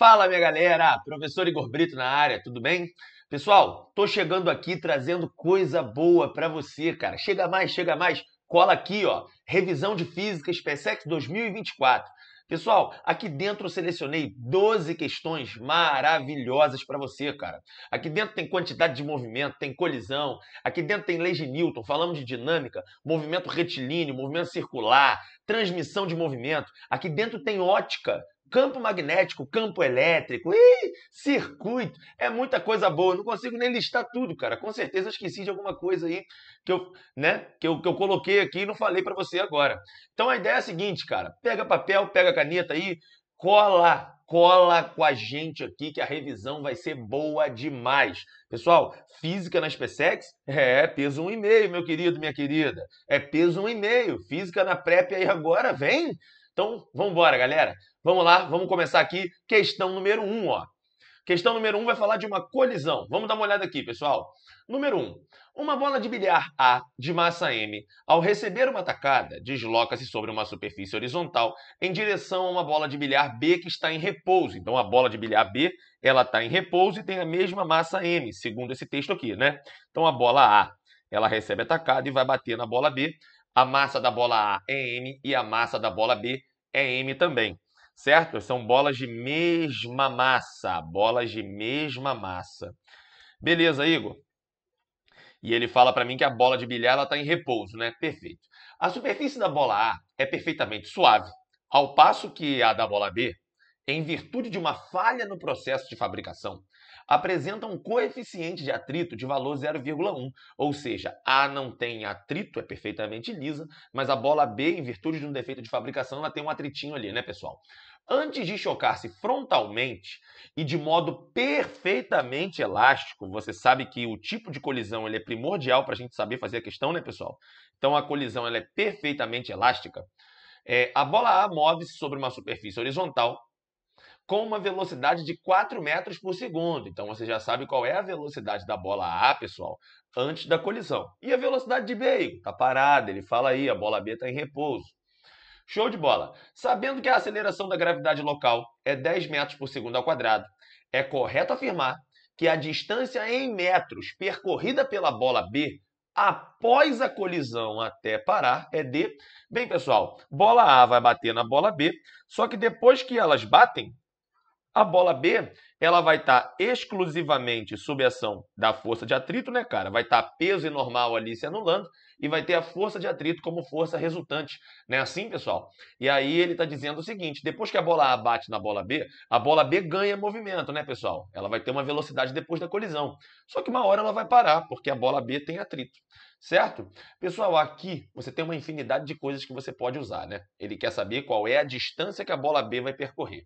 Fala, minha galera! Professor Igor Brito na área, tudo bem? Pessoal, tô chegando aqui trazendo coisa boa para você, cara. Chega mais. Cola aqui, ó. Revisão de Física SpaceX 2024. Pessoal, aqui dentro eu selecionei 12 questões maravilhosas para você, cara. Aqui dentro tem quantidade de movimento, tem colisão. Aqui dentro tem leis de Newton, falamos de dinâmica, movimento retilíneo, movimento circular, transmissão de movimento. Aqui dentro tem ótica, campo magnético, campo elétrico, circuito, é muita coisa boa. Não consigo nem listar tudo, cara. Com certeza eu esqueci de alguma coisa aí que eu coloquei aqui e não falei para você agora. Então a ideia é a seguinte, cara. Pega papel, pega caneta aí, cola com a gente aqui que a revisão vai ser boa demais. Pessoal, física na SpaceX é peso 1,5, meu querido, minha querida. É peso 1,5. Física na Prep aí agora, vem. Então, vamos embora, galera. Vamos lá, vamos começar aqui. Questão número 1, ó. Questão número 1 vai falar de uma colisão. Vamos dar uma olhada aqui, pessoal. Número 1. Uma bola de bilhar A de massa M, ao receber uma tacada, desloca-se sobre uma superfície horizontal em direção a uma bola de bilhar B que está em repouso. Então, a bola de bilhar B, ela está em repouso e tem a mesma massa M, segundo esse texto aqui, né? Então, a bola A, ela recebe a tacada e vai bater na bola B. A massa da bola A é M e a massa da bola B é M também, certo? São bolas de mesma massa, Beleza, Igor? E ele fala para mim que a bola de bilhar está em repouso, né? Perfeito. A superfície da bola A é perfeitamente suave, ao passo que a da bola B, em virtude de uma falha no processo de fabricação, apresenta um coeficiente de atrito de valor 0,1, ou seja, A não tem atrito, é perfeitamente lisa, mas a bola B, em virtude de um defeito de fabricação, ela tem um atritinho ali, né, pessoal? Antes de chocar-se frontalmente e de modo perfeitamente elástico, você sabe que o tipo de colisão ele é primordial para a gente saber fazer a questão, né, pessoal? Então a colisão ela é perfeitamente elástica. A bola A move-se sobre uma superfície horizontal com uma velocidade de 4 metros por segundo. Então você já sabe qual é a velocidade da bola A, pessoal, antes da colisão. E a velocidade de B? Está parada, ele fala aí, a bola B está em repouso. Show de bola! Sabendo que a aceleração da gravidade local é 10 metros por segundo ao quadrado, é correto afirmar que a distância em metros percorrida pela bola B após a colisão até parar é de... Bem, pessoal, bola A vai bater na bola B, só que depois que elas batem, a bola B, ela vai estar exclusivamente sob a ação da força de atrito, né, cara? Vai estar peso e normal ali se anulando e vai ter a força de atrito como força resultante, né? Assim, pessoal? E aí ele está dizendo o seguinte, depois que a bola A bate na bola B, a bola B ganha movimento, né, pessoal? Ela vai ter uma velocidade depois da colisão. Só que uma hora ela vai parar, porque a bola B tem atrito. Certo? Pessoal, aqui você tem uma infinidade de coisas que você pode usar, né? Ele quer saber qual é a distância que a bola B vai percorrer.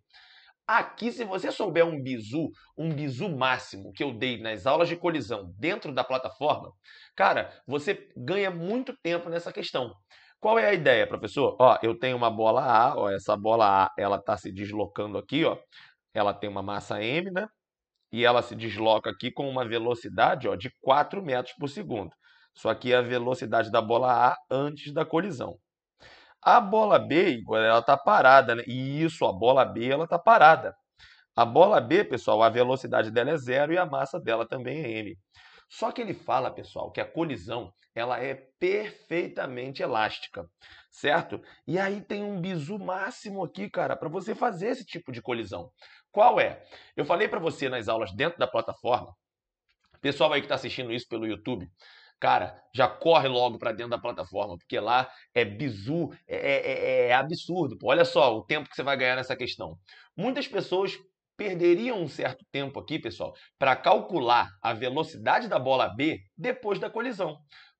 Aqui, se você souber um bizu máximo que eu dei nas aulas de colisão dentro da plataforma, cara, você ganha muito tempo nessa questão. Qual é a ideia, professor? Ó, eu tenho uma bola A, ó, essa bola A, ela está se deslocando aqui, ó. Ela tem uma massa M, né? E ela se desloca aqui com uma velocidade, ó, de 4 metros por segundo. Só que a velocidade da bola A antes da colisão. A bola B, ela está parada, né? E isso, a bola B, ela está parada. A bola B, pessoal, a velocidade dela é zero e a massa dela também é m. Só que ele fala, pessoal, que a colisão ela é perfeitamente elástica, certo? E aí tem um bizu máximo aqui, cara, para você fazer esse tipo de colisão. Qual é? Eu falei para você nas aulas dentro da plataforma, pessoal aí que está assistindo isso pelo YouTube, cara, já corre logo para dentro da plataforma, porque lá é bizu, é absurdo. Pô. Olha só o tempo que você vai ganhar nessa questão. Muitas pessoas perderiam um certo tempo aqui, pessoal, para calcular a velocidade da bola B depois da colisão.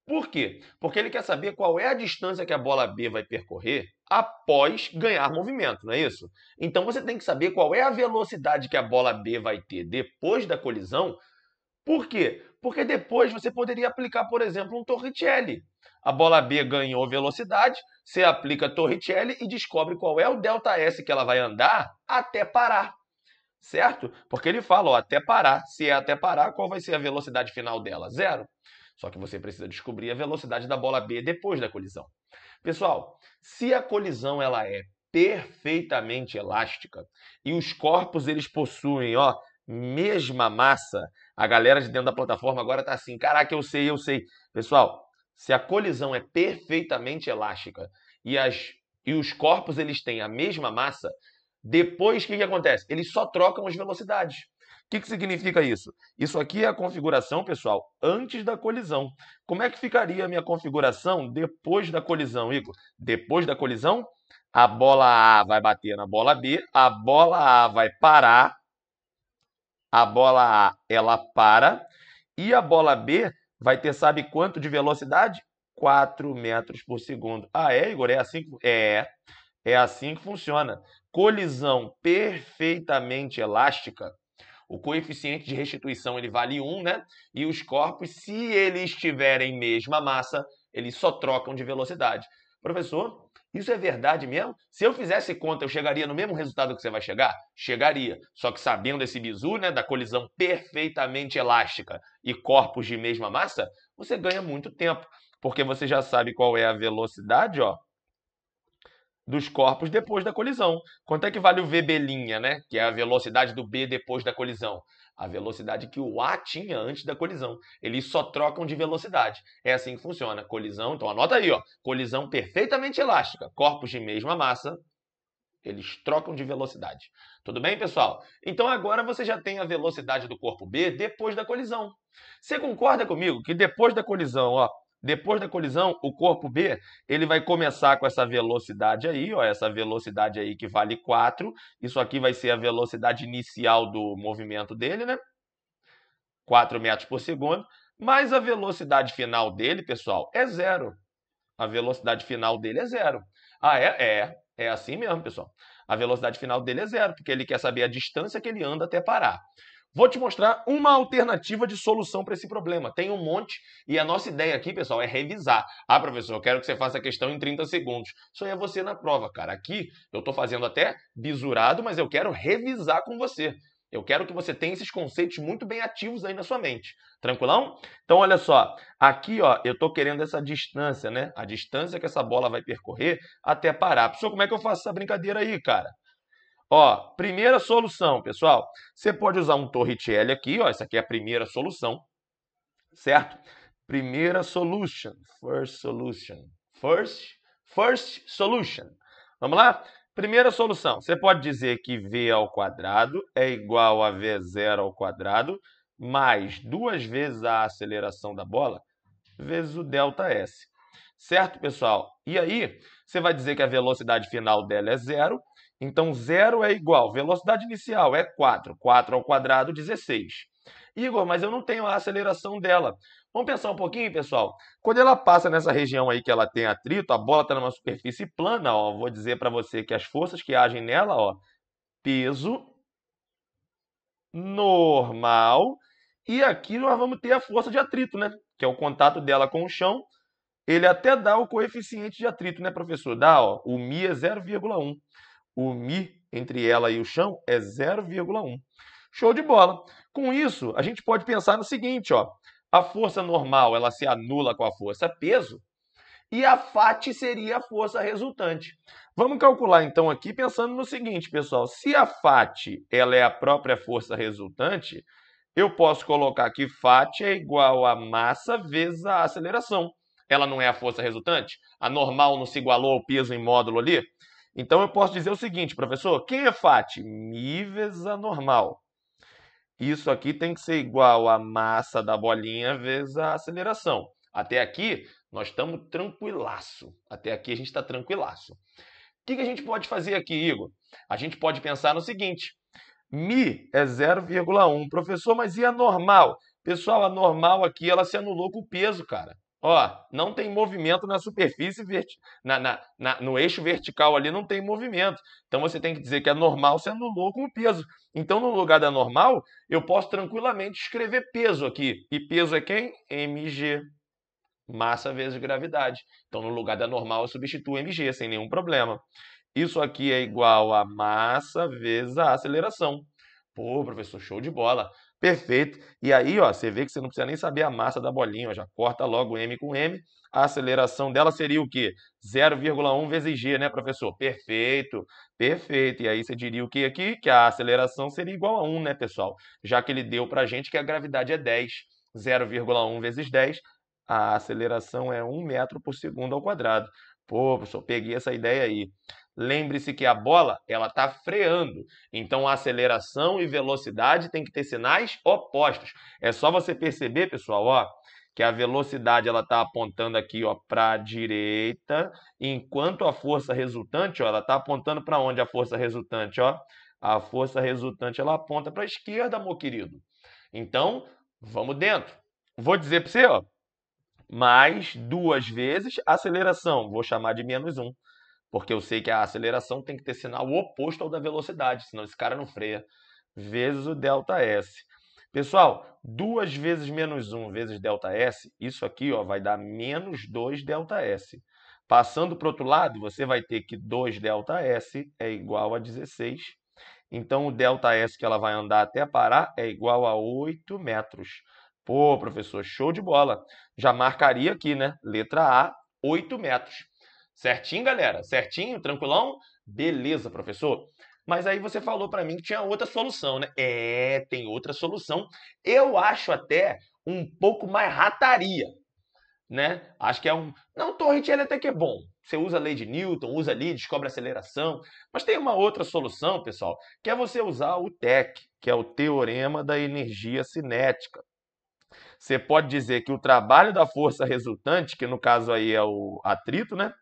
Por quê? Porque ele quer saber qual é a distância que a bola B vai percorrer após ganhar movimento, não é isso? Então você tem que saber qual é a velocidade que a bola B vai ter depois da colisão. Por quê? Porque depois você poderia aplicar, por exemplo, um Torricelli. A bola B ganhou velocidade, você aplica Torricelli e descobre qual é o ΔS que ela vai andar até parar. Certo? Porque ele fala, ó, até parar. Se é até parar, qual vai ser a velocidade final dela? Zero. Só que você precisa descobrir a velocidade da bola B depois da colisão. Pessoal, se a colisão ela é perfeitamente elástica e os corpos eles possuem, ó, mesma massa, a galera de dentro da plataforma agora está assim, caraca, eu sei, eu sei. Pessoal, se a colisão é perfeitamente elástica e os corpos eles têm a mesma massa, depois o que acontece? Eles só trocam as velocidades. O que significa isso? Isso aqui é a configuração, pessoal, antes da colisão. Como é que ficaria a minha configuração depois da colisão, Igor? Depois da colisão, a bola A vai bater na bola B, a bola A vai parar, a bola A ela para e a bola B vai ter, sabe quanto de velocidade? 4 metros por segundo. Ah, é, Igor? É assim que funciona. Colisão perfeitamente elástica. O coeficiente de restituição ele vale 1, né? E os corpos, se eles tiverem mesma massa, eles só trocam de velocidade. Professor, isso é verdade mesmo? Se eu fizesse conta, eu chegaria no mesmo resultado que você vai chegar? Chegaria. Só que sabendo esse bizu, né, da colisão perfeitamente elástica e corpos de mesma massa, você ganha muito tempo, porque você já sabe qual é a velocidade, ó, dos corpos depois da colisão. Quanto é que vale o V', né? Que é a velocidade do B depois da colisão. A velocidade que o A tinha antes da colisão. Eles só trocam de velocidade. É assim que funciona. Colisão, então anota aí, ó. Colisão perfeitamente elástica. Corpos de mesma massa, eles trocam de velocidade. Tudo bem, pessoal? Então agora você já tem a velocidade do corpo B depois da colisão. Você concorda comigo que depois da colisão, ó, depois da colisão, o corpo B ele vai começar com essa velocidade aí, ó, essa velocidade aí que vale 4. Isso aqui vai ser a velocidade inicial do movimento dele, né? 4 metros por segundo. Mas a velocidade final dele, pessoal, é 0. A velocidade final dele é 0. Ah, é assim mesmo, pessoal. A velocidade final dele é 0, porque ele quer saber a distância que ele anda até parar. Vou te mostrar uma alternativa de solução para esse problema. Tem um monte e a nossa ideia aqui, pessoal, é revisar. Ah, professor, eu quero que você faça a questão em 30 segundos. Isso aí é você na prova, cara. Aqui eu estou fazendo até bisurado, mas eu quero revisar com você. Eu quero que você tenha esses conceitos muito bem ativos aí na sua mente. Tranquilão? Então, olha só. Aqui, ó, eu estou querendo essa distância, né? A distância que essa bola vai percorrer até parar. Professor, como é que eu faço essa brincadeira aí, cara? Ó, primeira solução, pessoal. Você pode usar um Torricelli aqui, ó. Essa aqui é a primeira solução, certo? Primeira solution. First solution. First solution. Vamos lá? Primeira solução. Você pode dizer que v ao quadrado é igual a v0 ao quadrado mais 2 vezes a aceleração da bola vezes o ΔS. Certo, pessoal? E aí, você vai dizer que a velocidade final dela é 0. Então, 0 é igual, velocidade inicial é 4. 4 ao quadrado, 16. Igor, mas eu não tenho a aceleração dela. Vamos pensar um pouquinho, pessoal? Quando ela passa nessa região aí que ela tem atrito, a bola está numa superfície plana, ó. Vou dizer para você que as forças que agem nela, ó, peso normal. E aqui nós vamos ter a força de atrito, né? Que é o contato dela com o chão. Ele até dá o coeficiente de atrito, né, professor? Dá, ó, o μ é 0,1. O μ entre ela e o chão é 0,1. Show de bola. Com isso, a gente pode pensar no seguinte, ó. A força normal, ela se anula com a força peso e a FAT seria a força resultante. Vamos calcular então aqui pensando no seguinte, pessoal. Se a FAT ela é a própria força resultante, eu posso colocar que FAT é igual a massa vezes a aceleração. Ela não é a força resultante? A normal não se igualou ao peso em módulo ali? Então eu posso dizer o seguinte, professor, quem é FAT? μ vezes a normal. Isso aqui tem que ser igual a massa da bolinha vezes a aceleração. Até aqui, nós estamos tranquilaço. Até aqui a gente está tranquilaço. O que a gente pode fazer aqui, Igor? A gente pode pensar no seguinte. μ é 0,1. Professor, mas e a normal? Pessoal, a normal aqui, ela se anulou com o peso, cara. Ó, não tem movimento na superfície, no eixo vertical ali não tem movimento. Então, você tem que dizer que a normal se anulou com o peso. Então, no lugar da normal, eu posso tranquilamente escrever peso aqui. E peso é quem? mg. Massa vezes gravidade. Então, no lugar da normal, eu substituo mg, sem nenhum problema. Isso aqui é igual a massa vezes a aceleração. Pô, professor, show de bola. Perfeito. E aí, ó, você vê que você não precisa nem saber a massa da bolinha, ó, já corta logo M com M. A aceleração dela seria o quê? 0,1 vezes g, né, professor? Perfeito, perfeito. E aí você diria o quê aqui? Que a aceleração seria igual a 1, né, pessoal? Já que ele deu pra gente que a gravidade é 10. 0,1 vezes 10, a aceleração é 1 metro por segundo ao quadrado. Pô, professor, peguei essa ideia aí. Lembre-se que a bola, ela está freando. Então, aceleração e velocidade tem que ter sinais opostos. É só você perceber, pessoal, ó, que a velocidade ela está apontando aqui, ó, para a direita, enquanto a força resultante, ó, ela está apontando para onde a força resultante, ó? A força resultante ela aponta para a esquerda, meu querido. Então, vamos dentro. Vou dizer para você, ó, mais 2 vezes a aceleração. Vou chamar de menos 1. Porque eu sei que a aceleração tem que ter sinal oposto ao da velocidade, senão esse cara não freia. Vezes o ΔS. Pessoal, 2 vezes menos 1 vezes ΔS, isso aqui ó, vai dar menos 2 ΔS. Passando para o outro lado, você vai ter que 2 ΔS é igual a 16. Então, o ΔS que ela vai andar até parar é igual a 8 metros. Pô, professor, show de bola. Já marcaria aqui, né? Letra A, 8 metros. Certinho, galera? Certinho? Tranquilão? Beleza, professor. Mas aí você falou para mim que tinha outra solução, né? É, tem outra solução. Eu acho até um pouco mais rataria, né? Acho que é um... Não, torrent ele até que é bom. Você usa a lei de Newton, usa ali, descobre a aceleração. Mas tem uma outra solução, pessoal, que é você usar o TEC, que é o Teorema da Energia Cinética. Você pode dizer que o trabalho da força resultante, que no caso aí é o atrito, né?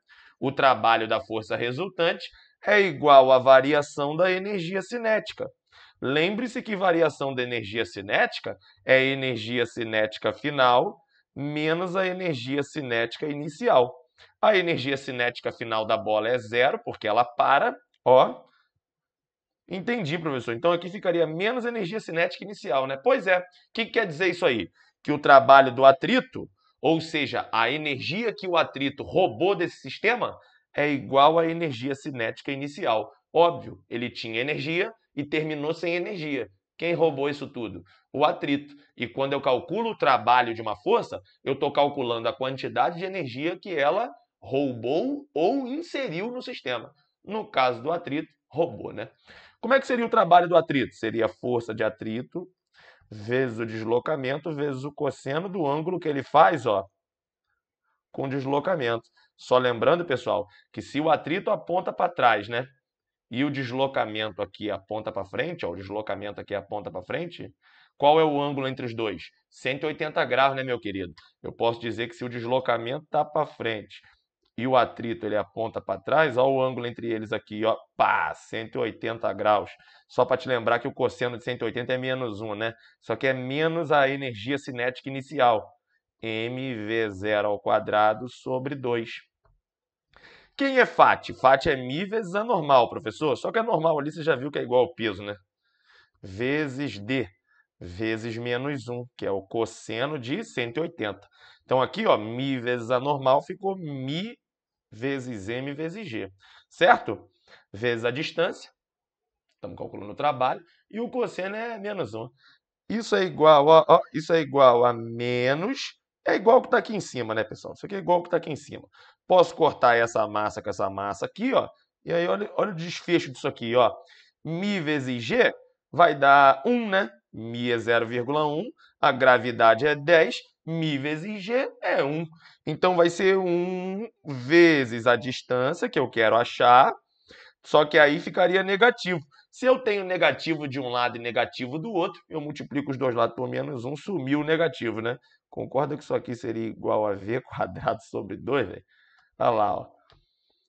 O trabalho da força resultante é igual à variação da energia cinética. Lembre-se que variação da energia cinética é a energia cinética final menos a energia cinética inicial. A energia cinética final da bola é zero, porque ela para, ó. Entendi, professor. Então aqui ficaria menos energia cinética inicial, né? Pois é. O que quer dizer isso aí? Que o trabalho do atrito, ou seja, a energia que o atrito roubou desse sistema, é igual à energia cinética inicial. Óbvio, ele tinha energia e terminou sem energia. Quem roubou isso tudo? O atrito. E quando eu calculo o trabalho de uma força, eu estou calculando a quantidade de energia que ela roubou ou inseriu no sistema. No caso do atrito, roubou, né? Como é que seria o trabalho do atrito? Seria a força de atrito vezes o deslocamento vezes o cosseno do ângulo que ele faz, ó, com deslocamento. Só lembrando, pessoal, que se o atrito aponta para trás, né, e o deslocamento aqui aponta para frente, ó, o deslocamento aqui aponta para frente, qual é o ângulo entre os dois? 180 graus, né, meu querido? Eu posso dizer que se o deslocamento está para frente e o atrito ele aponta para trás, olha o ângulo entre eles aqui, ó, pá, 180 graus. Só para te lembrar que o cosseno de 180 é menos 1, né? Só que é menos a energia cinética inicial, mv0 ao quadrado sobre 2. Quem é Φ? Φ é μ vezes a normal, professor. Só que a normal ali você já viu que é igual ao peso, né? Vezes D, vezes menos 1, que é o cosseno de 180. Então aqui, ó, μ vezes a normal ficou μ vezes m vezes g, certo? Vezes a distância, estamos calculando o trabalho, e o cosseno é menos 1. Isso é igual a, ó, isso é igual a menos, é igual ao que está aqui em cima, né, pessoal? Isso aqui é igual ao que está aqui em cima. Posso cortar essa massa com essa massa aqui, ó, e aí olha o desfecho disso aqui, ó. μ vezes g vai dar 1, né? μ é 0,1, a gravidade é 10, μ vezes g é 1. Então vai ser 1 vezes a distância que eu quero achar, só que aí ficaria negativo. Se eu tenho negativo de um lado e negativo do outro, eu multiplico os dois lados por menos 1, sumiu o negativo, né? Concorda que isso aqui seria igual a v quadrado sobre 2, velho? Olha lá, ó.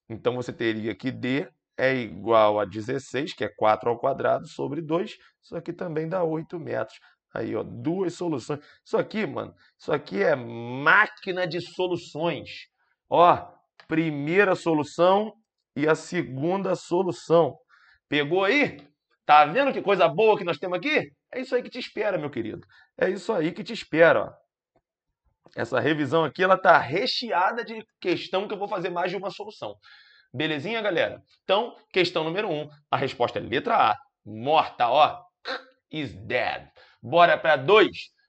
Então você teria que d é igual a 16, que é 4 ao quadrado, sobre 2. Isso aqui também dá 8 metros. Aí, ó, duas soluções. Isso aqui, mano, isso aqui é máquina de soluções. Ó, primeira solução e a segunda solução. Pegou aí? Tá vendo que coisa boa que nós temos aqui? É isso aí que te espera, meu querido. É isso aí que te espera, ó. Essa revisão aqui, ela tá recheada de questão que eu vou fazer mais de uma solução. Belezinha, galera? Então, questão número 1. A resposta é letra A. Morta, ó. is dead. Bora para 2.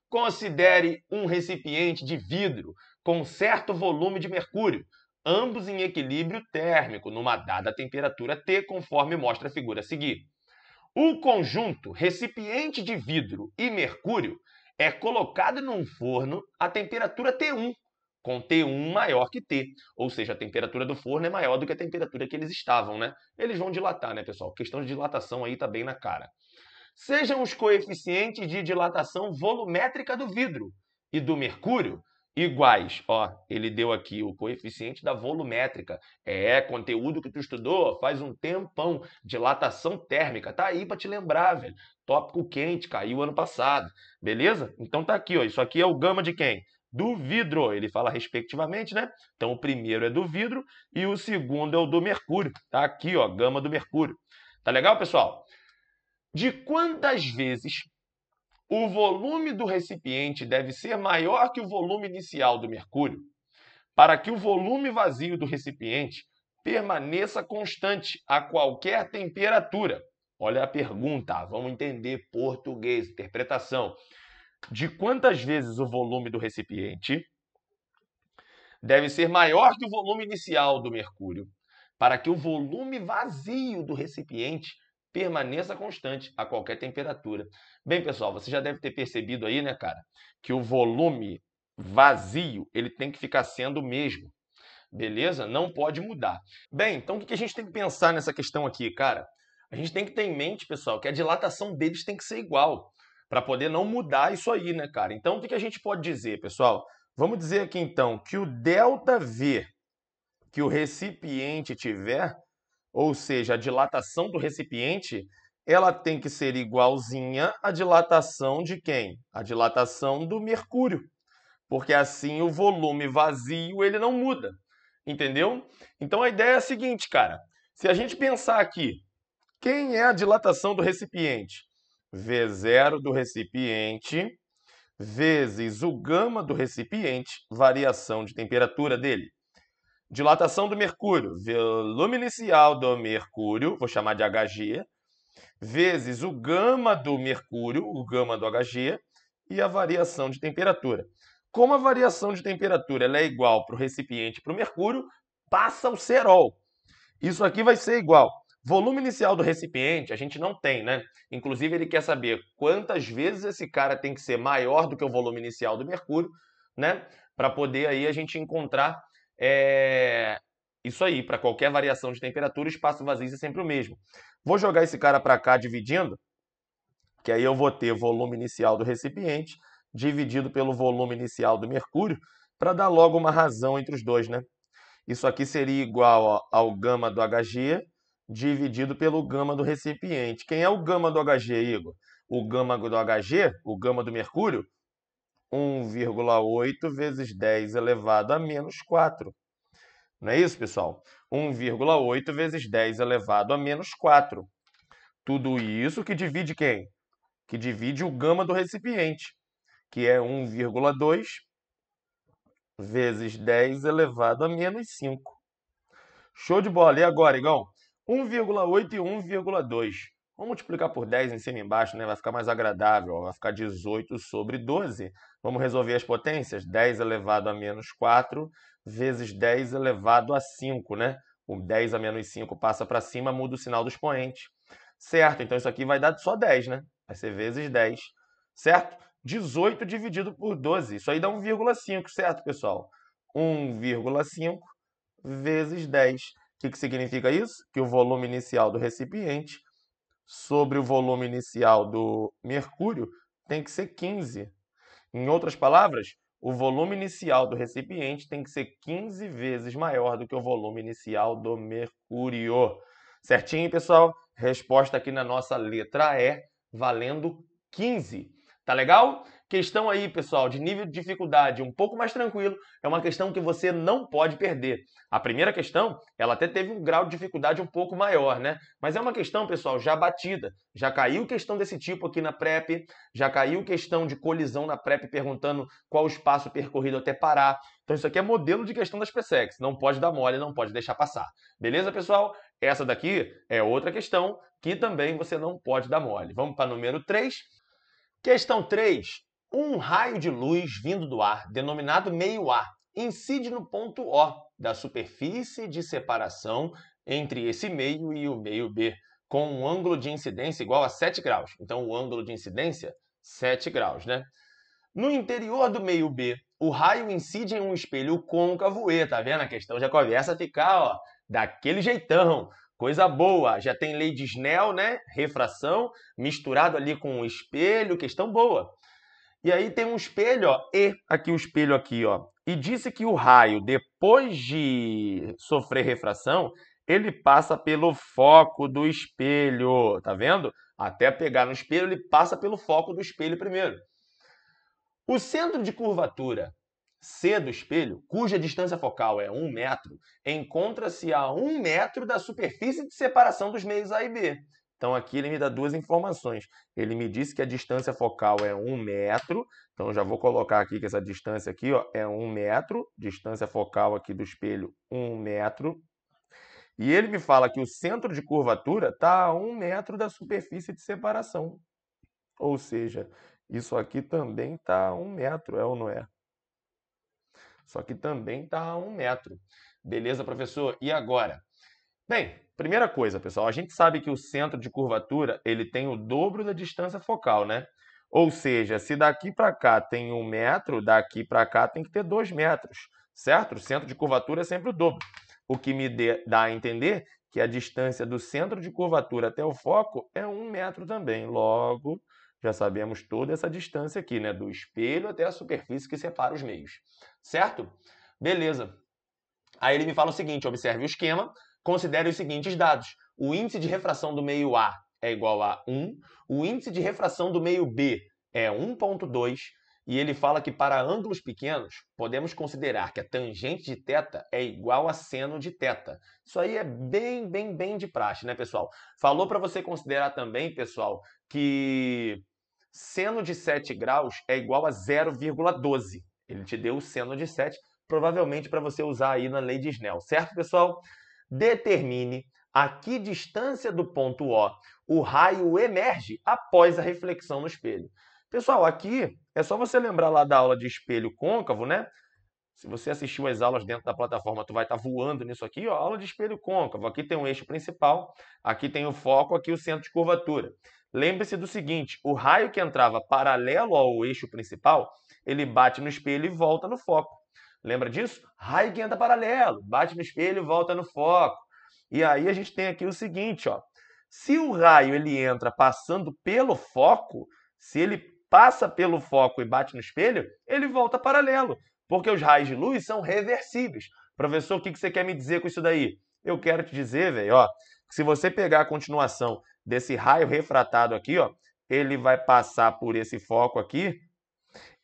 Considere um recipiente de vidro com certo volume de mercúrio, ambos em equilíbrio térmico, numa dada temperatura T, conforme mostra a figura a seguir. O conjunto recipiente de vidro e mercúrio é colocado num forno a temperatura T1, com T1 maior que T, ou seja, a temperatura do forno é maior do que a temperatura que eles estavam, né? Eles vão dilatar, né, pessoal? A questão de dilatação aí tá bem na cara. Sejam os coeficientes de dilatação volumétrica do vidro e do mercúrio iguais. Ó, ele deu aqui o coeficiente da volumétrica. É conteúdo que tu estudou faz um tempão. Dilatação térmica. Tá aí para te lembrar, velho. Tópico quente, caiu ano passado. Beleza? Então tá aqui, ó. Isso aqui é o gama de quem? Do vidro. Ele fala respectivamente, né? Então o primeiro é do vidro e o segundo é o do mercúrio. Tá aqui, ó, gama do mercúrio. Tá legal, pessoal? De quantas vezes o volume do recipiente deve ser maior que o volume inicial do mercúrio para que o volume vazio do recipiente permaneça constante a qualquer temperatura? Olha a pergunta, vamos entender português, interpretação. De quantas vezes o volume do recipiente deve ser maior que o volume inicial do mercúrio para que o volume vazio do recipiente permaneça constante a qualquer temperatura? Bem, pessoal, você já deve ter percebido aí, né, cara, que o volume vazio, ele tem que ficar sendo o mesmo, beleza? Não pode mudar. Bem, então o que a gente tem que pensar nessa questão aqui, cara? A gente tem que ter em mente, pessoal, que a dilatação deles tem que ser igual, para poder não mudar isso aí, né, cara? Então, o que a gente pode dizer, pessoal? Vamos dizer aqui, então, que o ΔV que o recipiente tiver, ou seja, a dilatação do recipiente, ela tem que ser igualzinha à dilatação de quem? A dilatação do mercúrio, porque assim o volume vazio ele não muda, entendeu? Então a ideia é a seguinte, cara, se a gente pensar aqui, quem é a dilatação do recipiente? V0 do recipiente vezes o gama do recipiente, variação de temperatura dele. Dilatação do mercúrio, volume inicial do mercúrio, vou chamar de Hg, vezes o gama do mercúrio, o gama do Hg, e a variação de temperatura. Como a variação de temperatura ela é igual para o recipiente e para o mercúrio, passa o cerol. Isso aqui vai ser igual. Volume inicial do recipiente a gente não tem, né? Inclusive ele quer saber quantas vezes esse cara tem que ser maior do que o volume inicial do mercúrio, né? Para poder aí a gente encontrar isso aí, para qualquer variação de temperatura, o espaço vazio é sempre o mesmo. Vou jogar esse cara para cá dividindo, que aí eu vou ter volume inicial do recipiente dividido pelo volume inicial do mercúrio, para dar logo uma razão entre os dois, né? Isso aqui seria igual ao gama do Hg dividido pelo gama do recipiente. Quem é o gama do Hg, Igor? O gama do Hg, o gama do mercúrio, 1,8 vezes 10 elevado a menos 4. Não é isso, pessoal? 1,8 vezes 10 elevado a menos 4. Tudo isso que divide quem? Que divide o gama do recipiente, que é 1,2 vezes 10 elevado a menos 5. Show de bola. E agora, Igão? 1,8 e 1,2. Vamos multiplicar por 10 em cima e embaixo, né? Vai ficar mais agradável. Vai ficar 18 sobre 12. Vamos resolver as potências? 10 elevado a menos 4 vezes 10 elevado a 5, né? O 10 a menos 5 passa para cima, muda o sinal do expoente. Certo, então isso aqui vai dar só 10, né? Vai ser vezes 10, certo? 18 dividido por 12. Isso aí dá 1,5, certo, pessoal? 1,5 vezes 10. O que significa isso? Que o volume inicial do recipiente sobre o volume inicial do mercúrio tem que ser 15. Em outras palavras, o volume inicial do recipiente tem que ser 15 vezes maior do que o volume inicial do mercúrio. Certinho, pessoal? Resposta aqui na nossa letra E, valendo 15. Tá legal? Questão aí, pessoal, de nível de dificuldade um pouco mais tranquilo, é uma questão que você não pode perder. A primeira questão, ela até teve um grau de dificuldade um pouco maior, né? Mas é uma questão, pessoal, já batida. Já caiu questão desse tipo aqui na PrEP, já caiu questão de colisão na PrEP perguntando qual o espaço percorrido até parar. Então isso aqui é modelo de questão das PSECs. Não pode dar mole, não pode deixar passar. Beleza, pessoal? Essa daqui é outra questão que também você não pode dar mole. Vamos para número 3. Questão 3. Um raio de luz vindo do ar, denominado meio A, incide no ponto O da superfície de separação entre esse meio e o meio B, com um ângulo de incidência igual a 7 graus. Então, o ângulo de incidência, 7 graus, né? No interior do meio B, o raio incide em um espelho côncavo E, tá vendo? A questão já começa a ficar, ó, daquele jeitão. Coisa boa, já tem lei de Snell, né? Refração, misturado ali com um espelho, questão boa. E aí tem um espelho, ó, E, aqui o espelho aqui, ó. E disse que o raio, depois de sofrer refração, ele passa pelo foco do espelho, tá vendo? Até pegar no espelho, ele passa pelo foco do espelho primeiro. O centro de curvatura C do espelho, cuja distância focal é 1 metro, encontra-se a 1 metro da superfície de separação dos meios A e B. Então, aqui ele me dá duas informações. Ele me disse que a distância focal é 1 metro. Então, eu já vou colocar aqui que essa distância aqui, ó, é 1 metro. Distância focal aqui do espelho, 1 metro. E ele me fala que o centro de curvatura está a 1 metro da superfície de separação. Ou seja, isso aqui também está a 1 metro, é ou não é? Só que também está a 1 metro. Beleza, professor? E agora? Bem, primeira coisa, pessoal, a gente sabe que o centro de curvatura ele tem o dobro da distância focal, né? Ou seja, se daqui para cá tem 1 metro, daqui para cá tem que ter 2 metros, certo? O centro de curvatura é sempre o dobro. O que me dá a entender que a distância do centro de curvatura até o foco é 1 metro também. Logo, já sabemos toda essa distância aqui, né? Do espelho até a superfície que separa os meios, certo? Beleza. Aí ele me fala o seguinte, observe o esquema, considere os seguintes dados. O índice de refração do meio A é igual a 1, o índice de refração do meio B é 1,2, e ele fala que para ângulos pequenos, podemos considerar que a tangente de θ é igual a seno de θ. Isso aí é bem de praxe, né, pessoal? Falou para você considerar também, pessoal, que seno de 7 graus é igual a 0,12. Ele te deu o seno de 7, provavelmente para você usar aí na lei de Snell, certo, pessoal? Determine a que distância do ponto O raio emerge após a reflexão no espelho. Pessoal, aqui é só você lembrar lá da aula de espelho côncavo, né? Se você assistiu às aulas dentro da plataforma, tu vai estar voando nisso aqui, ó, aula de espelho côncavo. Aqui tem um eixo principal, aqui tem o foco, aqui o centro de curvatura. Lembre-se do seguinte, o raio que entrava paralelo ao eixo principal, ele bate no espelho e volta no foco. Lembra disso? Raio que entra paralelo, bate no espelho e volta no foco. E aí a gente tem aqui o seguinte, ó. Se o raio ele entra passando pelo foco, se ele passa pelo foco e bate no espelho, ele volta paralelo, porque os raios de luz são reversíveis. Professor, o que você quer me dizer com isso daí? Eu quero te dizer, velho, ó, que se você pegar a continuação desse raio refratado aqui, ó, ele vai passar por esse foco aqui,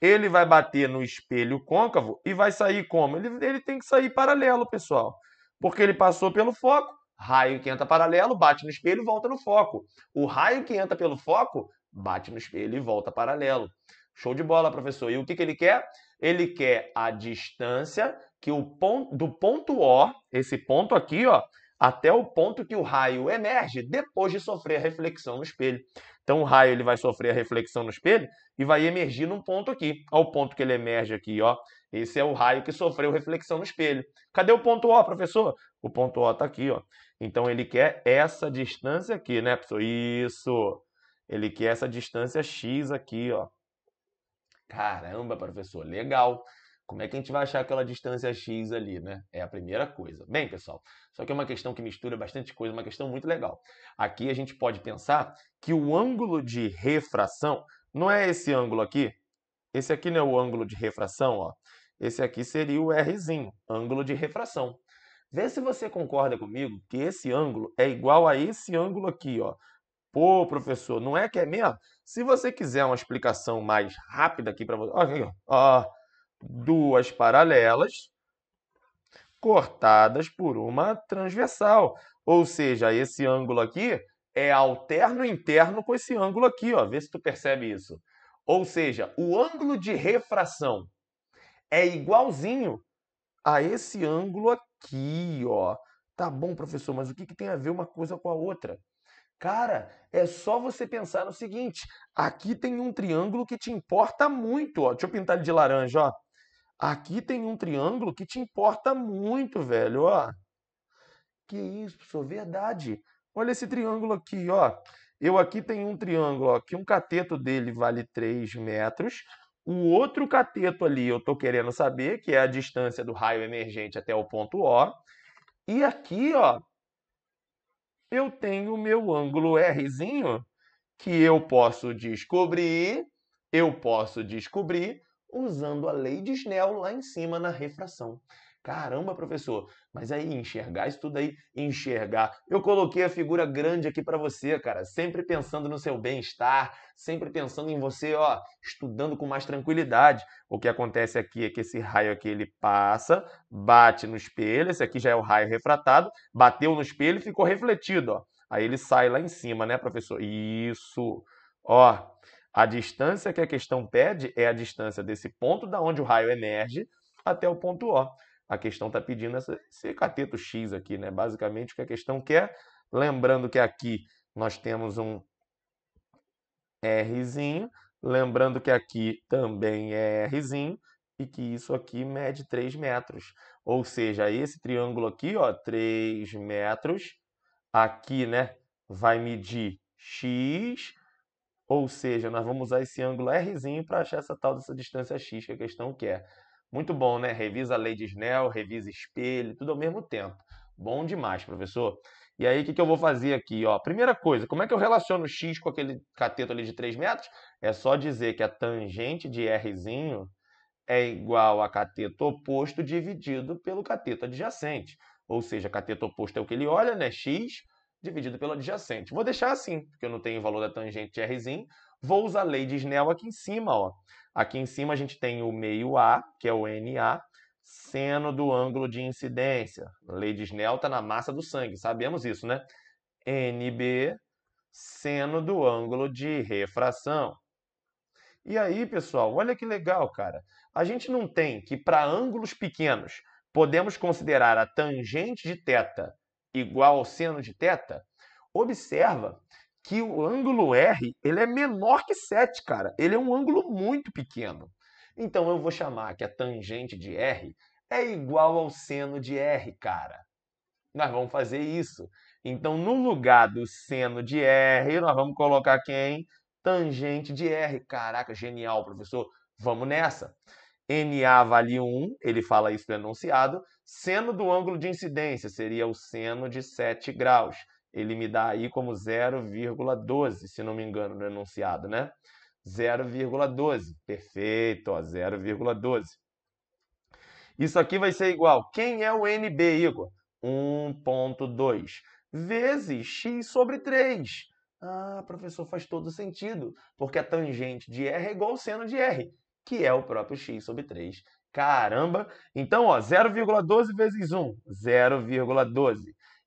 ele vai bater no espelho côncavo e vai sair como? Ele tem que sair paralelo, pessoal, porque ele passou pelo foco. Raio que entra paralelo, bate no espelho e volta no foco. O raio que entra pelo foco, bate no espelho e volta paralelo. Show de bola, professor. E o que ele quer? Ele quer a distância que do ponto O, esse ponto aqui, ó, até o ponto que o raio emerge depois de sofrer a reflexão no espelho. Então, o raio ele vai sofrer a reflexão no espelho e vai emergir num ponto aqui. Olha o ponto que ele emerge aqui, ó. Esse é o raio que sofreu reflexão no espelho. Cadê o ponto O, professor? O ponto O está aqui, ó. Então, ele quer essa distância aqui, né, professor? Isso. Ele quer essa distância x aqui, ó. Caramba, professor, legal. Como é que a gente vai achar aquela distância x ali, né? É a primeira coisa. Bem, pessoal, só que é uma questão que mistura bastante coisa, uma questão muito legal. Aqui a gente pode pensar que o ângulo de refração não é esse ângulo aqui. Esse aqui não é o ângulo de refração, ó. Esse aqui seria o Rzinho, ângulo de refração. Vê se você concorda comigo que esse ângulo é igual a esse ângulo aqui, ó. Pô, professor, não é que é mesmo? Se você quiser uma explicação mais rápida aqui para você, ó, duas paralelas cortadas por uma transversal. Ou seja, esse ângulo aqui é alterno interno com esse ângulo aqui, ó. Vê se tu percebe isso. Ou seja, o ângulo de refração é igualzinho a esse ângulo aqui, ó. Tá bom, professor, mas o que tem a ver uma coisa com a outra? Cara, é só você pensar no seguinte, aqui tem um triângulo que te importa muito, ó. Deixa eu pintar ele de laranja, ó. Aqui tem um triângulo que te importa muito, velho, ó. Que isso, professor, verdade. Olha esse triângulo aqui, ó. Eu aqui tenho um triângulo, ó, que um cateto dele vale 3 metros. O outro cateto ali eu estou querendo saber, que é a distância do raio emergente até o ponto O. E aqui, ó, eu tenho o meu ângulo Rzinho, que eu posso descobrir usando a lei de Snell lá em cima na refração. Caramba, professor, mas aí enxergar isso tudo aí, enxergar. Eu coloquei a figura grande aqui para você, cara, sempre pensando no seu bem-estar, sempre pensando em você, ó, estudando com mais tranquilidade. O que acontece aqui é que esse raio aqui ele passa, bate no espelho, esse aqui já é o raio refratado, bateu no espelho e ficou refletido, ó. Aí ele sai lá em cima, né, professor? Isso. Ó, a distância que a questão pede é a distância desse ponto da onde o raio emerge até o ponto O. A questão está pedindo esse cateto X aqui, né? Basicamente o que a questão quer. Lembrando que aqui nós temos um Rzinho. Lembrando que aqui também é Rzinho. E que isso aqui mede 3 metros. Ou seja, esse triângulo aqui, ó, 3 metros. Aqui, né, vai medir X. Ou seja, nós vamos usar esse ângulo Rzinho para achar essa tal dessa distância X que a questão quer. Muito bom, né? Revisa a lei de Snell, revisa espelho, tudo ao mesmo tempo. Bom demais, professor. E aí, o que eu vou fazer aqui? Ó? Primeira coisa, como é que eu relaciono X com aquele cateto ali de 3 metros? É só dizer que a tangente de Rzinho é igual a cateto oposto dividido pelo cateto adjacente. Ou seja, cateto oposto é o que ele olha, né? X dividido pelo adjacente. Vou deixar assim, porque eu não tenho o valor da tangente de Rzinho. Vou usar a lei de Snell aqui em cima, ó. Aqui em cima a gente tem o meio A, que é o NA, seno do ângulo de incidência. A lei de Snell está na massa do sangue, sabemos isso, né? NB, seno do ângulo de refração. E aí, pessoal, olha que legal, cara. A gente não tem que, para ângulos pequenos, podemos considerar a tangente de θ igual ao seno de θ? Observa que o ângulo R ele é menor que 7, cara. Ele é um ângulo muito pequeno. Então, eu vou chamar que a tangente de R é igual ao seno de R, cara. Nós vamos fazer isso. Então, no lugar do seno de R, nós vamos colocar quem? Tangente de R. Caraca, genial, professor. Vamos nessa. NA vale 1, ele fala isso no enunciado. Seno do ângulo de incidência seria o seno de 7 graus. Ele me dá aí como 0,12, se não me engano, no enunciado, né? 0,12. Perfeito, ó, 0,12. Isso aqui vai ser igual. Quem é o NB, Igor? 1,2 vezes x sobre 3. Ah, professor, faz todo sentido, porque a tangente de R é igual ao seno de R, que é o próprio x sobre 3. Caramba! Então, ó, 0,12 vezes 1, 0,12.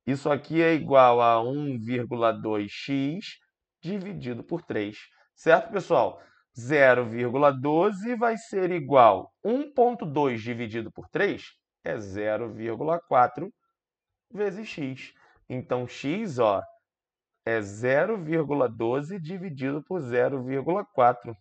Isso aqui é igual a 1,2x dividido por 3. Certo, pessoal? 0,12 vai ser igual a 1,2 dividido por 3 é 0,4 vezes x. Então, x ó, é 0,12 dividido por 0,4.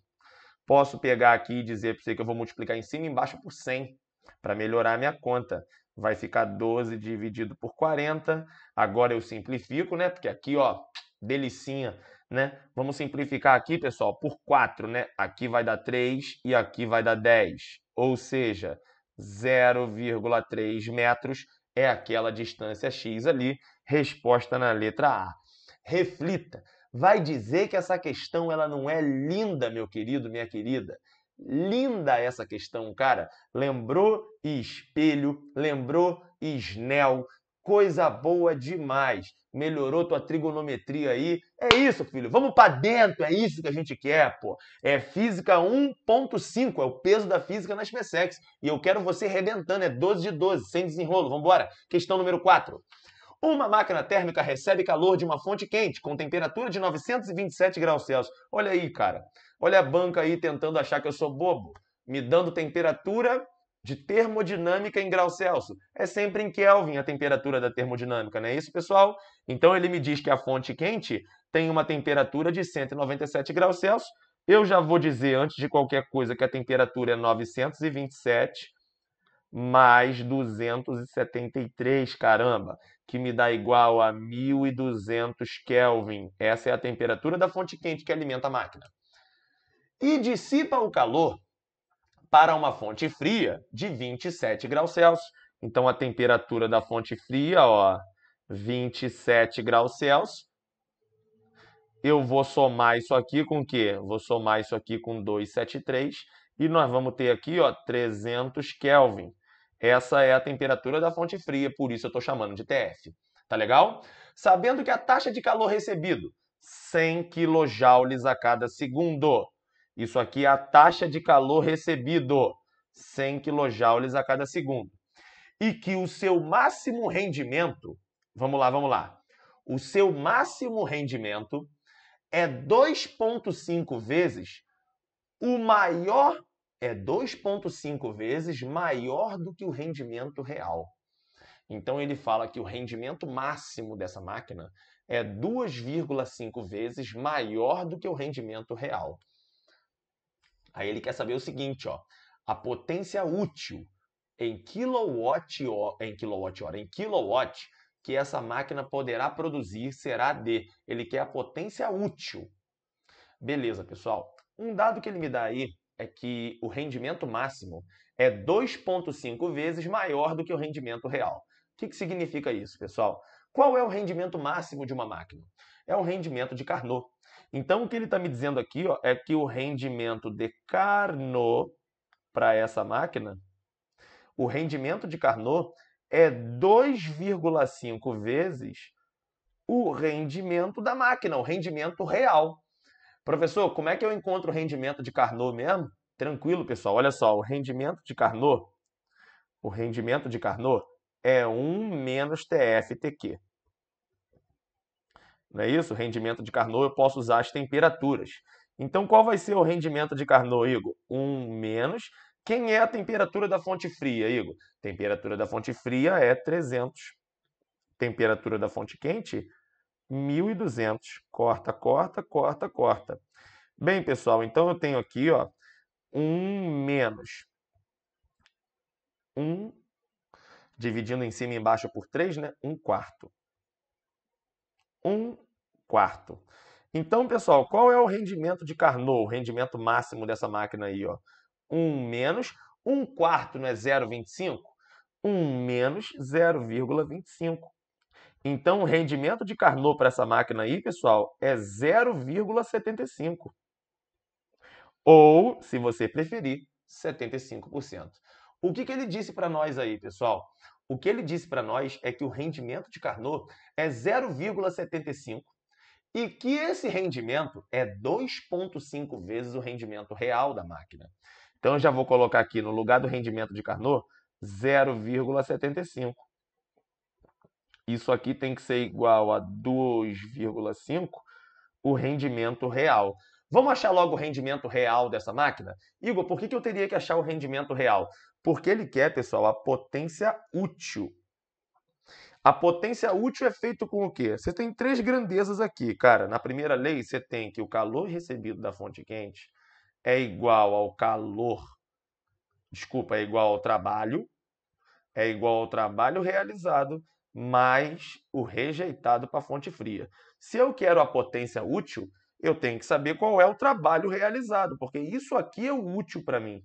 Posso pegar aqui e dizer para você que eu vou multiplicar em cima e embaixo por 100 para melhorar a minha conta. Vai ficar 12 dividido por 40. Agora eu simplifico, né? Porque aqui, ó, delicinha, né? Vamos simplificar aqui, pessoal, por 4, né? Aqui vai dar 3 e aqui vai dar 10. Ou seja, 0,3 metros é aquela distância x ali. Resposta na letra A. Reflita. Vai dizer que essa questão ela não é linda, meu querido, minha querida? Linda essa questão, cara. Lembrou espelho, lembrou Snell, coisa boa demais. Melhorou tua trigonometria aí. É isso, filho. Vamos para dentro, é isso que a gente quer, pô. É física 1.5, é o peso da física nas PSECs. E eu quero você arrebentando, é 12 de 12, sem desenrolo. Vamos embora. Questão número 4. Uma máquina térmica recebe calor de uma fonte quente, com temperatura de 927 graus Celsius. Olha aí, cara. Olha a banca aí tentando achar que eu sou bobo. Me dando temperatura de termodinâmica em graus Celsius. É sempre em Kelvin a temperatura da termodinâmica, não é isso, pessoal? Então ele me diz que a fonte quente tem uma temperatura de 197 graus Celsius. Eu já vou dizer, antes de qualquer coisa, que a temperatura é 927 mais 273, caramba, que me dá igual a 1200 Kelvin. Essa é a temperatura da fonte quente que alimenta a máquina. E dissipa o calor para uma fonte fria de 27 graus Celsius. Então, a temperatura da fonte fria, ó, 27 graus Celsius. Eu vou somar isso aqui com o quê? Vou somar isso aqui com 273 e nós vamos ter aqui, ó, 300 Kelvin. Essa é a temperatura da fonte fria, por isso eu estou chamando de TF. Tá legal? Sabendo que a taxa de calor recebido, 100 kJ a cada segundo. Isso aqui é a taxa de calor recebido, 100 kJ a cada segundo. E que o seu máximo rendimento, vamos lá. O seu máximo rendimento é 2,5 vezes o maior, 2,5 vezes maior do que o rendimento real. Então ele fala que o rendimento máximo dessa máquina é 2,5 vezes maior do que o rendimento real. Aí ele quer saber o seguinte, ó, a potência útil em kilowatt que essa máquina poderá produzir será de. Ele quer a potência útil. Beleza, pessoal. Um dado que ele me dá aí é que o rendimento máximo é 2,5 vezes maior do que o rendimento real. O que significa isso, pessoal? Qual é o rendimento máximo de uma máquina? É o rendimento de Carnot. Então, o que ele está me dizendo aqui, ó, é que o rendimento de Carnot para essa máquina, o rendimento de Carnot é 2,5 vezes o rendimento da máquina, o rendimento real. Professor, como é que eu encontro o rendimento de Carnot mesmo? Tranquilo, pessoal. Olha só, o rendimento de Carnot é 1 menos TFTQ. Não é isso? O rendimento de Carnot eu posso usar as temperaturas. Então, qual vai ser o rendimento de Carnot, Igor? 1 menos. Quem é a temperatura da fonte fria, Igor? Temperatura da fonte fria é 300. Temperatura da fonte quente, 1200. Corta, corta, corta, corta. Bem, pessoal, então eu tenho aqui, ó, 1 menos 1, dividindo em cima e embaixo por 3, né? 1 quarto. 1 quarto. Então, pessoal, qual é o rendimento de Carnot, o rendimento máximo dessa máquina aí, ó? 1 menos 1 quarto, não é 0,25? 1 menos 0,25. Então, o rendimento de Carnot para essa máquina aí, pessoal, é 0,75. Ou, se você preferir, 75%. O que ele disse para nós aí, pessoal? O que ele disse para nós é que o rendimento de Carnot é 0,75 e que esse rendimento é 2,5 vezes o rendimento real da máquina. Então, eu já vou colocar aqui no lugar do rendimento de Carnot, 0,75. Isso aqui tem que ser igual a 2,5 o rendimento real. Vamos achar logo o rendimento real dessa máquina? Igor, por que eu teria que achar o rendimento real? Porque ele quer, pessoal, a potência útil. A potência útil é feito com o quê? Você tem 3 grandezas aqui, cara. Na primeira lei, você tem que o calor recebido da fonte quente é igual ao calor, desculpa, é igual ao trabalho realizado mais o rejeitado para a fonte fria. Se eu quero a potência útil, eu tenho que saber qual é o trabalho realizado, porque isso aqui é o útil para mim.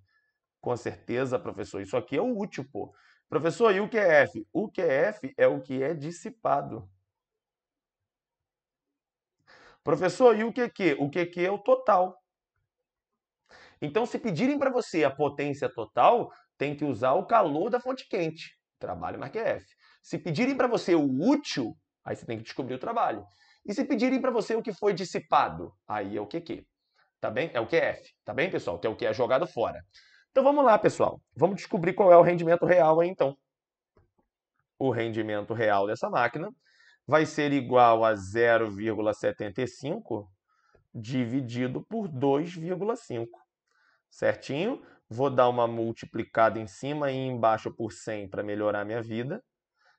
Com certeza, professor, isso aqui é o útil, pô. Professor, e o que é F? O que é F é o que é dissipado. Professor, e o que é Q? O que é o total. Então, se pedirem para você a potência total, tem que usar o calor da fonte quente. Trabalho mais que F. Se pedirem para você o útil, aí você tem que descobrir o trabalho. E se pedirem para você o que foi dissipado, aí é o QQ. Tá bem? É o QF. Tá bem, pessoal? Que é o que é jogado fora. Então vamos lá, pessoal. Vamos descobrir qual é o rendimento real aí, então. O rendimento real dessa máquina vai ser igual a 0,75 dividido por 2,5. Certinho? Vou dar uma multiplicada em cima e embaixo por 100 para melhorar minha vida.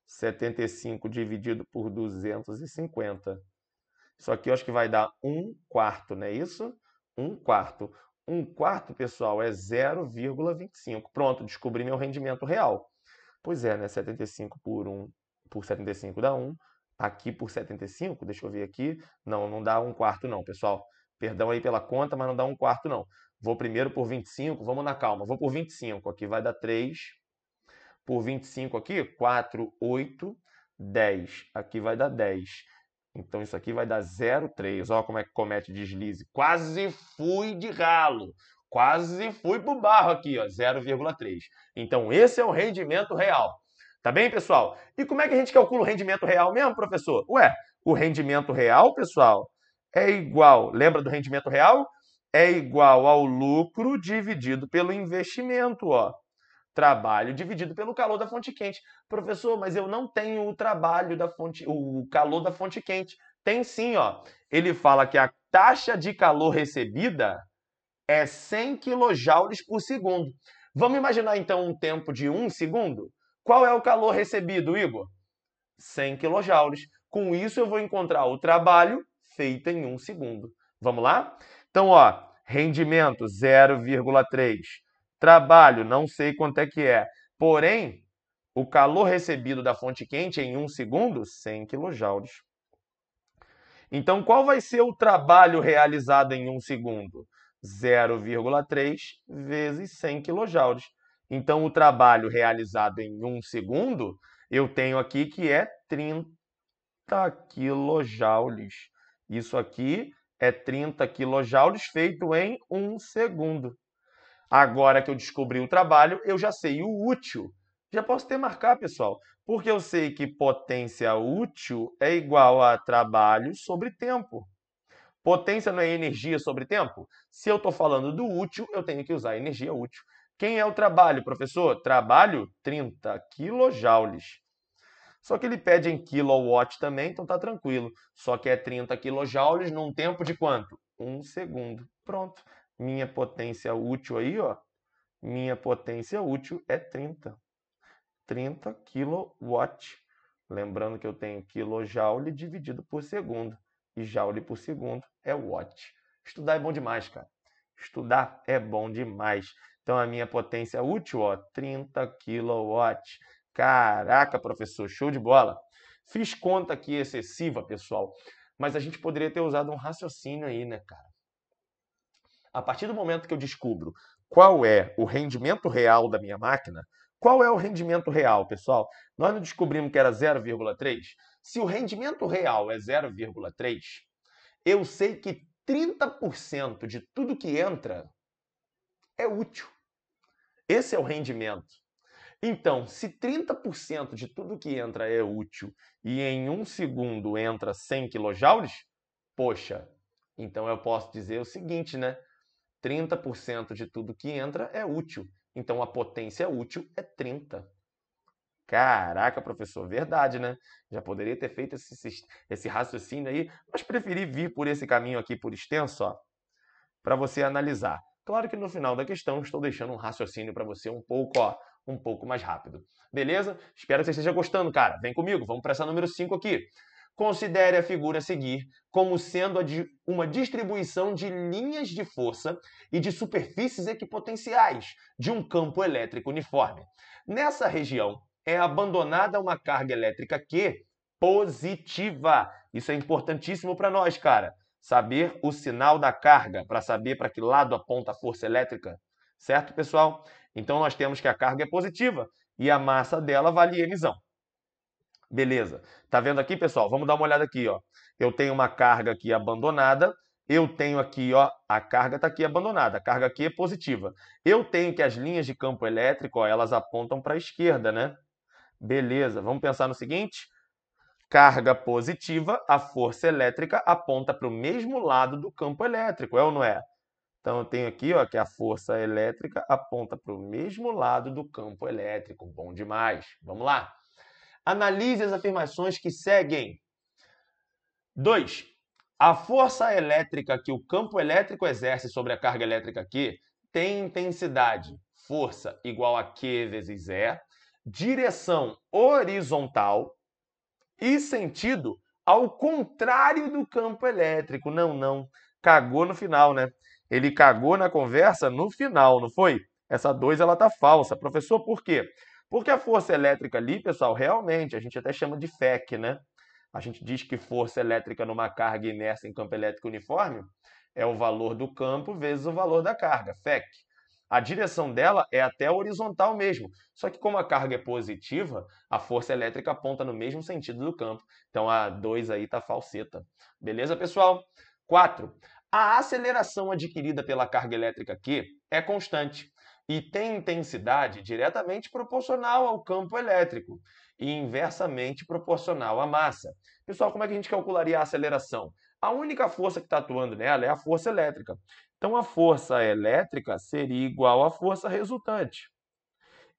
75 dividido por 250. Isso aqui eu acho que vai dar 1/4, não é isso? 1/4. 1/4, pessoal, é 0,25. Pronto, descobri meu rendimento real. Pois é, né? 75 por 75 dá 1. Aqui por 75, deixa eu ver aqui. Não, não dá 1/4 não, pessoal. Perdão aí pela conta, mas não dá 1/4 não. Vou primeiro por 25, vamos na calma. Vou por 25, aqui vai dar 3. Por 25 aqui, 4, 8, 10. Aqui vai dar 10. Então isso aqui vai dar 0,3. Olha como é que comete deslize. Quase fui de ralo. Quase fui pro barro aqui, ó, 0,3. Então esse é o rendimento real. Tá bem, pessoal? E como é que a gente calcula o rendimento real mesmo, professor? Ué, o rendimento real, pessoal, é igual, lembra do rendimento real? É igual ao lucro dividido pelo investimento, ó. Trabalho dividido pelo calor da fonte quente. Professor, mas eu não tenho o trabalho da fonte, o calor da fonte quente. Tem sim, ó. Ele fala que a taxa de calor recebida é 100 kJ por segundo. Vamos imaginar então um tempo de 1 segundo? Qual é o calor recebido, Igor? 100 kJ. Com isso eu vou encontrar o trabalho feito em 1 segundo. Vamos lá? Então, ó, rendimento 0,3. Trabalho, não sei quanto é que é. Porém, o calor recebido da fonte quente em 1 segundo, 100 kJ. Então, qual vai ser o trabalho realizado em 1 segundo? 0,3 vezes 100 kJ. Então, o trabalho realizado em 1 segundo, eu tenho aqui que é 30 kJ. Isso aqui é 30 kJ feito em 1 segundo. Agora que eu descobri o trabalho, eu já sei o útil. Já posso até marcar, pessoal, porque eu sei que potência útil é igual a trabalho sobre tempo. Potência não é energia sobre tempo? Se eu estou falando do útil, eu tenho que usar energia útil. Quem é o trabalho, professor? Trabalho, 30 kJ. Só que ele pede em kilowatt também, então tá tranquilo. Só que é 30 kJ num tempo de quanto? 1 segundo. Pronto. Minha potência útil aí, ó. Minha potência útil é 30. 30 kW. Lembrando que eu tenho kilojoule dividido por segundo. E joule por segundo é watt. Estudar é bom demais, cara. Estudar é bom demais. Então, a minha potência útil, ó, 30 kW. Caraca, professor, show de bola. Fiz conta aqui excessiva, pessoal. Mas a gente poderia ter usado um raciocínio aí, né, cara? A partir do momento que eu descubro qual é o rendimento real da minha máquina, qual é o rendimento real, pessoal? Nós não descobrimos que era 0,3? Se o rendimento real é 0,3, eu sei que 30% de tudo que entra é útil. Esse é o rendimento. Então, se 30% de tudo que entra é útil e em 1 segundo entra 100 kJ, poxa, então eu posso dizer o seguinte, né? 30% de tudo que entra é útil. Então, a potência útil é 30. Caraca, professor, verdade, né? Já poderia ter feito esse raciocínio aí, mas preferi vir por esse caminho aqui por extenso, ó, para você analisar. Claro que no final da questão estou deixando um raciocínio para você um pouco mais rápido. Beleza? Espero que você esteja gostando, cara. Vem comigo, vamos para essa número 5 aqui. Considere a figura a seguir como sendo uma distribuição de linhas de força e de superfícies equipotenciais de um campo elétrico uniforme. Nessa região é abandonada uma carga elétrica Q positiva. Isso é importantíssimo para nós, cara. Saber o sinal da carga, para saber para que lado aponta a força elétrica. Certo, pessoal? Então, nós temos que a carga é positiva e a massa dela vale mzão. Beleza. Tá vendo aqui, pessoal? Vamos dar uma olhada aqui, ó. Eu tenho uma carga aqui abandonada. Eu tenho aqui, ó, a carga está aqui abandonada. A carga aqui é positiva. Eu tenho que as linhas de campo elétrico, ó, elas apontam para a esquerda, né? Beleza. Vamos pensar no seguinte. Carga positiva, a força elétrica aponta para o mesmo lado do campo elétrico, é ou não é? Então, eu tenho aqui, ó, que a força elétrica aponta para o mesmo lado do campo elétrico. Bom demais. Vamos lá. Analise as afirmações que seguem. 2. A força elétrica que o campo elétrico exerce sobre a carga elétrica Q tem intensidade, força igual a Q vezes E, direção horizontal e sentido ao contrário do campo elétrico. Não, não. Cagou no final, né? Ele cagou na conversa no final, não foi? Essa 2 ela tá falsa. Professor, por quê? Porque a força elétrica ali, pessoal, realmente, a gente até chama de FEC, né? A gente diz que força elétrica numa carga imersa em campo elétrico uniforme é o valor do campo vezes o valor da carga, FEC. A direção dela é até horizontal mesmo. Só que como a carga é positiva, a força elétrica aponta no mesmo sentido do campo. Então a 2 aí tá falseta. Beleza, pessoal? 4. A aceleração adquirida pela carga elétrica Q é constante e tem intensidade diretamente proporcional ao campo elétrico e inversamente proporcional à massa. Pessoal, como é que a gente calcularia a aceleração? A única força que está atuando nela é a força elétrica. Então, a força elétrica seria igual à força resultante.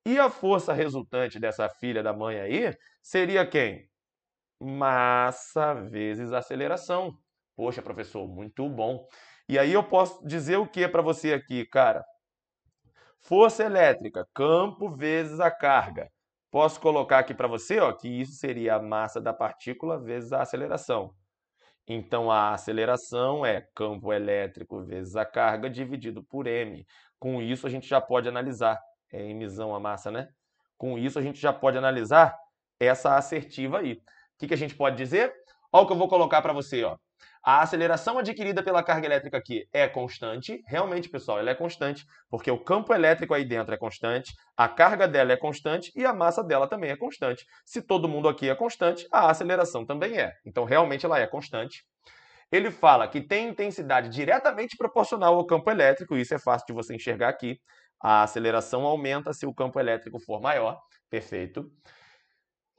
E a força resultante dessa filha da mãe aí seria quem? Massa vezes aceleração. Poxa, professor, muito bom. E aí eu posso dizer o que para você aqui, cara? Força elétrica, campo vezes a carga. Posso colocar aqui para você, ó, que isso seria a massa da partícula vezes a aceleração. Então, a aceleração é campo elétrico vezes a carga dividido por m. Com isso, a gente já pode analisar. É emissão a massa, né? Com isso, a gente já pode analisar essa assertiva aí. O que a gente pode dizer? Olha o que eu vou colocar para você, ó. A aceleração adquirida pela carga elétrica aqui é constante. Realmente, pessoal, ela é constante, porque o campo elétrico aí dentro é constante, a carga dela é constante e a massa dela também é constante. Se todo mundo aqui é constante, a aceleração também é. Então, realmente, ela é constante. Ele fala que tem intensidade diretamente proporcional ao campo elétrico, isso é fácil de você enxergar aqui. A aceleração aumenta se o campo elétrico for maior. Perfeito.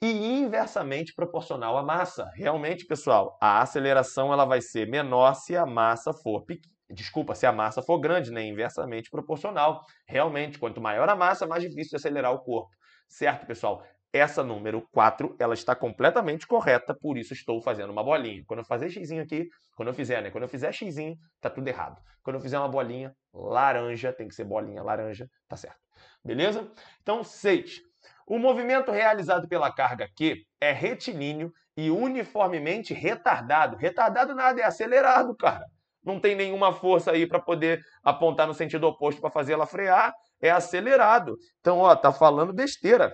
E inversamente proporcional à massa. Realmente, pessoal, a aceleração ela vai ser menor se a massa for pequena. Desculpa, se a massa for grande, né? Inversamente proporcional. Realmente, quanto maior a massa, mais difícil de acelerar o corpo. Certo, pessoal? Essa número 4, ela está completamente correta, por isso estou fazendo uma bolinha. Quando eu fazer xizinho aqui, quando eu fizer, né? Quando eu fizer xizinho, tá tudo errado. Quando eu fizer uma bolinha laranja, tem que ser bolinha laranja, tá certo. Beleza? Então, 6. O movimento realizado pela carga Q é retilíneo e uniformemente retardado. Retardado nada, é acelerado, cara. Não tem nenhuma força aí para poder apontar no sentido oposto para fazer ela frear. É acelerado. Então, ó, tá falando besteira.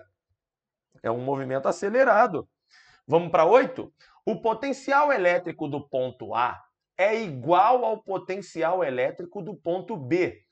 É um movimento acelerado. Vamos para 8? O potencial elétrico do ponto A é igual ao potencial elétrico do ponto B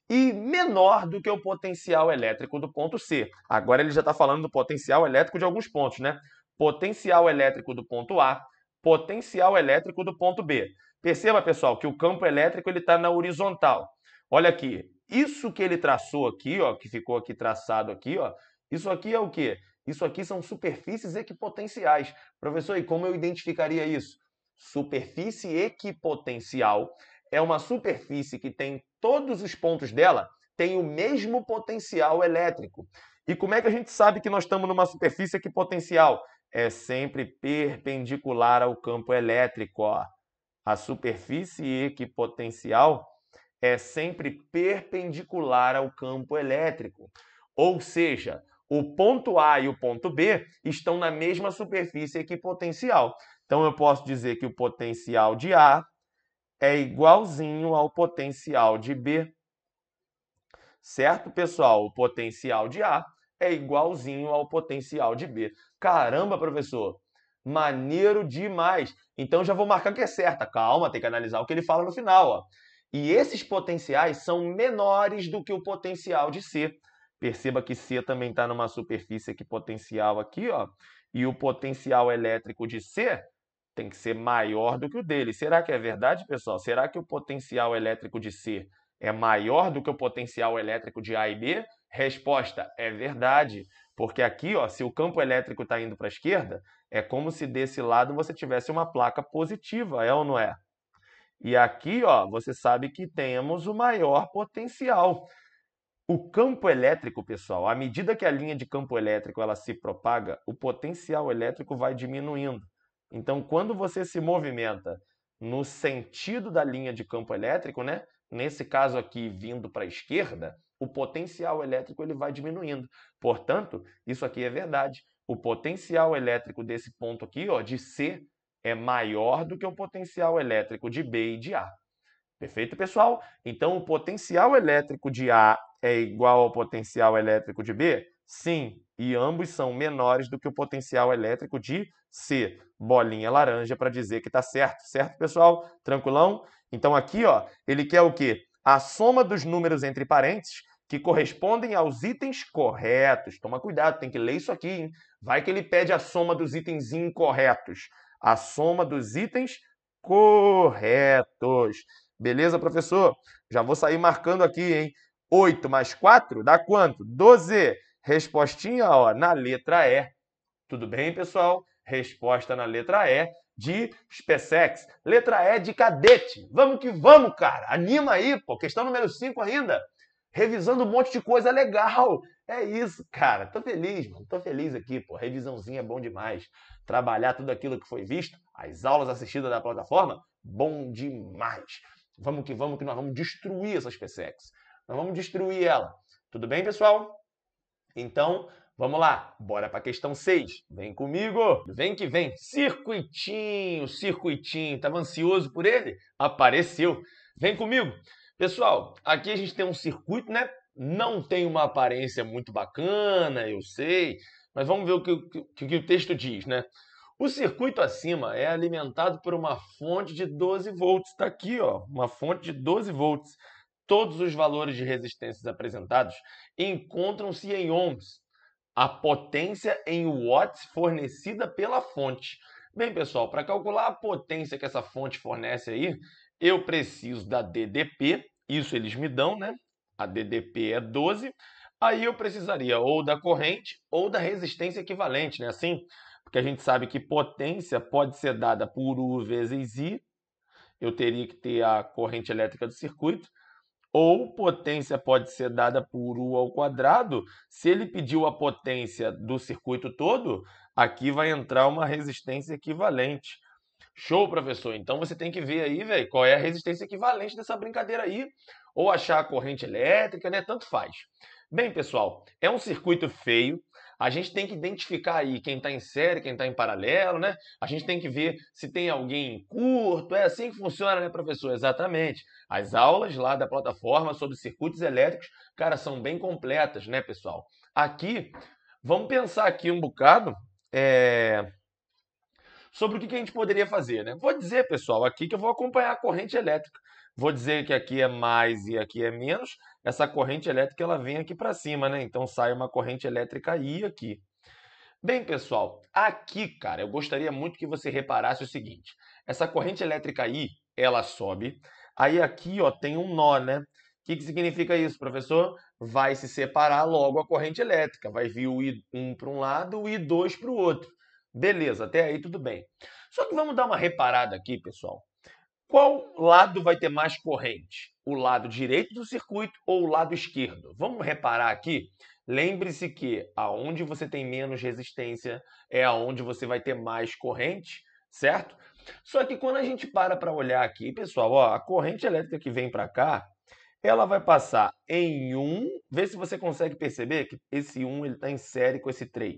e menor do que o potencial elétrico do ponto C. Agora ele já está falando do potencial elétrico de alguns pontos, né? Potencial elétrico do ponto A, potencial elétrico do ponto B. Perceba, pessoal, que o campo elétrico está na horizontal. Olha aqui, isso que ele traçou aqui, ó, que ficou aqui traçado aqui, ó, isso aqui é o quê? Isso aqui são superfícies equipotenciais. Professor, e como eu identificaria isso? Superfície equipotencial é uma superfície que tem todos os pontos dela têm o mesmo potencial elétrico. E como é que a gente sabe que nós estamos numa superfície equipotencial? É sempre perpendicular ao campo elétrico. Ó. A superfície equipotencial é sempre perpendicular ao campo elétrico. Ou seja, o ponto A e o ponto B estão na mesma superfície equipotencial. Então, eu posso dizer que o potencial de A é igualzinho ao potencial de B. Certo, pessoal? O potencial de A é igualzinho ao potencial de B. Caramba, professor! Maneiro demais! Então, já vou marcar que é certa. Calma, tem que analisar o que ele fala no final. Ó. E esses potenciais são menores do que o potencial de C. Perceba que C também está numa superfície equipotencial aqui, ó, e o potencial elétrico de C tem que ser maior do que o dele. Será que é verdade, pessoal? Será que o potencial elétrico de C é maior do que o potencial elétrico de A e B? Resposta, é verdade. Porque aqui, ó, se o campo elétrico está indo para a esquerda, é como se desse lado você tivesse uma placa positiva, é ou não é? E aqui, ó, você sabe que temos o maior potencial. O campo elétrico, pessoal, à medida que a linha de campo elétrico ela se propaga, o potencial elétrico vai diminuindo. Então, quando você se movimenta no sentido da linha de campo elétrico, né? Nesse caso aqui, vindo para a esquerda, o potencial elétrico ele vai diminuindo. Portanto, isso aqui é verdade. O potencial elétrico desse ponto aqui, ó, de C, é maior do que o potencial elétrico de B e de A. Perfeito, pessoal? Então, o potencial elétrico de A é igual ao potencial elétrico de B? Sim, e ambos são menores do que o potencial elétrico de C. Bolinha laranja para dizer que está certo. Certo, pessoal? Tranquilão? Então, aqui, ó, ele quer o quê? A soma dos números entre parênteses que correspondem aos itens corretos. Toma cuidado, tem que ler isso aqui, hein? Vai que ele pede a soma dos itens incorretos. A soma dos itens corretos. Beleza, professor? Já vou sair marcando aqui, hein? 8 mais 4 dá quanto? 12. Respostinha, ó, na letra E. Tudo bem, pessoal? Resposta na letra E de SpaceX. Letra E de cadete. Vamos que vamos, cara. Anima aí, pô. Questão número 5 ainda. Revisando um monte de coisa legal. É isso, cara. Tô feliz, mano. Tô feliz aqui, pô. Revisãozinha é bom demais. Trabalhar tudo aquilo que foi visto, as aulas assistidas da plataforma, bom demais. Vamos que nós vamos destruir essa SpaceX. Nós vamos destruir ela. Tudo bem, pessoal? Então, vamos lá. Bora para a questão 6. Vem comigo. Vem que vem. Circuitinho, circuitinho. Estava ansioso por ele? Apareceu. Vem comigo. Pessoal, aqui a gente tem um circuito, né? Não tem uma aparência muito bacana, eu sei. Mas vamos ver o que o texto diz, né? O circuito acima é alimentado por uma fonte de 12 volts. Está aqui, ó, uma fonte de 12 volts. Todos os valores de resistências apresentados encontram-se em ohms. A potência em watts fornecida pela fonte. Bem, pessoal, para calcular a potência que essa fonte fornece aí, eu preciso da DDP. Isso eles me dão, né? A DDP é 12. Aí eu precisaria ou da corrente ou da resistência equivalente, né? Assim, porque a gente sabe que potência pode ser dada por U vezes I, eu teria que ter a corrente elétrica do circuito, ou potência pode ser dada por U ao quadrado. Se ele pediu a potência do circuito todo, aqui vai entrar uma resistência equivalente. Show, professor? Então você tem que ver aí, velho, qual é a resistência equivalente dessa brincadeira aí, ou achar a corrente elétrica, né? Tanto faz. Bem, pessoal, é um circuito feio. A gente tem que identificar aí quem está em série, quem está em paralelo, né? A gente tem que ver se tem alguém curto. É assim que funciona, né, professor? Exatamente. As aulas lá da plataforma sobre circuitos elétricos, cara, são bem completas, né, pessoal? Aqui, vamos pensar aqui um bocado. Sobre o que a gente poderia fazer, né? Vou dizer, pessoal, aqui que eu vou acompanhar a corrente elétrica. Vou dizer que aqui é mais e aqui é menos. Essa corrente elétrica ela vem aqui para cima, né? Então sai uma corrente elétrica I aqui. Bem, pessoal, aqui, cara, eu gostaria muito que você reparasse o seguinte. Essa corrente elétrica I, ela sobe. Aí aqui, ó, tem um nó, né? O que significa isso, professor? Vai se separar logo a corrente elétrica. Vai vir o I1 para um lado, o I2 para o outro. Beleza, até aí tudo bem. Só que vamos dar uma reparada aqui, pessoal. Qual lado vai ter mais corrente? O lado direito do circuito ou o lado esquerdo? Vamos reparar aqui. Lembre-se que aonde você tem menos resistência é aonde você vai ter mais corrente, certo? Só que quando a gente para olhar aqui, pessoal, ó, a corrente elétrica que vem para cá, ela vai passar em 1. Vê se você consegue perceber que esse 1 está em série com esse 3.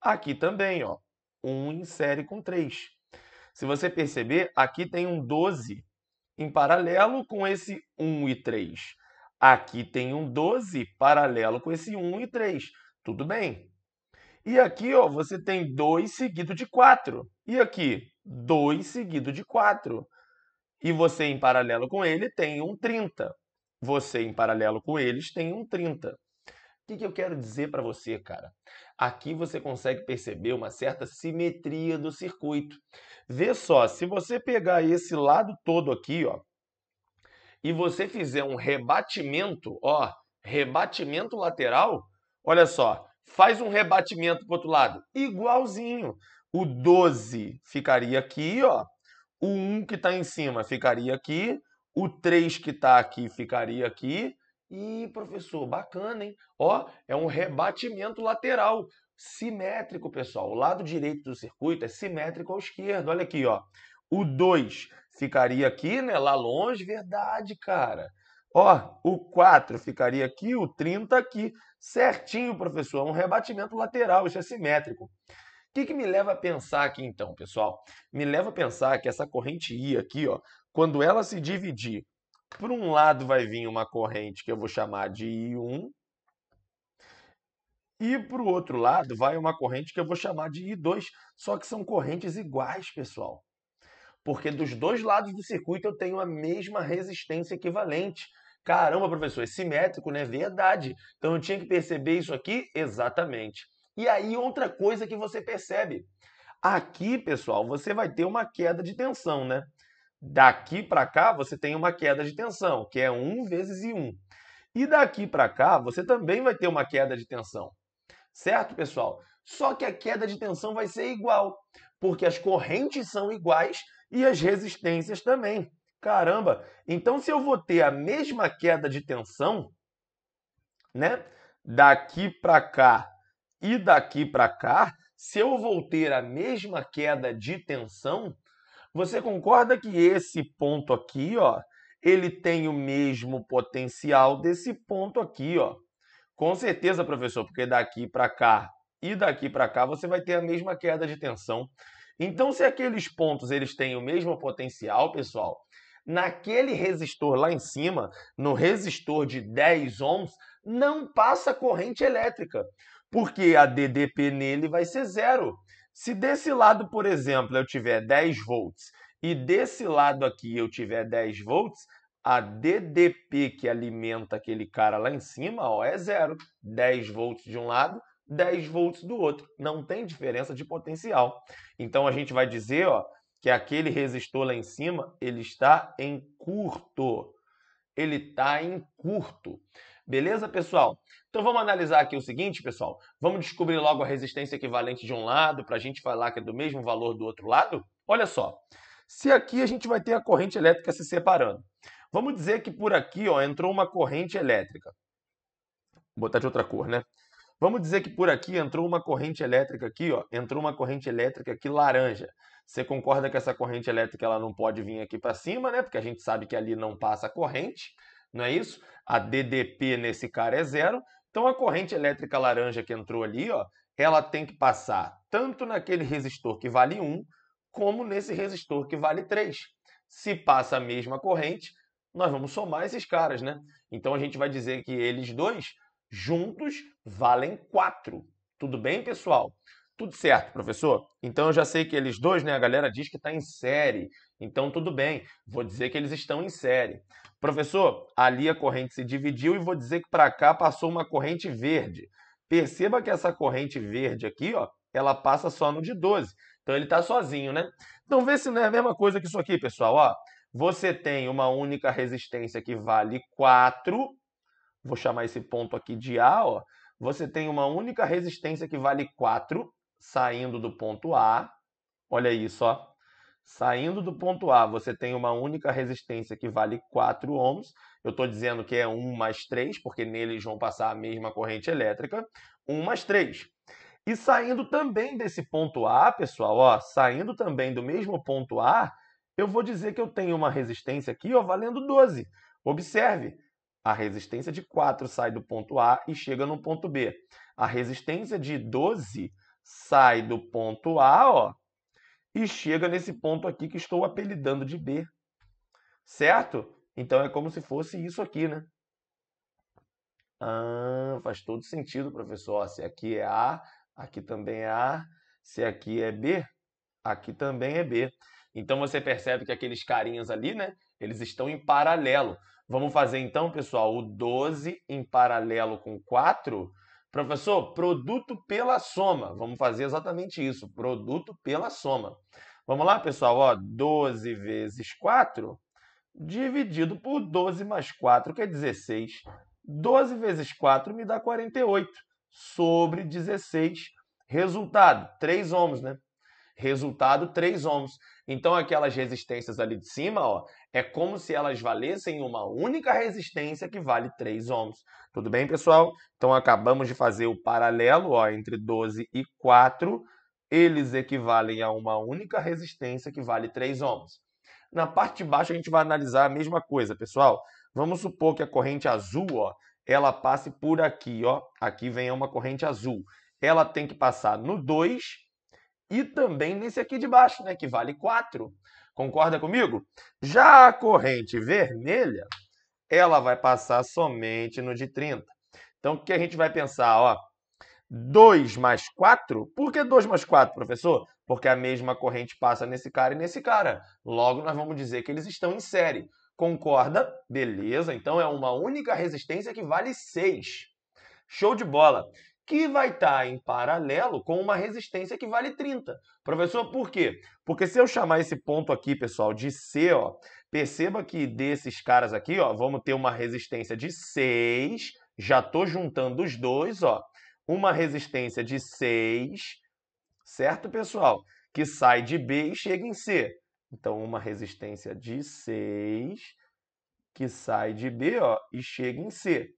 Aqui também, ó, 1 em série com 3. Se você perceber, aqui tem um 12 em paralelo com esse 1 e 3. Aqui tem um 12 paralelo com esse 1 e 3. Tudo bem. E aqui, ó, você tem 2 seguido de 4. E aqui, 2 seguido de 4. E você, em paralelo com ele, tem um 30. Você, em paralelo com eles, tem um 30. O que eu quero dizer para você, cara? Aqui você consegue perceber uma certa simetria do circuito. Vê só, se você pegar esse lado todo aqui, ó, e você fizer um rebatimento, ó, rebatimento lateral, olha só, faz um rebatimento para o outro lado, igualzinho. O 12 ficaria aqui, ó, o 1 que está em cima ficaria aqui, o 3 que está aqui ficaria aqui. E, professor, bacana, hein? Ó, é um rebatimento lateral, simétrico, pessoal. O lado direito do circuito é simétrico ao esquerdo. Olha aqui, ó. O 2 ficaria aqui, né? Lá longe, verdade, cara. Ó, o 4 ficaria aqui, o 30 aqui. Certinho, professor. É um rebatimento lateral, isso é simétrico. que me leva a pensar aqui então, pessoal? Me leva a pensar que essa corrente I aqui, ó, quando ela se dividir, por um lado vai vir uma corrente que eu vou chamar de I1, e para o outro lado vai uma corrente que eu vou chamar de I2, só que são correntes iguais, pessoal. Porque dos dois lados do circuito eu tenho a mesma resistência equivalente. Caramba, professor, é simétrico, né? Verdade. Então eu tinha que perceber isso aqui? Exatamente. E aí, outra coisa que você percebe. Aqui, pessoal, você vai ter uma queda de tensão, né? Daqui para cá, você tem uma queda de tensão, que é 1 vezes I1. E daqui para cá, você também vai ter uma queda de tensão. Certo, pessoal? Só que a queda de tensão vai ser igual, porque as correntes são iguais e as resistências também. Caramba! Então, se eu vou ter a mesma queda de tensão, né, daqui para cá e daqui para cá, se eu vou ter a mesma queda de tensão, você concorda que esse ponto aqui, ó, ele tem o mesmo potencial desse ponto aqui, ó? Com certeza, professor, porque daqui para cá e daqui para cá você vai ter a mesma queda de tensão. Então, se aqueles pontos eles têm o mesmo potencial, pessoal, naquele resistor lá em cima, no resistor de 10 ohms, não passa corrente elétrica, porque a DDP nele vai ser zero. Se desse lado, por exemplo, eu tiver 10 volts e desse lado aqui eu tiver 10 volts, a DDP que alimenta aquele cara lá em cima, ó, é zero. 10 volts de um lado, 10 volts do outro. Não tem diferença de potencial. Então a gente vai dizer, ó, que aquele resistor lá em cima, ele está em curto. Ele está em curto. Beleza, pessoal? Então vamos analisar aqui o seguinte, pessoal. Vamos descobrir logo a resistência equivalente de um lado para a gente falar que é do mesmo valor do outro lado? Olha só. Se aqui a gente vai ter a corrente elétrica se separando. Vamos dizer que por aqui ó, entrou uma corrente elétrica. Vou botar de outra cor, né? Vamos dizer que por aqui entrou uma corrente elétrica aqui, ó, entrou uma corrente elétrica aqui laranja. Você concorda que essa corrente elétrica ela não pode vir aqui para cima, né? Porque a gente sabe que ali não passa corrente, não é isso? A DDP nesse cara é zero. Então a corrente elétrica laranja que entrou ali, ó, ela tem que passar tanto naquele resistor que vale 1, como nesse resistor que vale 3. Se passa a mesma corrente, nós vamos somar esses caras, né? Então a gente vai dizer que eles dois juntos valem 4. Tudo bem, pessoal? Tudo certo, professor? Então eu já sei que eles dois, né? A galera diz que está em série. Então tudo bem, vou dizer que eles estão em série. Professor, ali a corrente se dividiu e vou dizer que para cá passou uma corrente verde. Perceba que essa corrente verde aqui, ó, ela passa só no de 12. Então ele está sozinho, né? Então vê se não é a mesma coisa que isso aqui, pessoal. Ó, você tem uma única resistência que vale 4. Vou chamar esse ponto aqui de A, ó. Você tem uma única resistência que vale 4, saindo do ponto A. Olha isso, ó. Saindo do ponto A, você tem uma única resistência que vale 4 ohms. Eu estou dizendo que é 1 mais 3, porque neles vão passar a mesma corrente elétrica. 1 mais 3. E saindo também desse ponto A, pessoal, ó, saindo também do mesmo ponto A, eu vou dizer que eu tenho uma resistência aqui, ó, valendo 12. Observe, a resistência de 4 sai do ponto A e chega no ponto B. A resistência de 12 sai do ponto A, ó, e chega nesse ponto aqui que estou apelidando de B. Certo? Então é como se fosse isso aqui, né? Ah, faz todo sentido, professor. Se aqui é A, aqui também é A. Se aqui é B, aqui também é B. Então você percebe que aqueles carinhas ali, né? Eles estão em paralelo. Vamos fazer então, pessoal, o 12 em paralelo com 4. Professor, produto pela soma. Vamos fazer exatamente isso, produto pela soma. Vamos lá, pessoal, ó, 12 vezes 4 dividido por 12 mais 4, que é 16. 12 vezes 4 me dá 48, sobre 16. Resultado, 3 ohms, né? Resultado, 3 ohms. Então, aquelas resistências ali de cima, ó, é como se elas valessem uma única resistência que vale 3 ohms. Tudo bem, pessoal? Então, acabamos de fazer o paralelo ó, entre 12 e 4. Eles equivalem a uma única resistência que vale 3 ohms. Na parte de baixo, a gente vai analisar a mesma coisa, pessoal. Vamos supor que a corrente azul, ó, ela passe por aqui, ó. Aqui vem uma corrente azul. Ela tem que passar no 2 e também nesse aqui de baixo, né, que vale 4. Concorda comigo? Já a corrente vermelha, ela vai passar somente no de 30. Então, o que a gente vai pensar? Ó, 2 mais 4? Por que 2 mais 4, professor? Porque a mesma corrente passa nesse cara e nesse cara. Logo, nós vamos dizer que eles estão em série. Concorda? Beleza. Então, é uma única resistência que vale 6. Show de bola. Que vai estar em paralelo com uma resistência que vale 30. Professor, por quê? Porque se eu chamar esse ponto aqui, pessoal, de C, ó, perceba que desses caras aqui, ó, vamos ter uma resistência de 6. Já estou juntando os dois, ó. Uma resistência de 6, certo, pessoal? Que sai de B e chega em C. Então, uma resistência de 6 que sai de B, ó, e chega em C.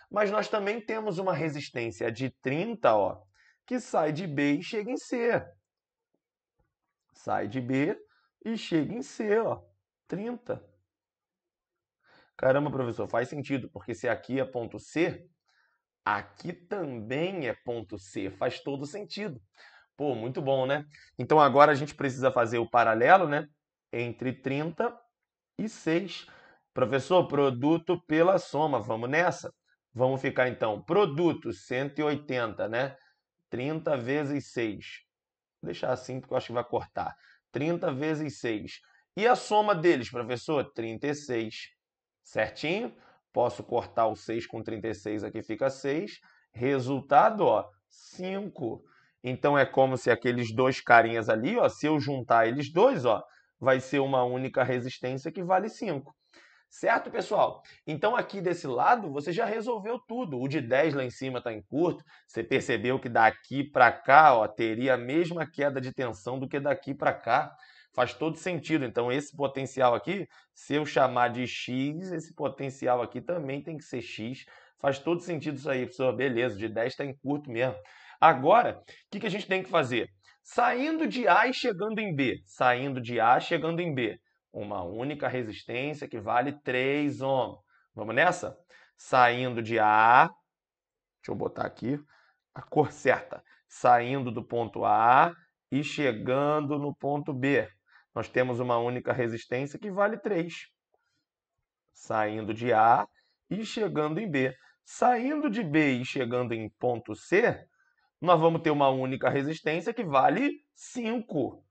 Mas nós também temos uma resistência de 30, ó, que sai de B e chega em C. Sai de B e chega em C, ó, 30. Caramba, professor, faz sentido, porque se aqui é ponto C, aqui também é ponto C. Faz todo sentido. Pô, muito bom, né? Então agora a gente precisa fazer o paralelo, né, entre 30 e 6. Professor, produto pela soma. Vamos nessa? Vamos ficar, então, produto 180, né? 30 vezes 6. Vou deixar assim, porque eu acho que vai cortar. 30 vezes 6. E a soma deles, professor? 36. Certinho? Posso cortar o 6 com 36, aqui fica 6. Resultado, ó, 5. Então, é como se aqueles dois carinhas ali, ó, se eu juntar eles dois, ó, vai ser uma única resistência que vale 5. Certo, pessoal? Então, aqui desse lado, você já resolveu tudo. O de 10 lá em cima está em curto. Você percebeu que daqui para cá, ó, teria a mesma queda de tensão do que daqui para cá. Faz todo sentido. Então, esse potencial aqui, se eu chamar de X, esse potencial aqui também tem que ser X. Faz todo sentido isso aí, professor. Beleza, o de 10 está em curto mesmo. Agora, o que a gente tem que fazer? Saindo de A e chegando em B. Saindo de A, chegando em B. Uma única resistência que vale 3 ohms. Vamos nessa? Saindo de A, deixa eu botar aqui a cor certa. Saindo do ponto A e chegando no ponto B. Nós temos uma única resistência que vale 3. Saindo de A e chegando em B. Saindo de B e chegando em ponto C, nós vamos ter uma única resistência que vale 5.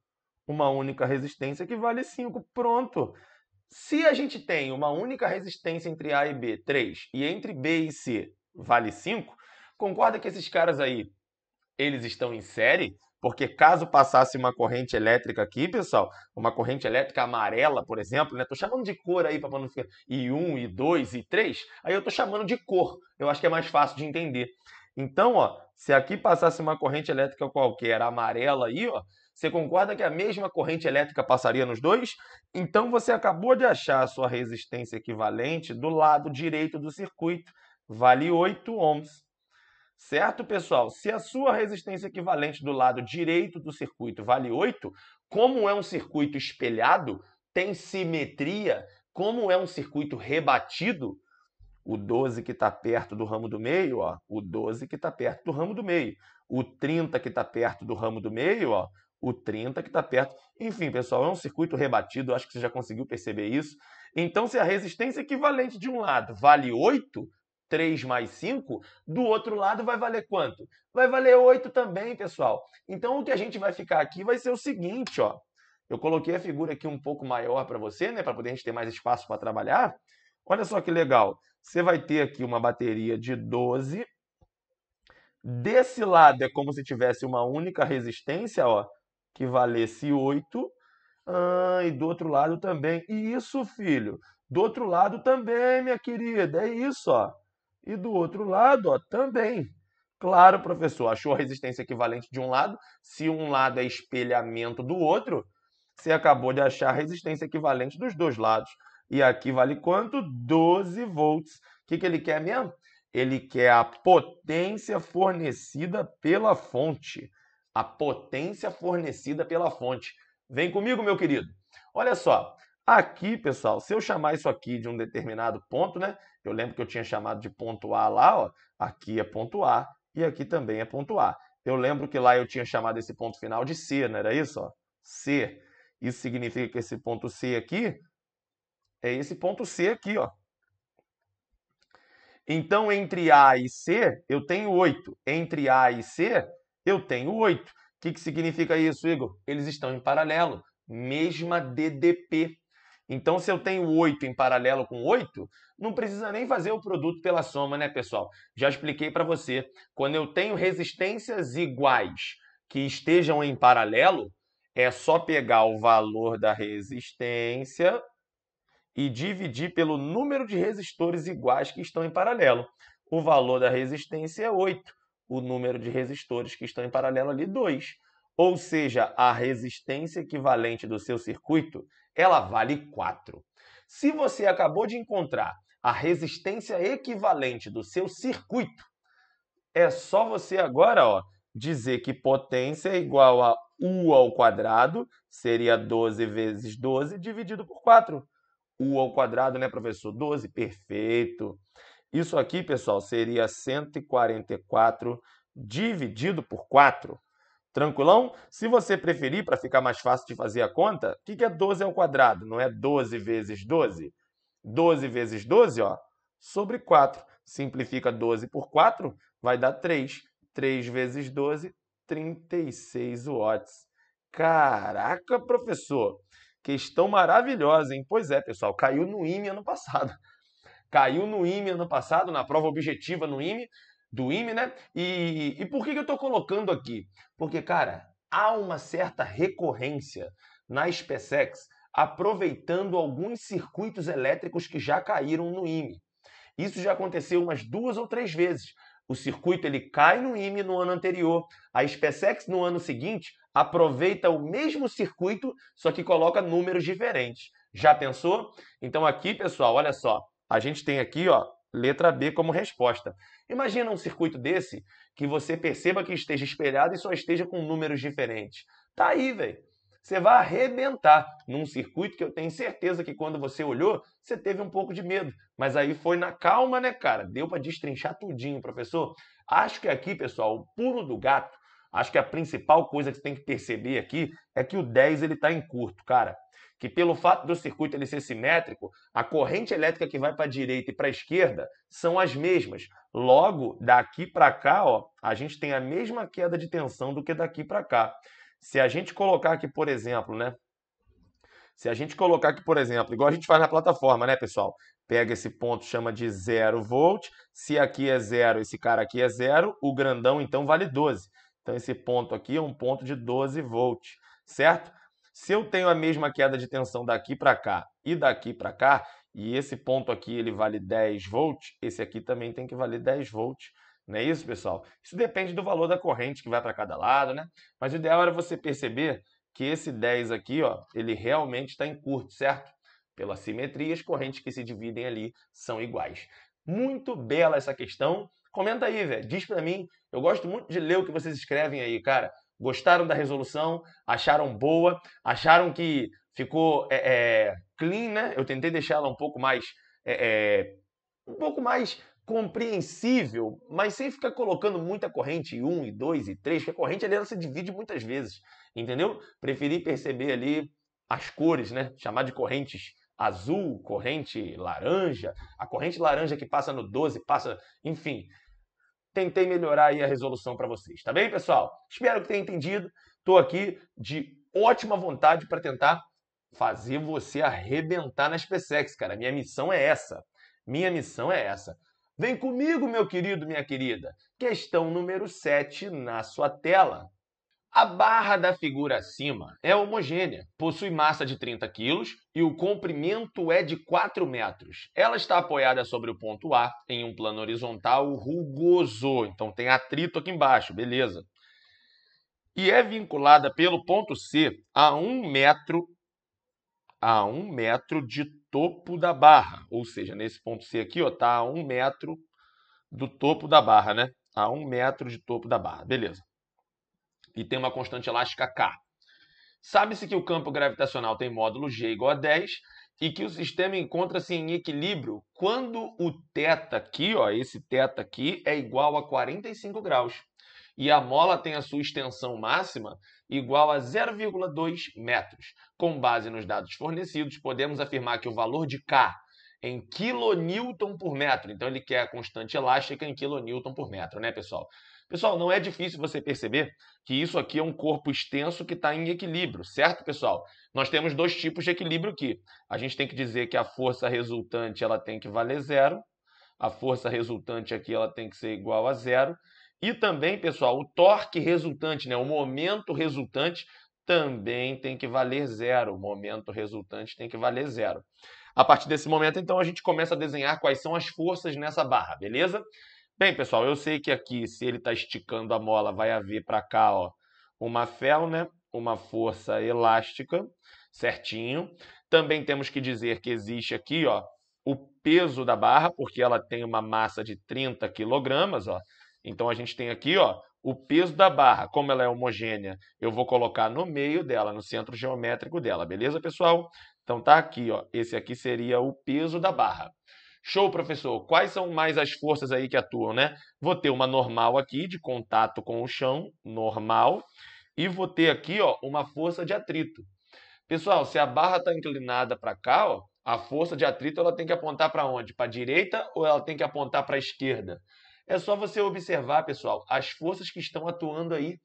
Uma única resistência que vale 5. Pronto. Se a gente tem uma única resistência entre A e B, 3, e entre B e C vale 5, concorda que esses caras aí, eles estão em série? Porque caso passasse uma corrente elétrica aqui, pessoal, uma corrente elétrica amarela, por exemplo, né? Tô chamando de cor aí para não ficar I1, I2, I3, aí eu tô chamando de cor. Eu acho que é mais fácil de entender. Então, ó, se aqui passasse uma corrente elétrica qualquer amarela aí, ó, você concorda que a mesma corrente elétrica passaria nos dois? Então você acabou de achar a sua resistência equivalente do lado direito do circuito. Vale 8 ohms. Certo, pessoal? Se a sua resistência equivalente do lado direito do circuito vale 8, como é um circuito espelhado, tem simetria, como é um circuito rebatido, o 12 que está perto do ramo do meio, ó, o 12 que está perto do ramo do meio, o 30 que está perto do ramo do meio, ó, o 30 que está perto. Enfim, pessoal, é um circuito rebatido, acho que você já conseguiu perceber isso. Então, se a resistência equivalente de um lado vale 8, 3 mais 5, do outro lado vai valer quanto? Vai valer 8 também, pessoal. Então, o que a gente vai ficar aqui vai ser o seguinte, ó. Eu coloquei a figura aqui um pouco maior para você, né, para poder a gente ter mais espaço para trabalhar. Olha só que legal. Você vai ter aqui uma bateria de 12. Desse lado é como se tivesse uma única resistência, ó, que valesse 8. E do outro lado também. Isso, filho. Do outro lado também, minha querida. É isso, ó. E do outro lado, ó, também. Claro, professor, achou a resistência equivalente de um lado. Se um lado é espelhamento do outro, você acabou de achar a resistência equivalente dos dois lados. E aqui vale quanto? 12 volts. O que ele quer mesmo? Ele quer a potência fornecida pela fonte. A potência fornecida pela fonte. Vem comigo, meu querido. Olha só. Aqui, pessoal, se eu chamar isso aqui de um determinado ponto, né? Eu lembro que eu tinha chamado de ponto A lá, ó. Aqui é ponto A e aqui também é ponto A. Eu lembro que lá eu tinha chamado esse ponto final de C, não era isso? Ó? C. Isso significa que esse ponto C aqui é esse ponto C aqui, ó. Então, entre A e C, eu tenho 8. Entre A e C, eu tenho 8. O que significa isso, Igor? Eles estão em paralelo, mesma DDP. Então, se eu tenho 8 em paralelo com 8, não precisa nem fazer o produto pela soma, né, pessoal? Já expliquei para você. Quando eu tenho resistências iguais que estejam em paralelo, é só pegar o valor da resistência e dividir pelo número de resistores iguais que estão em paralelo. O valor da resistência é 8. O número de resistores que estão em paralelo ali, 2. Ou seja, a resistência equivalente do seu circuito, ela vale 4. Se você acabou de encontrar a resistência equivalente do seu circuito, é só você agora, ó, dizer que potência é igual a U ao quadrado, seria 12 vezes 12 dividido por 4. U ao quadrado, né, professor? 12, perfeito. Isso aqui, pessoal, seria 144 dividido por 4. Tranquilão? Se você preferir, para ficar mais fácil de fazer a conta, o que é 12 ao quadrado? Não é 12 vezes 12? 12 vezes 12, ó, sobre 4. Simplifica 12 por 4, vai dar 3. 3 vezes 12, 36 watts. Caraca, professor! Questão maravilhosa, hein? Pois é, pessoal, caiu no IME ano passado. Caiu no IME ano passado, na prova objetiva no IME, do IME, né? E por que eu estou colocando aqui? Porque, cara, há uma certa recorrência na SpaceX aproveitando alguns circuitos elétricos que já caíram no IME. Isso já aconteceu umas 2 ou 3 vezes. O circuito ele cai no IME no ano anterior. A SpaceX, no ano seguinte, aproveita o mesmo circuito, só que coloca números diferentes. Já pensou? Então aqui, pessoal, olha só. A gente tem aqui, ó, letra B como resposta. Imagina um circuito desse que você perceba que esteja espelhado e só esteja com números diferentes. Tá aí, velho. Você vai arrebentar num circuito que eu tenho certeza que quando você olhou, você teve um pouco de medo. Mas aí foi na calma, né, cara? Deu para destrinchar tudinho, professor. Acho que aqui, pessoal, o pulo do gato, acho que a principal coisa que você tem que perceber aqui é que o 10 ele está em curto, cara. Que pelo fato do circuito ele ser simétrico, a corrente elétrica que vai para a direita e para a esquerda são as mesmas. Logo, daqui para cá, ó, a gente tem a mesma queda de tensão do que daqui para cá. Se a gente colocar aqui, por exemplo, né? Se a gente colocar aqui, por exemplo, igual a gente faz na plataforma, né, pessoal? Pega esse ponto, chama de 0 volt. Se aqui é 0, esse cara aqui é 0, o grandão então vale 12. Então esse ponto aqui é um ponto de 12 volts, certo? Se eu tenho a mesma queda de tensão daqui para cá e daqui para cá, e esse ponto aqui ele vale 10 volts, esse aqui também tem que valer 10 volts. Não é isso, pessoal? Isso depende do valor da corrente que vai para cada lado, né? Mas o ideal era você perceber que esse 10 aqui, ó, ele realmente está em curto, certo? Pela simetria, as correntes que se dividem ali são iguais. Muito bela essa questão. Comenta aí, velho. Diz para mim. Eu gosto muito de ler o que vocês escrevem aí, cara. Gostaram da resolução? Acharam boa? Acharam que ficou clean, né? Eu tentei deixar ela um pouco mais compreensível, mas sem ficar colocando muita corrente 1 e 2 e 3, porque a corrente ali ela se divide muitas vezes, entendeu? Preferi perceber ali as cores, né? Chamar de correntes azul, corrente laranja, a corrente laranja que passa no 12, passa, enfim. Tentei melhorar aí a resolução para vocês, tá bem, pessoal? Espero que tenha entendido. Estou aqui de ótima vontade para tentar fazer você arrebentar na SpaceX, cara. Minha missão é essa. Minha missão é essa. Vem comigo, meu querido, minha querida. Questão número 7 na sua tela. A barra da figura acima é homogênea, possui massa de 30 kg e o comprimento é de 4 metros. Ela está apoiada sobre o ponto A em um plano horizontal rugoso, então tem atrito aqui embaixo, beleza. E é vinculada pelo ponto C a 1 metro de topo da barra, ou seja, nesse ponto C aqui está a 1 metro do topo da barra, né? A 1 metro de topo da barra, beleza. E tem uma constante elástica K. Sabe-se que o campo gravitacional tem módulo G igual a 10 e que o sistema encontra-se em equilíbrio quando o θ aqui, ó, esse θ aqui, é igual a 45 graus. e a mola tem a sua extensão máxima igual a 0,2 metros. Com base nos dados fornecidos, podemos afirmar que o valor de K em quilonewton por metro, então ele quer a constante elástica em quilonewton por metro, né, pessoal? Pessoal, não é difícil você perceber que isso aqui é um corpo extenso que está em equilíbrio, certo, pessoal? Nós temos dois tipos de equilíbrio aqui. A gente tem que dizer que a força resultante ela tem que valer zero, a força resultante aqui ela tem que ser igual a zero, e também, pessoal, o torque resultante, né, o momento resultante também tem que valer zero. O momento resultante tem que valer zero. A partir desse momento, então, a gente começa a desenhar quais são as forças nessa barra, beleza? Bem, pessoal, eu sei que aqui, se ele está esticando a mola, vai haver para cá, ó, uma fel, né? Uma força elástica, certinho. Também temos que dizer que existe aqui, ó, o peso da barra, porque ela tem uma massa de 30 quilogramas, ó. Então, a gente tem aqui, ó, o peso da barra. Como ela é homogênea, eu vou colocar no meio dela, no centro geométrico dela, beleza, pessoal? Então, tá aqui, ó. Esse aqui seria o peso da barra. Show, professor. Quais são mais as forças aí que atuam, né? Vou ter uma normal aqui, de contato com o chão, normal. E vou ter aqui, ó, uma força de atrito. Pessoal, se a barra está inclinada para cá, ó, a força de atrito ela tem que apontar para onde? Para a direita ou ela tem que apontar para a esquerda? É só você observar, pessoal, as forças que estão atuando aí,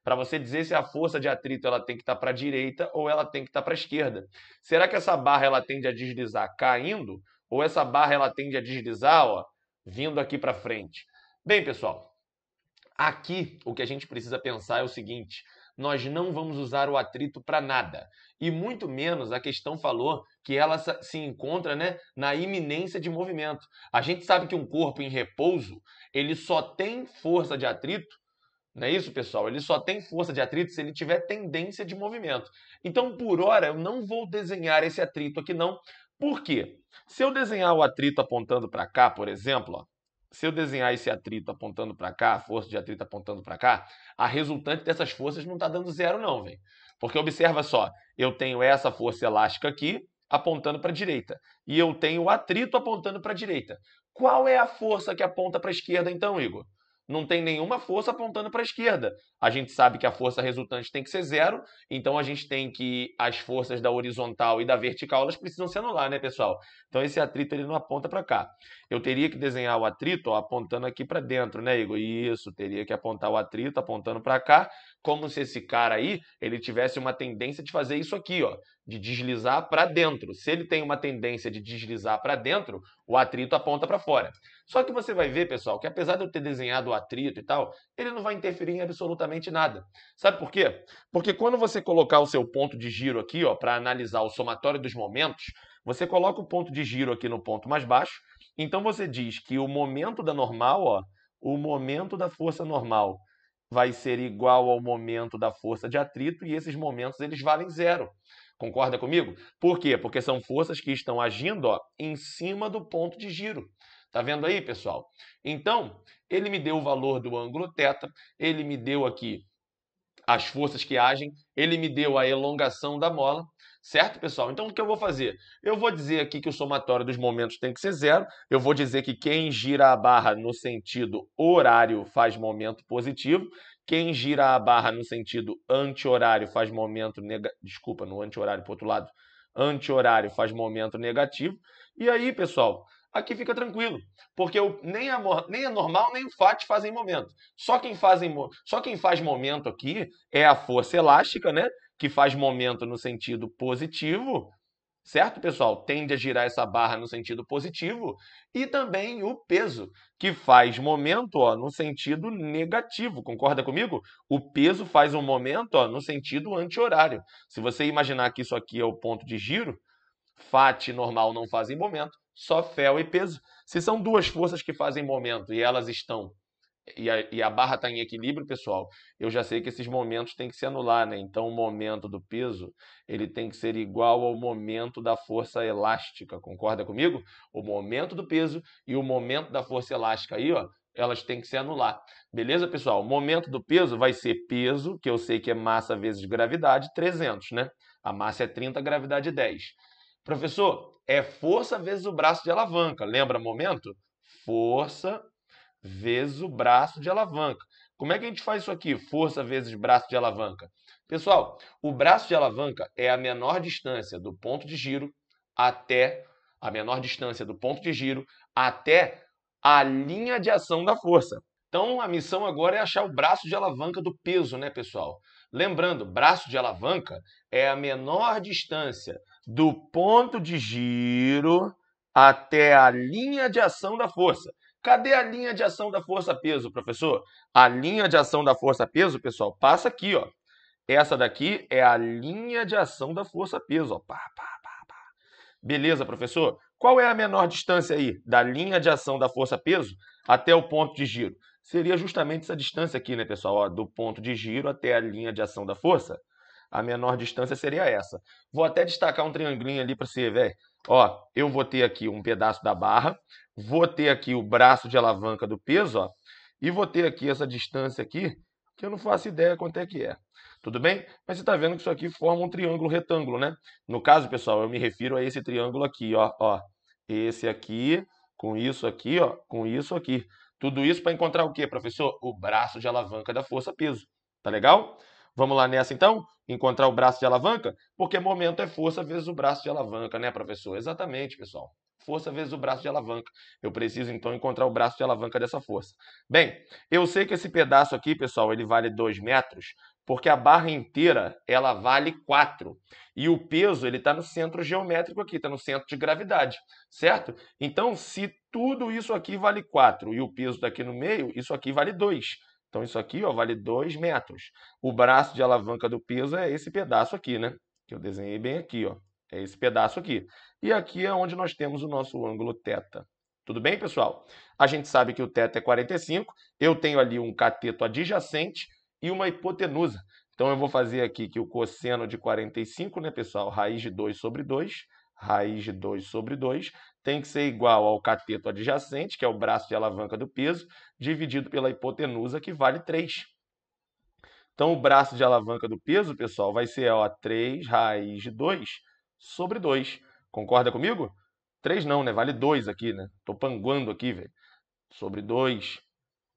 para você dizer se a força de atrito ela tem que estar para a direita ou ela tem que estar para a esquerda. Será que essa barra ela tende a deslizar caindo ou essa barra ela tende a deslizar, ó, vindo aqui para frente? Bem, pessoal, aqui o que a gente precisa pensar é o seguinte: nós não vamos usar o atrito para nada. E muito menos a questão falou que ela se encontra, né, na iminência de movimento. A gente sabe que um corpo em repouso, ele só tem força de atrito, não é isso, pessoal? Ele só tem força de atrito se ele tiver tendência de movimento. Então, por hora, eu não vou desenhar esse atrito aqui não. Por quê? Se eu desenhar o atrito apontando para cá, por exemplo, ó, se eu desenhar esse atrito apontando para cá, a força de atrito apontando para cá, a resultante dessas forças não está dando zero não, velho. Porque observa só, eu tenho essa força elástica aqui apontando para a direita e eu tenho o atrito apontando para a direita. Qual é a força que aponta para a esquerda então, Igor? Não tem nenhuma força apontando para a esquerda. A gente sabe que a força resultante tem que ser zero, então a gente tem que as forças da horizontal e da vertical elas precisam se anular, né, pessoal? Então esse atrito ele não aponta para cá. Eu teria que desenhar o atrito, ó, apontando aqui para dentro, né, Igor? Isso, teria que apontar o atrito apontando para cá, como se esse cara aí ele tivesse uma tendência de fazer isso aqui, ó, de deslizar para dentro. Se ele tem uma tendência de deslizar para dentro, o atrito aponta para fora. Só que você vai ver, pessoal, que apesar de eu ter desenhado o atrito e tal, ele não vai interferir em absolutamente nada. Sabe por quê? Porque quando você colocar o seu ponto de giro aqui, ó, para analisar o somatório dos momentos, você coloca o ponto de giro aqui no ponto mais baixo. Então você diz que o momento da normal, ó, o momento da força normal vai ser igual ao momento da força de atrito e esses momentos eles valem zero. Concorda comigo? Por quê? Porque são forças que estão agindo, ó, em cima do ponto de giro. Tá vendo aí, pessoal? Então, ele me deu o valor do ângulo θ, ele me deu aqui as forças que agem, ele me deu a elongação da mola, certo, pessoal? Então, o que eu vou fazer? Eu vou dizer aqui que o somatório dos momentos tem que ser zero, eu vou dizer que quem gira a barra no sentido horário faz momento positivo, quem gira a barra no sentido anti-horário faz momento negativo, desculpa, no anti-horário para o outro lado, anti-horário faz momento negativo, e aí, pessoal, aqui fica tranquilo, porque nem a normal nem o fat fazem momento. Só quem faz momento aqui é a força elástica, né? Que faz momento no sentido positivo, certo, pessoal? Tende a girar essa barra no sentido positivo. E também o peso, que faz momento, ó, no sentido negativo. Concorda comigo? O peso faz um momento, ó, no sentido anti-horário. Se você imaginar que isso aqui é o ponto de giro, fat e normal não fazem momento, só fel e peso. Se são duas forças que fazem momento e elas estão e a barra está em equilíbrio, pessoal, eu já sei que esses momentos têm que se anular, né? Então o momento do peso ele tem que ser igual ao momento da força elástica. Concorda comigo? O momento do peso e o momento da força elástica aí, ó, elas têm que se anular. Beleza, pessoal? O momento do peso vai ser peso, que eu sei que é massa vezes gravidade, 300, né? A massa é 30, a gravidade é 10. Professor, é força vezes o braço de alavanca. Lembra momento? Força vezes o braço de alavanca. Como é que a gente faz isso aqui? Força vezes braço de alavanca. Pessoal, o braço de alavanca é a menor distância do ponto de giro até a linha de ação da força. Então, a missão agora é achar o braço de alavanca do peso, né, pessoal? Lembrando, braço de alavanca é a menor distância do ponto de giro até a linha de ação da força. Cadê a linha de ação da força-peso, professor? A linha de ação da força-peso, pessoal, passa aqui, ó. Essa daqui é a linha de ação da força-peso, ó. Pá, pá, pá, pá. Beleza, professor? Qual é a menor distância aí da linha de ação da força-peso até o ponto de giro? Seria justamente essa distância aqui, né, pessoal? Ó, do ponto de giro até a linha de ação da força. A menor distância seria essa. Vou até destacar um triangulinho ali para você, velho. Ó, eu vou ter aqui um pedaço da barra, vou ter aqui o braço de alavanca do peso, ó, e vou ter aqui essa distância aqui, que eu não faço ideia quanto é que é. Tudo bem? Mas você está vendo que isso aqui forma um triângulo retângulo, né? No caso, pessoal, eu me refiro a esse triângulo aqui, ó. Esse aqui, com isso aqui, ó, com isso aqui. Tudo isso para encontrar o quê, professor? O braço de alavanca da força-peso. Tá legal? Vamos lá nessa, então? Encontrar o braço de alavanca? Porque momento é força vezes o braço de alavanca, né, professor? Exatamente, pessoal. Força vezes o braço de alavanca. Eu preciso, então, encontrar o braço de alavanca dessa força. Bem, eu sei que esse pedaço aqui, pessoal, ele vale 2 metros, porque a barra inteira, ela vale 4. E o peso, ele está no centro geométrico aqui, está no centro de gravidade, certo? Então, se tudo isso aqui vale 4 e o peso está aqui no meio, isso aqui vale 2. Então, isso aqui, ó, vale 2 metros. O braço de alavanca do peso é esse pedaço aqui, né? Que eu desenhei bem aqui, ó. É esse pedaço aqui. E aqui é onde nós temos o nosso ângulo θ. Tudo bem, pessoal? A gente sabe que o θ é 45. Eu tenho ali um cateto adjacente e uma hipotenusa. Então, eu vou fazer aqui que o cosseno de 45, né, pessoal? Raiz de 2 sobre 2. Raiz de 2 sobre 2 tem que ser igual ao cateto adjacente, que é o braço de alavanca do peso, dividido pela hipotenusa, que vale 3. Então, o braço de alavanca do peso, pessoal, vai ser ó, 3 raiz de 2 sobre 2. Concorda comigo? 3 não, né? Vale 2 aqui, né? Tô panguando aqui, velho. Sobre 2.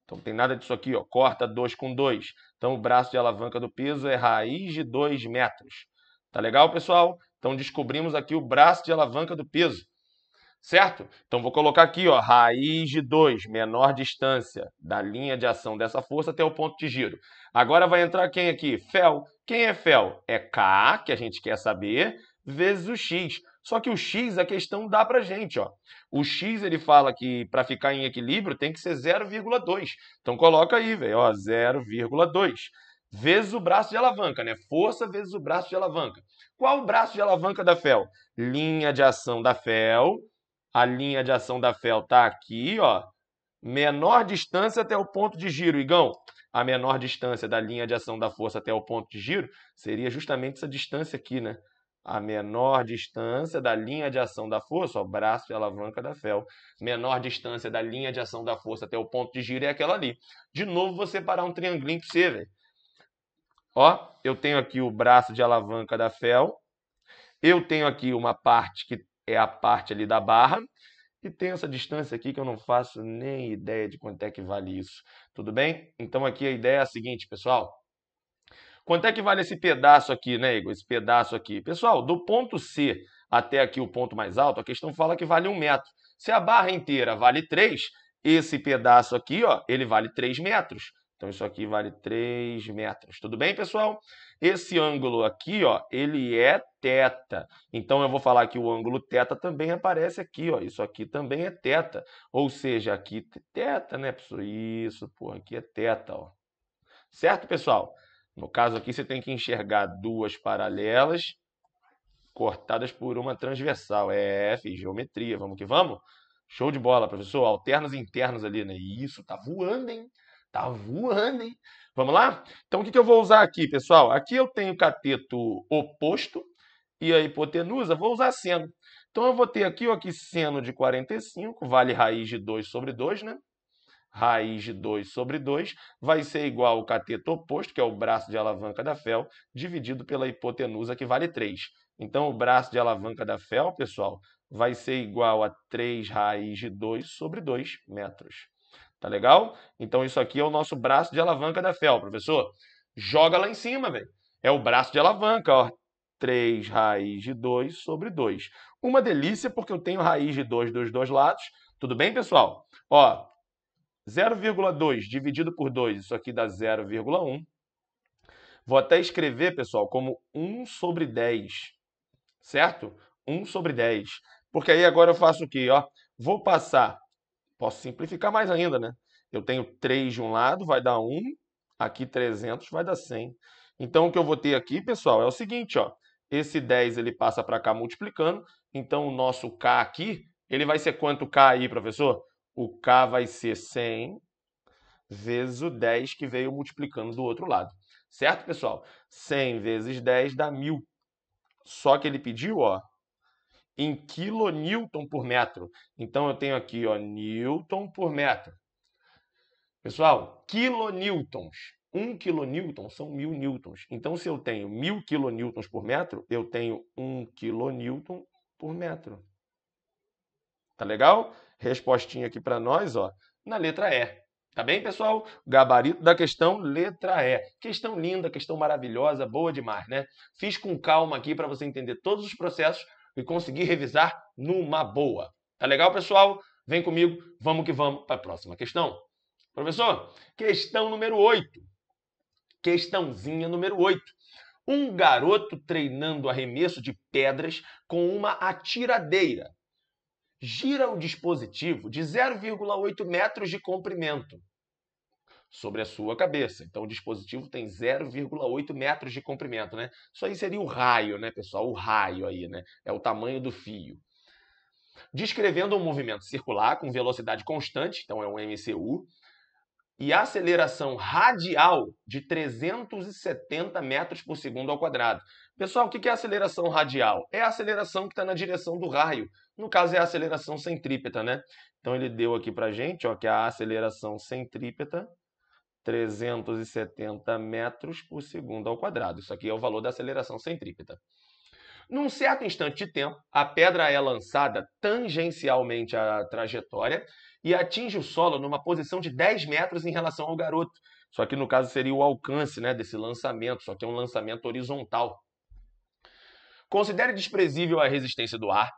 Então, não tem nada disso aqui, ó. Corta 2 com 2. Então, o braço de alavanca do peso é raiz de 2 metros. Tá legal, pessoal? Então, descobrimos aqui o braço de alavanca do peso. Certo? Então, vou colocar aqui, ó, raiz de 2, menor distância da linha de ação dessa força até o ponto de giro. Agora vai entrar quem aqui? Fel. Quem é Fel? É K, que a gente quer saber, vezes o X. Só que o X, a questão dá pra gente, ó. O X, ele fala que para ficar em equilíbrio tem que ser 0,2. Então, coloca aí, velho, ó, 0,2. Vezes o braço de alavanca, né? Força vezes o braço de alavanca. Qual o braço de alavanca da Fel? Linha de ação da Fel. A linha de ação da Fel está aqui, ó. Menor distância até o ponto de giro, Igão. A menor distância da linha de ação da força até o ponto de giro seria justamente essa distância aqui, né? A menor distância da linha de ação da força, ó, braço de alavanca da Fel. Menor distância da linha de ação da força até o ponto de giro é aquela ali. De novo, vou separar um triangulinho para você, velho. Ó, eu tenho aqui o braço de alavanca da Fel. Eu tenho aqui uma parte que é a parte ali da barra. E tem essa distância aqui que eu não faço nem ideia de quanto é que vale isso. Tudo bem? Então aqui a ideia é a seguinte, pessoal. Quanto é que vale esse pedaço aqui, né, Igor? Esse pedaço aqui. Pessoal, do ponto C até aqui o ponto mais alto, a questão fala que vale 1 metro. Se a barra inteira vale 3, esse pedaço aqui, ó, ele vale 3 metros. Então, isso aqui vale 3 metros. Tudo bem, pessoal? Esse ângulo aqui, ó, ele é θ. Então, eu vou falar que o ângulo θ também aparece aqui, ó. Isso aqui também é θ. Ou seja, aqui θ, né, pessoal? Isso, pô, aqui é θ, ó. Certo, pessoal? No caso aqui, você tem que enxergar duas paralelas cortadas por uma transversal. É, fiz geometria. Vamos que vamos? Show de bola, professor. Alternos e internos ali, né? Isso, tá voando, hein? Tá voando, hein? Vamos lá? Então, o que eu vou usar aqui, pessoal? Aqui eu tenho cateto oposto e a hipotenusa, vou usar seno. Então, eu vou ter aqui, ó, que seno de 45, vale raiz de 2 sobre 2, né? Raiz de 2 sobre 2 vai ser igual ao cateto oposto, que é o braço de alavanca da Fel, dividido pela hipotenusa, que vale 3. Então, o braço de alavanca da Fel, pessoal, vai ser igual a 3 raiz de 2 sobre 2 metros. Tá legal? Então isso aqui é o nosso braço de alavanca da fé, ó, professor. Joga lá em cima, velho. É o braço de alavanca, ó. 3 raiz de 2 sobre 2. Uma delícia, porque eu tenho raiz de 2 dos dois lados. Tudo bem, pessoal? Ó, 0,2 dividido por 2, isso aqui dá 0,1. Vou até escrever, pessoal, como 1 sobre 10, certo? 1 sobre 10. Porque aí agora eu faço o quê? Ó, vou passar, posso simplificar mais ainda, né? Eu tenho 3 de um lado, vai dar 1, aqui 300 vai dar 100. Então o que eu vou ter aqui, pessoal, é o seguinte, ó. Esse 10 ele passa para cá multiplicando, então o nosso K aqui, ele vai ser quanto K aí, professor? O K vai ser 100 vezes o 10 que veio multiplicando do outro lado. Certo, pessoal? 100 vezes 10 dá 1000. Só que ele pediu, ó, em quilonewton por metro. Então eu tenho aqui, ó, newton por metro. Pessoal, quilonewtons. 1 quilonewton são 1000 newtons. Então, se eu tenho 1000 quilonewtons por metro, eu tenho 1 quilonewton por metro. Tá legal? Respostinha aqui para nós, ó, na letra E. Tá bem, pessoal? Gabarito da questão, letra E. Questão linda, questão maravilhosa, boa demais, né? Fiz com calma aqui para você entender todos os processos e conseguir revisar numa boa. Tá legal, pessoal? Vem comigo, vamos que vamos para a próxima questão. Professor, questão número 8. Questãozinha número 8. Um garoto treinando arremesso de pedras com uma atiradeira gira o dispositivo de 0,8 metros de comprimento sobre a sua cabeça. Então, o dispositivo tem 0,8 metros de comprimento, né? Isso aí seria o raio, né, pessoal? O raio aí, né? É o tamanho do fio. Descrevendo um movimento circular com velocidade constante, então é um MCU, e aceleração radial de 370 metros por segundo ao quadrado. Pessoal, o que é aceleração radial? É a aceleração que está na direção do raio. No caso, é a aceleração centrípeta, né? Então, ele deu aqui para a gente, ó, que a aceleração centrípeta, 370 metros por segundo ao quadrado. Isso aqui é o valor da aceleração centrípeta. Num certo instante de tempo, a pedra é lançada tangencialmente à trajetória e atinge o solo numa posição de 10 metros em relação ao garoto. Só que no caso seria o alcance, né, desse lançamento, só que é um lançamento horizontal. Considere desprezível a resistência do ar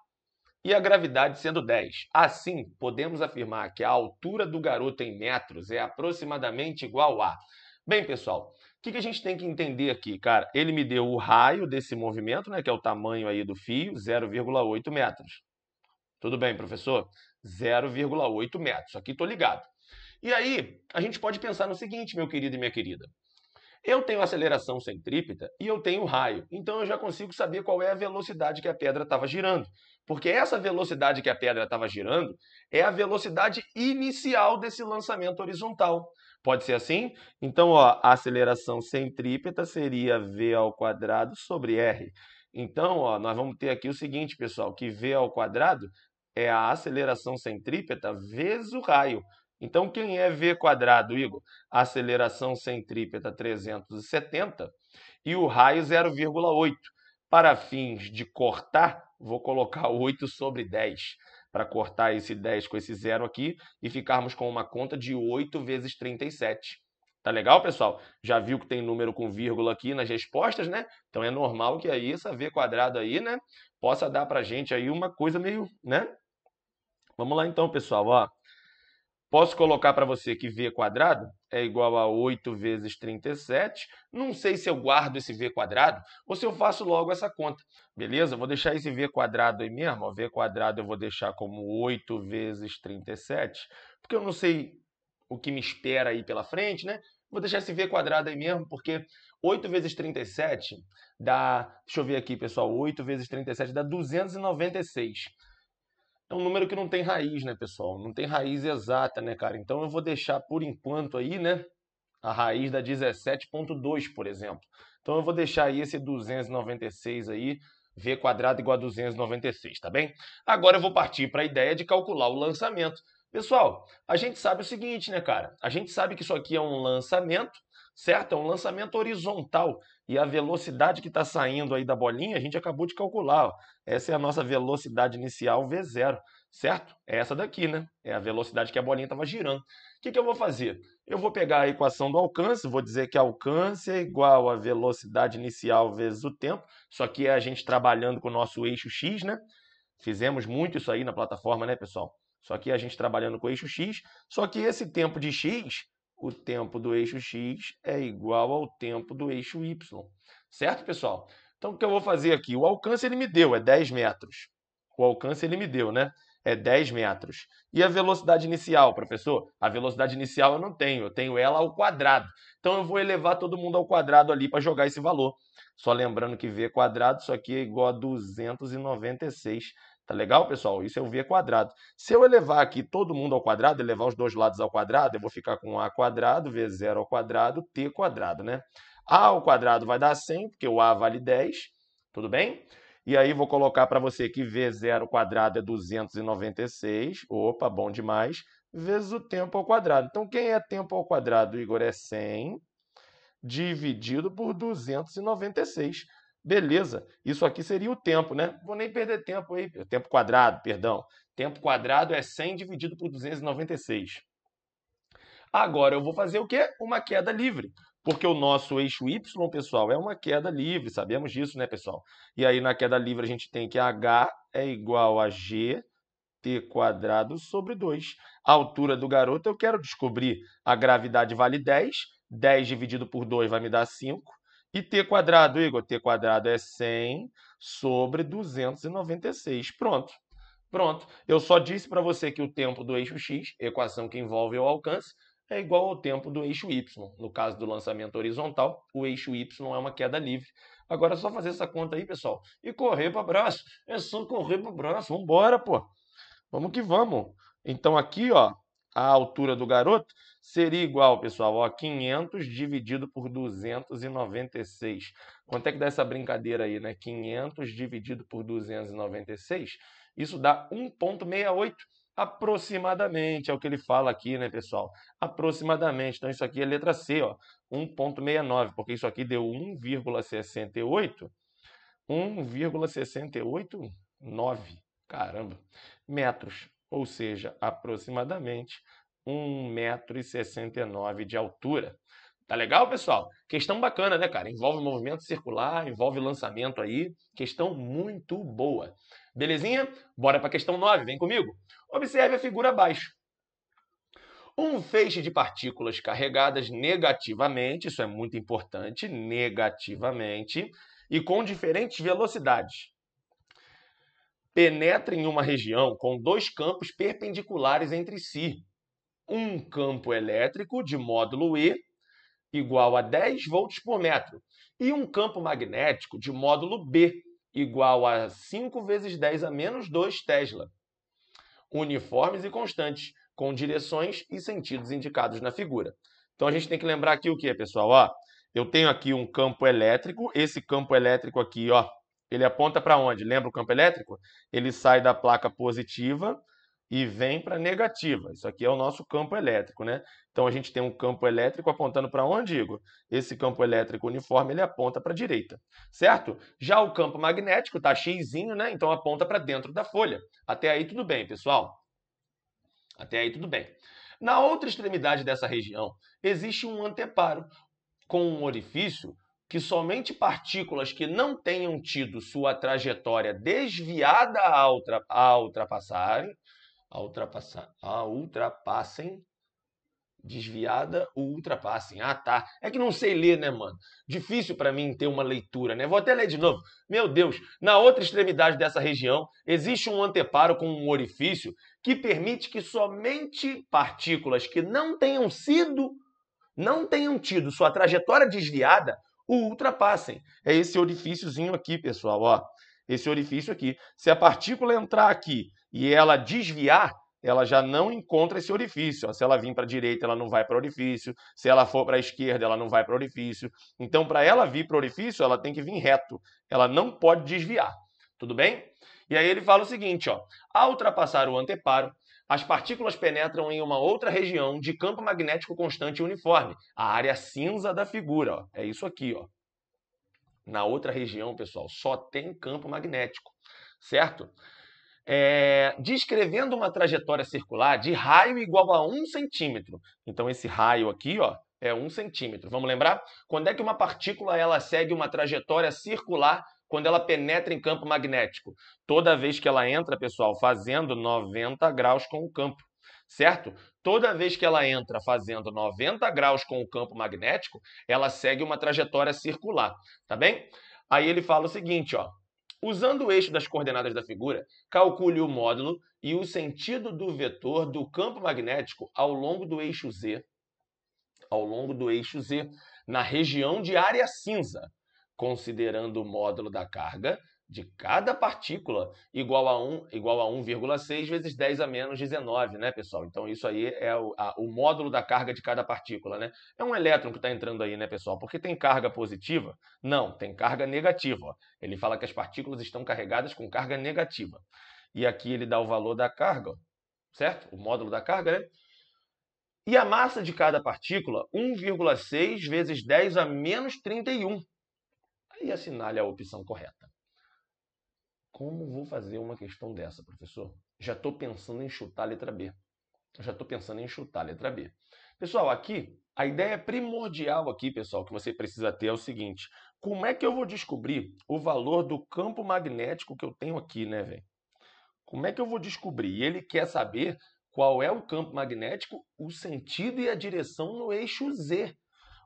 e a gravidade sendo 10. Assim, podemos afirmar que a altura do garoto em metros é aproximadamente igual a... Bem, pessoal, o que a gente tem que entender aqui, cara? Ele me deu o raio desse movimento, né, que é o tamanho aí do fio, 0,8 metros. Tudo bem, professor? 0,8 metros. Aqui estou ligado. E aí, a gente pode pensar no seguinte, meu querido e minha querida. Eu tenho aceleração centrípeta e eu tenho raio. Então, eu já consigo saber qual é a velocidade que a pedra estava girando. Porque essa velocidade que a pedra estava girando é a velocidade inicial desse lançamento horizontal. Pode ser assim? Então, ó, a aceleração centrípeta seria v ao quadrado sobre r. Então, ó, nós vamos ter aqui o seguinte, pessoal, que v ao quadrado é a aceleração centrípeta vezes o raio. Então, quem é v quadrado, Igor? A aceleração centrípeta 370 e o raio 0,8. Para fins de cortar, vou colocar 8 sobre 10 para cortar esse 10 com esse zero aqui e ficarmos com uma conta de 8 vezes 37. Tá legal, pessoal? Já viu que tem número com vírgula aqui nas respostas, né? Então é normal que aí essa v quadrado aí, né, possa dar pra gente aí uma coisa meio, né? Vamos lá então, pessoal, ó. Posso colocar para você que v quadrado é igual a 8 vezes 37. Não sei se eu guardo esse v quadrado ou se eu faço logo essa conta. Beleza? Vou deixar esse v quadrado aí mesmo. Ó. V quadrado eu vou deixar como 8 vezes 37, porque eu não sei o que me espera aí pela frente, né? Vou deixar esse v quadrado aí mesmo, porque 8 vezes 37 dá... Deixa eu ver aqui, pessoal. 8 vezes 37 dá 296. É um número que não tem raiz, né, pessoal? Não tem raiz exata, né, cara? Então eu vou deixar por enquanto aí, né, a raiz da 17,2, por exemplo. Então eu vou deixar aí esse 296 aí, v quadrado igual a 296, tá bem? Agora eu vou partir para a ideia de calcular o lançamento. Pessoal, a gente sabe o seguinte, né, cara? A gente sabe que isso aqui é um lançamento, certo? É um lançamento horizontal. E a velocidade que está saindo aí da bolinha, a gente acabou de calcular. Ó. Essa é a nossa velocidade inicial V0, certo? É essa daqui, né? É a velocidade que a bolinha estava girando. O que eu vou fazer? Eu vou pegar a equação do alcance, vou dizer que alcance é igual a velocidade inicial vezes o tempo. Isso aqui é a gente trabalhando com o nosso eixo x, né? Fizemos muito isso aí na plataforma, né, pessoal? Só que a gente trabalhando com o eixo x, só que esse tempo de x, o tempo do eixo x é igual ao tempo do eixo y. Certo, pessoal? Então, o que eu vou fazer aqui? O alcance ele me deu, é 10 metros. O alcance ele me deu, né? É 10 metros. E a velocidade inicial, professor? A velocidade inicial eu não tenho, eu tenho ela ao quadrado. Então, eu vou elevar todo mundo ao quadrado ali para jogar esse valor. Só lembrando que v quadrado, isso aqui é igual a 296. Tá legal, pessoal? Isso é o v quadrado. Se eu elevar aqui todo mundo ao quadrado, elevar os dois lados ao quadrado, eu vou ficar com a quadrado, v0 ao quadrado, t quadrado, né? A ao quadrado vai dar 100, porque o a vale 10, tudo bem? E aí vou colocar para você que v0 ao quadrado é 296, opa, bom demais, vezes o tempo ao quadrado. Então, quem é tempo ao quadrado, Igor? É 100 dividido por 296. Beleza, isso aqui seria o tempo, né? Vou nem perder tempo aí, tempo quadrado, perdão. Tempo quadrado é 100 dividido por 296. Agora eu vou fazer o quê? Uma queda livre. Porque o nosso eixo y, pessoal, é uma queda livre. Sabemos disso, né, pessoal? E aí, na queda livre, a gente tem que h é igual a gt quadrado sobre 2. A altura do garoto eu quero descobrir. A gravidade vale 10. 10 dividido por 2 vai me dar 5. E t quadrado, Igor? T quadrado é 100 sobre 296. Pronto. Pronto. Eu só disse para você que o tempo do eixo x, equação que envolve o alcance, é igual ao tempo do eixo y. No caso do lançamento horizontal, o eixo y é uma queda livre. Agora é só fazer essa conta aí, pessoal, e correr para o braço. É só correr para o braço. Vamos embora, pô. Vamos que vamos. Então aqui, ó, a altura do garoto seria igual, pessoal, ó, 500 dividido por 296. Quanto é que dá essa brincadeira aí, né? 500 dividido por 296, isso dá 1,68 aproximadamente, é o que ele fala aqui, né, pessoal? Aproximadamente. Então isso aqui é letra C, ó, 1,69, porque isso aqui deu 1,68. 1,689, caramba, metros, ou seja, aproximadamente 1,69 m de altura. Tá legal, pessoal? Questão bacana, né, cara? Envolve movimento circular, envolve lançamento aí. Questão muito boa. Belezinha? Bora para a questão 9, vem comigo. Observe a figura abaixo. Um feixe de partículas carregadas negativamente, isso é muito importante, negativamente, e com diferentes velocidades, penetra em uma região com dois campos perpendiculares entre si. Um campo elétrico de módulo E igual a 10 volts por metro e um campo magnético de módulo B igual a 5 vezes 10 a menos 2 Tesla, uniformes e constantes, com direções e sentidos indicados na figura. Então a gente tem que lembrar aqui o que, pessoal? Ó, eu tenho aqui um campo elétrico, esse campo elétrico aqui, ó, ele aponta para onde? Lembra o campo elétrico? Ele sai da placa positiva e vem para a negativa. Isso aqui é o nosso campo elétrico, né? Então a gente tem um campo elétrico apontando para onde, Igor? Esse campo elétrico uniforme, ele aponta para a direita, certo? Já o campo magnético tá xizinho, né? Então aponta para dentro da folha. Até aí tudo bem, pessoal? Até aí tudo bem. Na outra extremidade dessa região, existe um anteparo com um orifício que somente partículas que não tenham tido sua trajetória desviada a ultrapassem, desviada ou ultrapassem. Ah, tá. É que não sei ler, né, mano? Difícil para mim ter uma leitura, né? Vou até ler de novo. Meu Deus, na outra extremidade dessa região existe um anteparo com um orifício que permite que somente partículas que não tenham tido sua trajetória desviada o ultrapassem. É esse orifíciozinho aqui, pessoal, ó. Esse orifício aqui. Se a partícula entrar aqui e ela desviar, ela já não encontra esse orifício. Se ela vir para a direita, ela não vai para o orifício. Se ela for para a esquerda, ela não vai para o orifício. Então, para ela vir para o orifício, ela tem que vir reto. Ela não pode desviar. Tudo bem? E aí ele fala o seguinte, ó. Ao ultrapassar o anteparo, as partículas penetram em uma outra região de campo magnético constante e uniforme, a área cinza da figura. Ó. É isso aqui, ó. Na outra região, pessoal, só tem campo magnético, certo? descrevendo uma trajetória circular de raio igual a 1 centímetro. Então, esse raio aqui, ó, é 1 centímetro. Vamos lembrar? Quando é que uma partícula ela segue uma trajetória circular quando ela penetra em campo magnético? Toda vez que ela entra, pessoal, fazendo 90 graus com o campo, certo? Toda vez que ela entra fazendo 90 graus com o campo magnético, ela segue uma trajetória circular, tá bem? Aí ele fala o seguinte, ó. Usando o eixo das coordenadas da figura, calcule o módulo e o sentido do vetor do campo magnético ao longo do eixo Z, na região de área cinza, considerando o módulo da carga de cada partícula igual a 1,6 vezes 10 a menos 19, né, pessoal? Então, isso aí é o módulo da carga de cada partícula, né? É um elétron que está entrando aí, né, pessoal? Porque tem carga positiva? Não, tem carga negativa. Ó. Ele fala que as partículas estão carregadas com carga negativa. E aqui ele dá o valor da carga, certo? O módulo da carga, né? E a massa de cada partícula, 1,6 vezes 10 a menos 31. Aí assinale a opção correta. Como vou fazer uma questão dessa, professor? Já estou pensando em chutar a letra B. Pessoal, aqui, a ideia primordial aqui, pessoal, que você precisa ter é o seguinte. Como é que eu vou descobrir o valor do campo magnético que eu tenho aqui, né, velho? Como é que eu vou descobrir? E ele quer saber qual é o campo magnético, o sentido e a direção no eixo Z.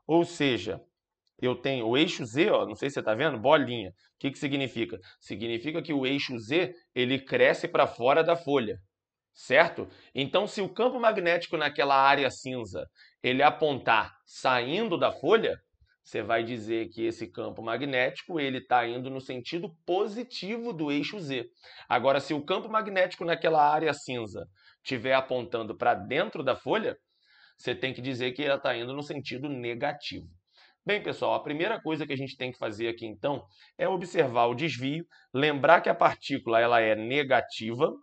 Ou seja, eu tenho o eixo Z, ó, não sei se você está vendo, bolinha. O que significa? Significa que o eixo Z ele cresce para fora da folha, certo? Então, se o campo magnético naquela área cinza ele apontar saindo da folha, você vai dizer que esse campo magnético ele está indo no sentido positivo do eixo Z. Agora, se o campo magnético naquela área cinza estiver apontando para dentro da folha, você tem que dizer que ela está indo no sentido negativo. Bem, pessoal, a primeira coisa que a gente tem que fazer aqui, então, é observar o desvio, lembrar que a partícula ela é negativa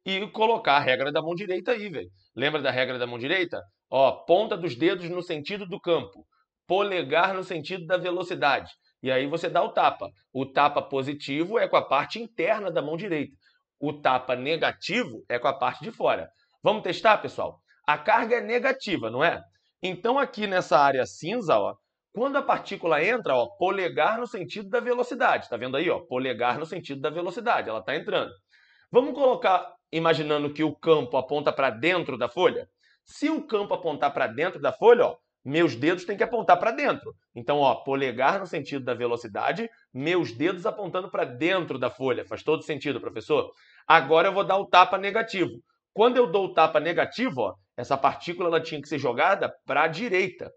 e colocar a regra da mão direita aí, velho. Lembra da regra da mão direita? Ó, ponta dos dedos no sentido do campo, polegar no sentido da velocidade. E aí você dá o tapa. O tapa positivo é com a parte interna da mão direita. O tapa negativo é com a parte de fora. Vamos testar, pessoal? A carga é negativa, não é? Então, aqui nessa área cinza, ó, quando a partícula entra, ó, polegar no sentido da velocidade. Tá vendo aí? Ó, polegar no sentido da velocidade. Ela está entrando. Vamos colocar, imaginando que o campo aponta para dentro da folha? Se o campo apontar para dentro da folha, ó, meus dedos têm que apontar para dentro. Então, ó, polegar no sentido da velocidade, meus dedos apontando para dentro da folha. Faz todo sentido, professor? Agora eu vou dar o tapa negativo. Quando eu dou o tapa negativo, ó, essa partícula ela tinha que ser jogada para a direita.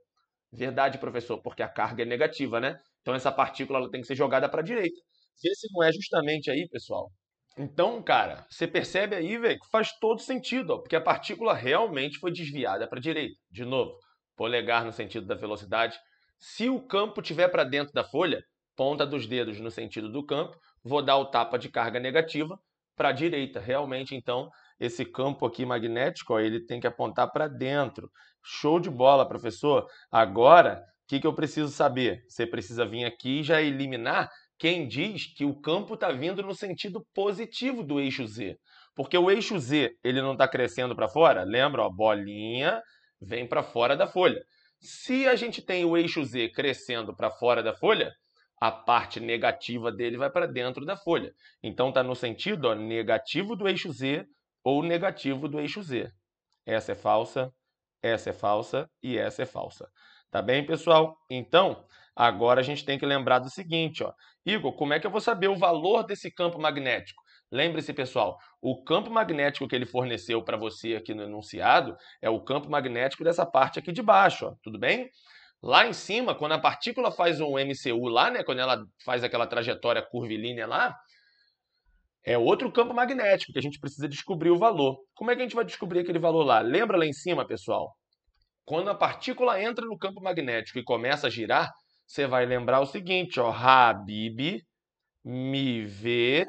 Verdade, professor, porque a carga é negativa, né? Então essa partícula ela tem que ser jogada para a direita. Vê se não é justamente aí, pessoal. Então, cara, você percebe aí, velho, que faz todo sentido, ó, porque a partícula realmente foi desviada para a direita. De novo, polegar no sentido da velocidade. Se o campo estiver para dentro da folha, ponta dos dedos no sentido do campo, vou dar o tapa de carga negativa para a direita. Realmente, então, esse campo aqui magnético, ó, ele tem que apontar para dentro. Show de bola, professor. Agora, o que eu preciso saber? Você precisa vir aqui e já eliminar quem diz que o campo está vindo no sentido positivo do eixo Z. Porque o eixo Z ele não está crescendo para fora? Lembra? Ó, bolinha vem para fora da folha. Se a gente tem o eixo Z crescendo para fora da folha, a parte negativa dele vai para dentro da folha. Então está no sentido ó, negativo do eixo Z ou negativo do eixo Z. Essa é falsa e essa é falsa. Tá bem, pessoal? Então, agora a gente tem que lembrar do seguinte, ó. Igor, como é que eu vou saber o valor desse campo magnético? Lembre-se, pessoal, o campo magnético que ele forneceu para você aqui no enunciado é o campo magnético dessa parte aqui de baixo, ó. Tudo bem? Lá em cima, quando a partícula faz um MCU lá, né, quando ela faz aquela trajetória curvilínea lá, é outro campo magnético que a gente precisa descobrir o valor. Como é que a gente vai descobrir aquele valor lá? Lembra lá em cima, pessoal? Quando a partícula entra no campo magnético e começa a girar, você vai lembrar o seguinte, ó, Habib me vê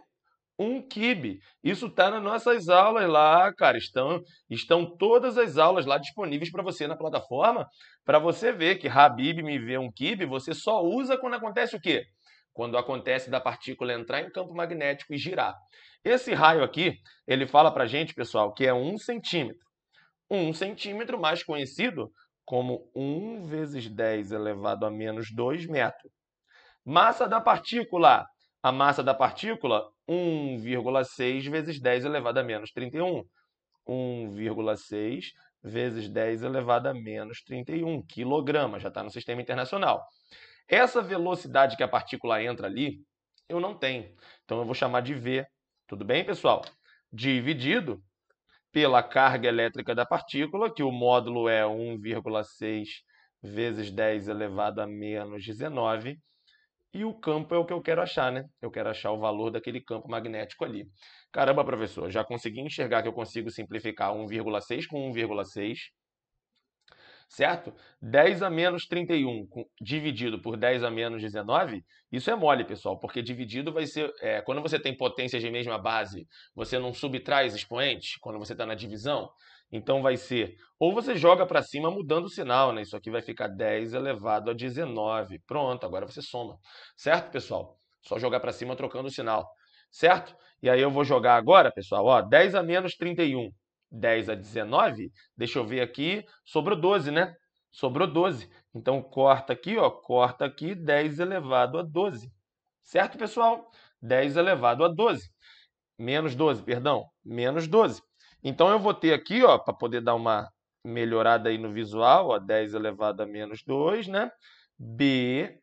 um quibe. Isso está nas nossas aulas lá, cara. Estão todas as aulas lá disponíveis para você na plataforma, para você ver que Habib me vê um quibe, você só usa quando acontece o quê? quando acontece da partícula entrar em campo magnético e girar. Esse raio aqui, ele fala para a gente, pessoal, que é 1 centímetro. 1 centímetro, mais conhecido como 1 vezes 10 elevado a menos 2 metros. Massa da partícula. A massa da partícula, 1,6 vezes 10 elevado a menos 31. 1,6 vezes 10 elevado a menos 31 quilograma, já está no sistema internacional. Essa velocidade que a partícula entra ali, eu não tenho. Então, eu vou chamar de V. Tudo bem, pessoal? Dividido pela carga elétrica da partícula, que o módulo é 1,6 vezes 10 elevado a menos 19. E o campo é o que eu quero achar, né? Eu quero achar o valor daquele campo magnético ali. Caramba, professor, já consegui enxergar que eu consigo simplificar 1,6 com 1,6. Certo? 10 a menos 31 dividido por 10 a menos 19, isso é mole, pessoal, porque dividido vai ser... quando você tem potências de mesma base, você não subtrai expoentes quando você está na divisão? Então vai ser... Ou você joga para cima mudando o sinal, né? Isso aqui vai ficar 10 elevado a 19. Pronto, agora você soma. Certo, pessoal? Só jogar para cima trocando o sinal. Certo? E aí eu vou jogar agora, pessoal, ó, 10 a menos 31. 10 a 19, deixa eu ver aqui, sobrou 12, né? Sobrou 12. Então, corta aqui, ó, corta aqui, 10 elevado a 12. Certo, pessoal? 10 elevado a 12. Menos 12, perdão, menos 12. Então, eu vou ter aqui, ó, para poder dar uma melhorada aí no visual, ó, 10 elevado a menos 2, né? B,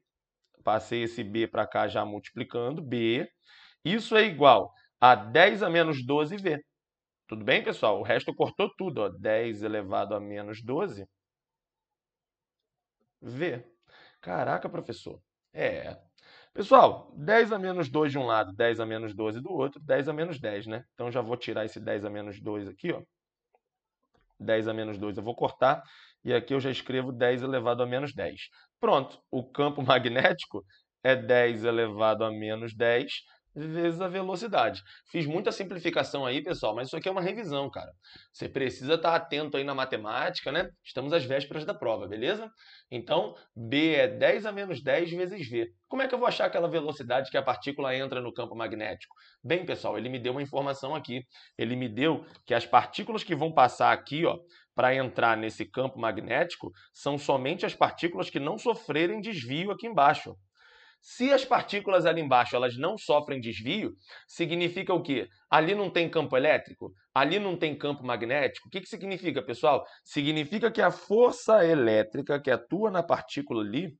passei esse B para cá já multiplicando, B. Isso é igual a 10 a menos 12V. Tudo bem, pessoal? O resto cortou tudo, ó. 10 elevado a menos 12, V. Caraca, professor. Pessoal, 10 a menos 2 de um lado, 10 a menos 12 do outro, 10 a menos 10, né? Então, já vou tirar esse 10 a menos 2 aqui, ó. 10 a menos 2 eu vou cortar, e aqui eu já escrevo 10 elevado a menos 10. Pronto, o campo magnético é 10 elevado a menos 10 vezes a velocidade. Fiz muita simplificação aí, pessoal, mas isso aqui é uma revisão, cara. Você precisa estar atento aí na matemática, né? Estamos às vésperas da prova, beleza? Então, B é 10 a menos 10 vezes V. Como é que eu vou achar aquela velocidade que a partícula entra no campo magnético? Bem, pessoal, ele me deu uma informação aqui. Ele me deu que as partículas que vão passar aqui, ó, para entrar nesse campo magnético, são somente as partículas que não sofrerem desvio aqui embaixo. Se as partículas ali embaixo elas não sofrem desvio, significa o quê? Ali não tem campo elétrico? Ali não tem campo magnético? O que significa, pessoal? Significa que a força elétrica que atua na partícula ali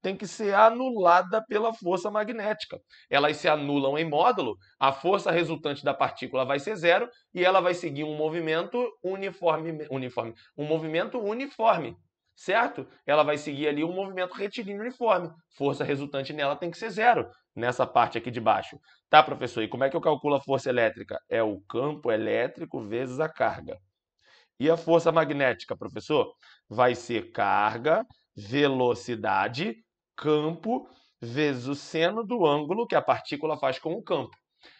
tem que ser anulada pela força magnética. Elas se anulam em módulo, a força resultante da partícula vai ser zero e ela vai seguir um movimento uniforme. Certo? Ela vai seguir ali um movimento retilíneo uniforme. Força resultante nela tem que ser zero, nessa parte aqui de baixo. Tá, professor? E como é que eu calculo a força elétrica? É o campo elétrico vezes a carga. E a força magnética, professor? Vai ser carga, velocidade, campo, vezes o seno do ângulo que a partícula faz com o campo.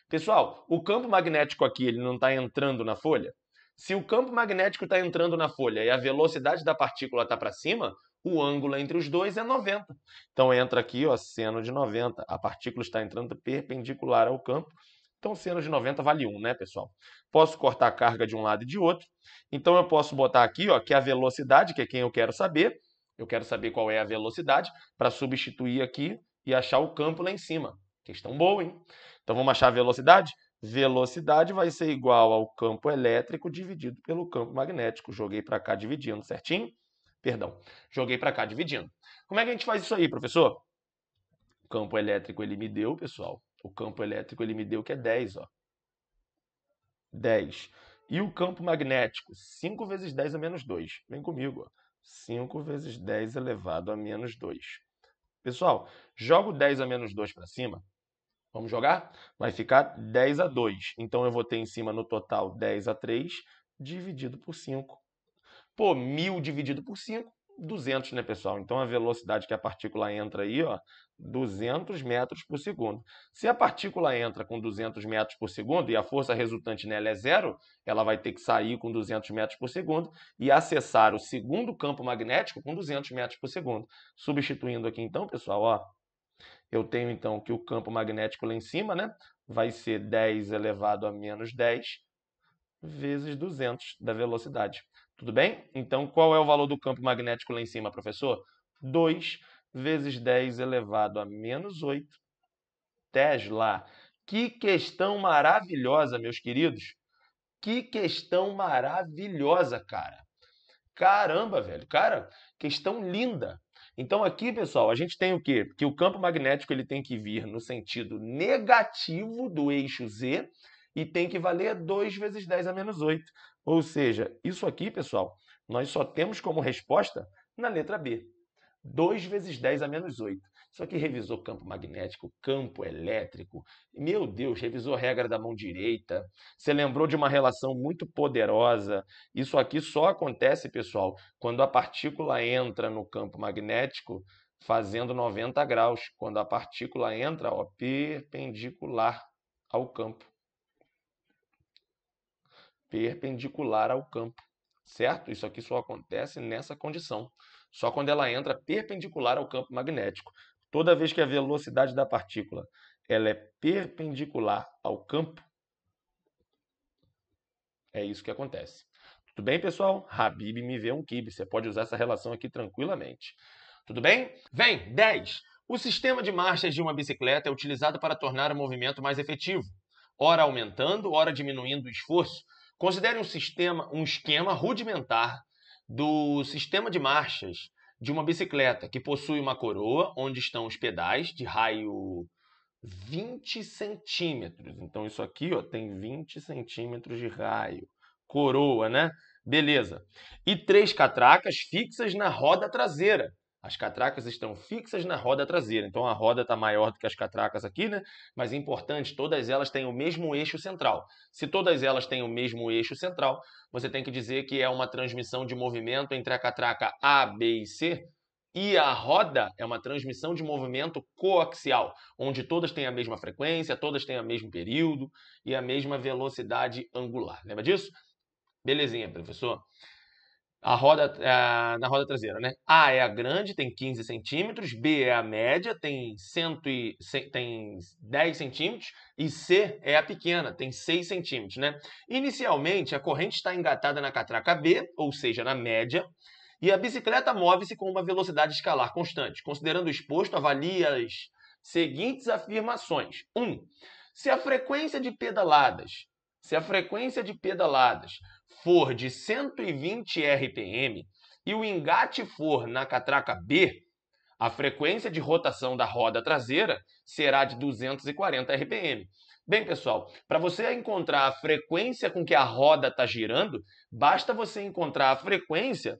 Pessoal, o campo magnético aqui ele não está entrando na folha? Se o campo magnético está entrando na folha e a velocidade da partícula está para cima, o ângulo entre os dois é 90. Então, entra aqui, ó, seno de 90. A partícula está entrando perpendicular ao campo. Então, seno de 90 vale 1, né, pessoal? Posso cortar a carga de um lado e de outro. Então, eu posso botar aqui, ó, que a velocidade, que é quem eu quero saber qual é a velocidade, para substituir aqui e achar o campo lá em cima. Questão boa, hein? Então, vamos achar a velocidade? Velocidade vai ser igual ao campo elétrico dividido pelo campo magnético. Joguei para cá dividindo, certinho? Perdão, joguei para cá dividindo. Como é que a gente faz isso aí, professor? O campo elétrico ele me deu, pessoal. O campo elétrico ele me deu que é 10, ó. 10. E o campo magnético? 5 vezes 10 a menos 2. Vem comigo, ó. 5 vezes 10 elevado a menos 2. Pessoal, jogo 10 a menos 2 para cima. Vamos jogar? Vai ficar 10 a 2. Então, eu vou ter em cima no total 10 a 3 dividido por 5. Pô, 1000 dividido por 5, 200, né, pessoal? Então, a velocidade que a partícula entra aí, ó, 200 metros por segundo. Se a partícula entra com 200 metros por segundo e a força resultante nela é zero, ela vai ter que sair com 200 metros por segundo e acessar o segundo campo magnético com 200 metros por segundo. Substituindo aqui, então, pessoal, ó, Eu tenho, então, que o campo magnético lá em cima, né, vai ser 10 elevado a menos 10 vezes 200 da velocidade. Tudo bem? Então, qual é o valor do campo magnético lá em cima, professor? 2 vezes 10 elevado a menos 8 Tesla. Que questão maravilhosa, meus queridos. Que questão maravilhosa, cara. Caramba, velho. Cara, questão linda. Então aqui, pessoal, a gente tem o quê? Que o campo magnético ele tem que vir no sentido negativo do eixo Z e tem que valer 2 vezes 10 a menos 8. Ou seja, isso aqui, pessoal, nós só temos como resposta na letra B. 2 vezes 10 a menos 8. Isso aqui revisou campo magnético, campo elétrico. Meu Deus, revisou a regra da mão direita. Você lembrou de uma relação muito poderosa. Isso aqui só acontece, pessoal, quando a partícula entra no campo magnético fazendo 90 graus. Quando a partícula entra perpendicular ao campo. Perpendicular ao campo. Certo? Isso aqui só acontece nessa condição. Só quando ela entra perpendicular ao campo magnético. Toda vez que a velocidade da partícula ela é perpendicular ao campo, é isso que acontece. Tudo bem, pessoal? Habib me vê um kibe. Você pode usar essa relação aqui tranquilamente. Tudo bem? Vem, 10. O sistema de marchas de uma bicicleta é utilizado para tornar o movimento mais efetivo, ora aumentando, ora diminuindo o esforço. Considere um esquema rudimentar do sistema de marchas de uma bicicleta que possui uma coroa onde estão os pedais de raio 20 centímetros. Então, isso aqui ó, tem 20 centímetros de raio. Coroa, né? Beleza. E 3 catracas fixas na roda traseira. As catracas estão fixas na roda traseira. Então, a roda está maior do que as catracas aqui, né? Mas é importante, todas elas têm o mesmo eixo central. Se todas elas têm o mesmo eixo central, você tem que dizer que é uma transmissão de movimento entre a catraca A, B e C, e a roda é uma transmissão de movimento coaxial, onde todas têm a mesma frequência, todas têm o mesmo período e a mesma velocidade angular. Lembra disso? Belezinha, professor. A roda, na roda traseira, né? A é a grande, tem 15 centímetros, B é a média, tem 10 centímetros, e C é a pequena, tem 6 centímetros, né? Inicialmente, a corrente está engatada na catraca B, ou seja, na média, e a bicicleta move-se com uma velocidade escalar constante. Considerando o exposto, avalie as seguintes afirmações. 1. Se a frequência de pedaladas for de 120 RPM e o engate for na catraca B, a frequência de rotação da roda traseira será de 240 RPM. Bem, pessoal, para você encontrar a frequência com que a roda está girando, basta você encontrar a frequência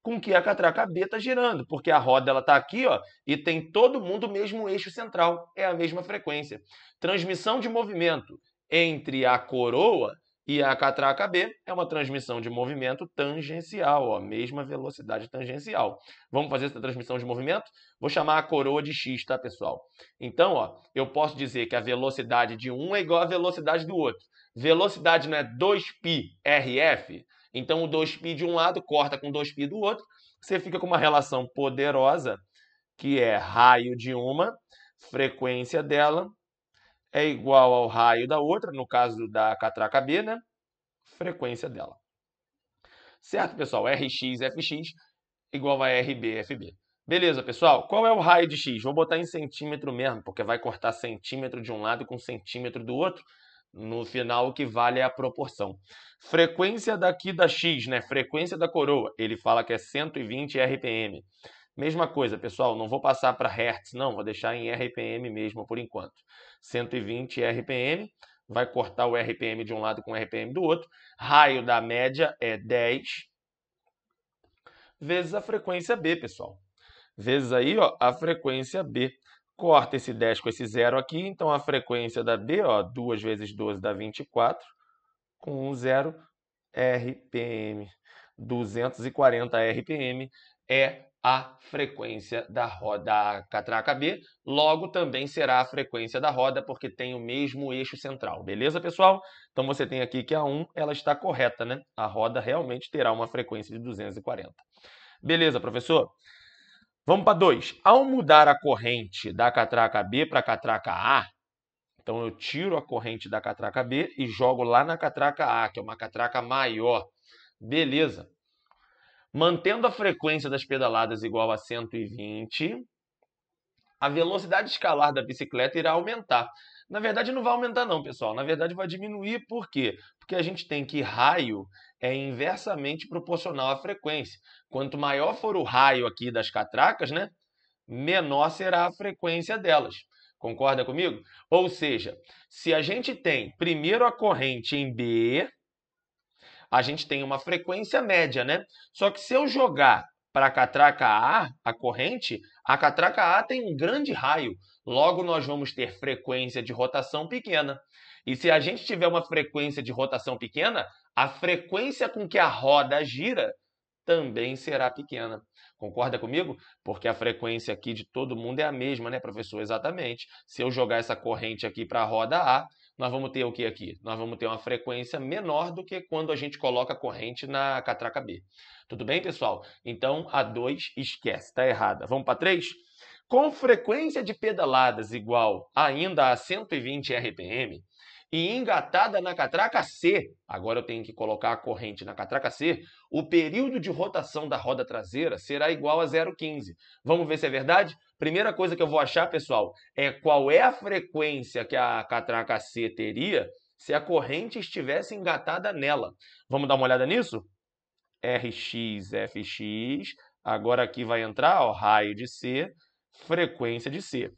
com que a catraca B está girando, porque a roda está aqui ó, e tem todo mundo o mesmo eixo central, é a mesma frequência. Transmissão de movimento entre a coroa e a catraca B é uma transmissão de movimento tangencial, ó, mesma velocidade tangencial. Vamos fazer essa transmissão de movimento? Vou chamar a coroa de x, tá, pessoal? Então, ó, eu posso dizer que a velocidade de um é igual à velocidade do outro. Velocidade não é 2π RF? Então, o 2π de um lado corta com 2π do outro. Você fica com uma relação poderosa, que é raio de uma, frequência dela, é igual ao raio da outra, no caso da catraca B, né? Frequência dela. Certo, pessoal? Rx, Fx igual a RB, FB. Beleza, pessoal? Qual é o raio de x? Vou botar em centímetro mesmo, porque vai cortar centímetro de um lado com centímetro do outro. No final, o que vale é a proporção. Frequência daqui da x, né? Frequência da coroa. Ele fala que é 120 RPM. Mesma coisa, pessoal, não vou passar para Hertz, não, vou deixar em RPM mesmo por enquanto. 120 RPM, vai cortar o RPM de um lado com o RPM do outro. Raio da média é 10 vezes a frequência B, pessoal. Vezes aí, ó, a frequência B. Corta esse 10 com esse 0 aqui, então a frequência da B, ó, 2 vezes 12 dá 24, com um 0, RPM. 240 RPM é a frequência da catraca B, logo também será a frequência da roda, porque tem o mesmo eixo central. Beleza, pessoal? Então você tem aqui que a 1 ela está correta, né? A roda realmente terá uma frequência de 240. Beleza, professor? Vamos para 2. Ao mudar a corrente da catraca B para a catraca A, então eu tiro a corrente da catraca B e jogo lá na catraca A, que é uma catraca maior. Beleza. Mantendo a frequência das pedaladas igual a 120, a velocidade escalar da bicicleta irá aumentar. Na verdade, não vai aumentar não, pessoal. Na verdade, vai diminuir. Por quê? Porque a gente tem que raio é inversamente proporcional à frequência. Quanto maior for o raio aqui das catracas, né, menor será a frequência delas. Concorda comigo? Ou seja, se a gente tem primeiro a corrente em B, a gente tem uma frequência média, né? Só que se eu jogar para a catraca A, a corrente, a catraca A tem um grande raio. Logo, nós vamos ter frequência de rotação pequena. E se a gente tiver uma frequência de rotação pequena, a frequência com que a roda gira também será pequena. Concorda comigo? Porque a frequência aqui de todo mundo é a mesma, né, professor? Exatamente. Se eu jogar essa corrente aqui para a roda A, nós vamos ter o que aqui? Nós vamos ter uma frequência menor do que quando a gente coloca a corrente na catraca B. Tudo bem, pessoal? Então, a 2 esquece, está errada. Vamos para 3? Com frequência de pedaladas igual ainda a 120 RPM, e engatada na catraca C, agora eu tenho que colocar a corrente na catraca C, o período de rotação da roda traseira será igual a 0,15. Vamos ver se é verdade? Primeira coisa que eu vou achar, pessoal, é qual é a frequência que a catraca C teria se a corrente estivesse engatada nela. Vamos dar uma olhada nisso? Rx, Fx, agora aqui vai entrar ó, raio de C, frequência de C.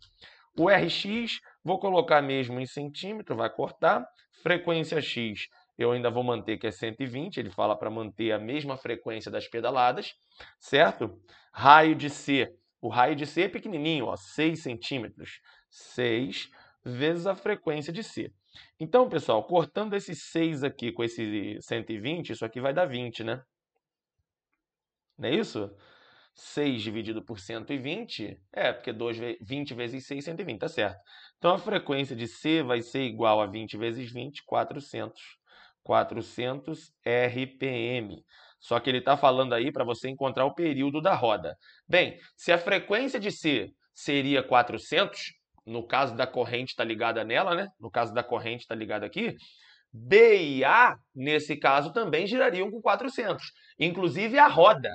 O Rx, vou colocar mesmo em centímetro, vai cortar. Frequência X, eu ainda vou manter que é 120, ele fala para manter a mesma frequência das pedaladas, certo? Raio de C, o raio de C é pequenininho, ó, 6 centímetros. 6 vezes a frequência de C. Então, pessoal, cortando esse 6 aqui com esse 120, isso aqui vai dar 20, né? Não é isso? 6 dividido por 120, porque 20 vezes 6, 120, tá certo. Então, a frequência de C vai ser igual a 20 vezes 20, 400. 400 RPM. Só que ele está falando aí para você encontrar o período da roda. Bem, se a frequência de C seria 400, no caso da corrente está ligada nela, né? No caso da corrente está ligada aqui, B e A, nesse caso, também girariam com 400. Inclusive a roda.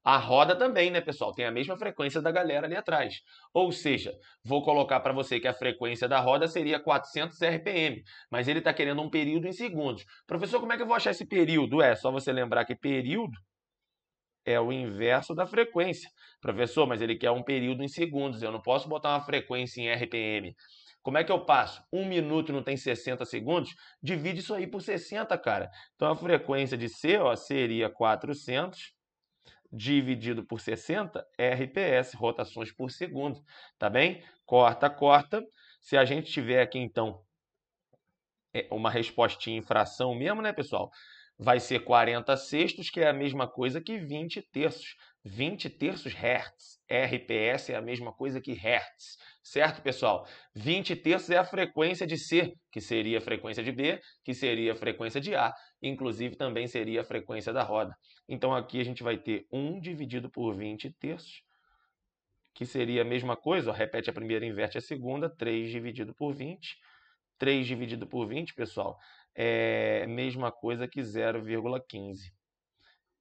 A roda também, né, pessoal? Tem a mesma frequência da galera ali atrás. Ou seja, vou colocar para você que a frequência da roda seria 400 RPM, mas ele está querendo um período em segundos. Professor, como é que eu vou achar esse período? É só você lembrar que período é o inverso da frequência. Professor, mas ele quer um período em segundos. Eu não posso botar uma frequência em RPM. Como é que eu passo? 1 minuto não tem 60 segundos? Divide isso aí por 60, cara. Então, a frequência de C ó, seria 400 dividido por 60, RPS, rotações por segundo. Tá bem? Corta, corta. Se a gente tiver aqui, então, uma respostinha em fração mesmo, né, pessoal? Vai ser 40 sextos, que é a mesma coisa que 20 terços. 20 terços Hertz. RPS é a mesma coisa que Hertz. Certo, pessoal? 20 terços é a frequência de C, que seria a frequência de B, que seria a frequência de A, inclusive também seria a frequência da roda. Então, aqui a gente vai ter 1 dividido por 20 terços, que seria a mesma coisa, ó, repete a primeira, inverte a segunda, 3 dividido por 20. 3 dividido por 20, pessoal, é a mesma coisa que 0,15.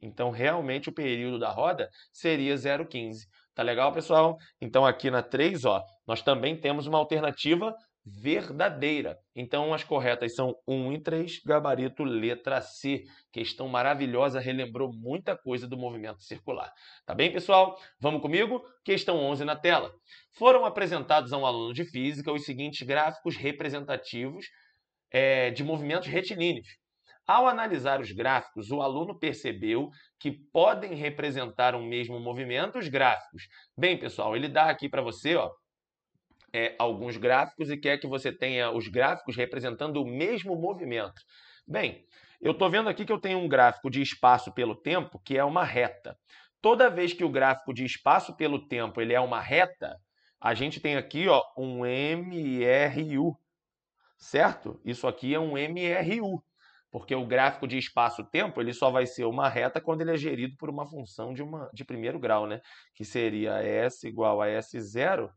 Então, realmente, o período da roda seria 0,15. Tá legal, pessoal? Então, aqui na 3, ó, nós também temos uma alternativa verdadeira. Então, as corretas são 1 e 3, gabarito letra C. Questão maravilhosa, relembrou muita coisa do movimento circular. Tá bem, pessoal? Vamos comigo? Questão 11 na tela. Foram apresentados a um aluno de física os seguintes gráficos representativos de movimentos retilíneos. Ao analisar os gráficos, o aluno percebeu que podem representar um mesmo movimento os gráficos. Bem, pessoal, ele dá aqui para você ó, alguns gráficos e quer que você tenha os gráficos representando o mesmo movimento. Bem, eu estou vendo aqui que eu tenho um gráfico de espaço pelo tempo que é uma reta. Toda vez que o gráfico de espaço pelo tempo ele é uma reta, a gente tem aqui ó, um MRU, certo? Isso aqui é um MRU. Porque o gráfico de espaço-tempo ele só vai ser uma reta quando ele é gerido por uma função de primeiro grau, né? Que seria S igual a S0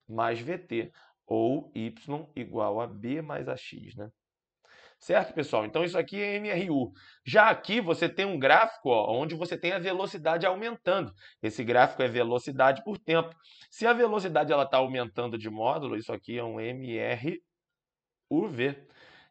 mais VT, ou Y igual a B mais AX, né? Certo, pessoal? Então, isso aqui é MRU. Já aqui você tem um gráfico ó, onde você tem a velocidade aumentando. Esse gráfico é velocidade por tempo. Se a velocidade está aumentando de módulo, isso aqui é um MRUV.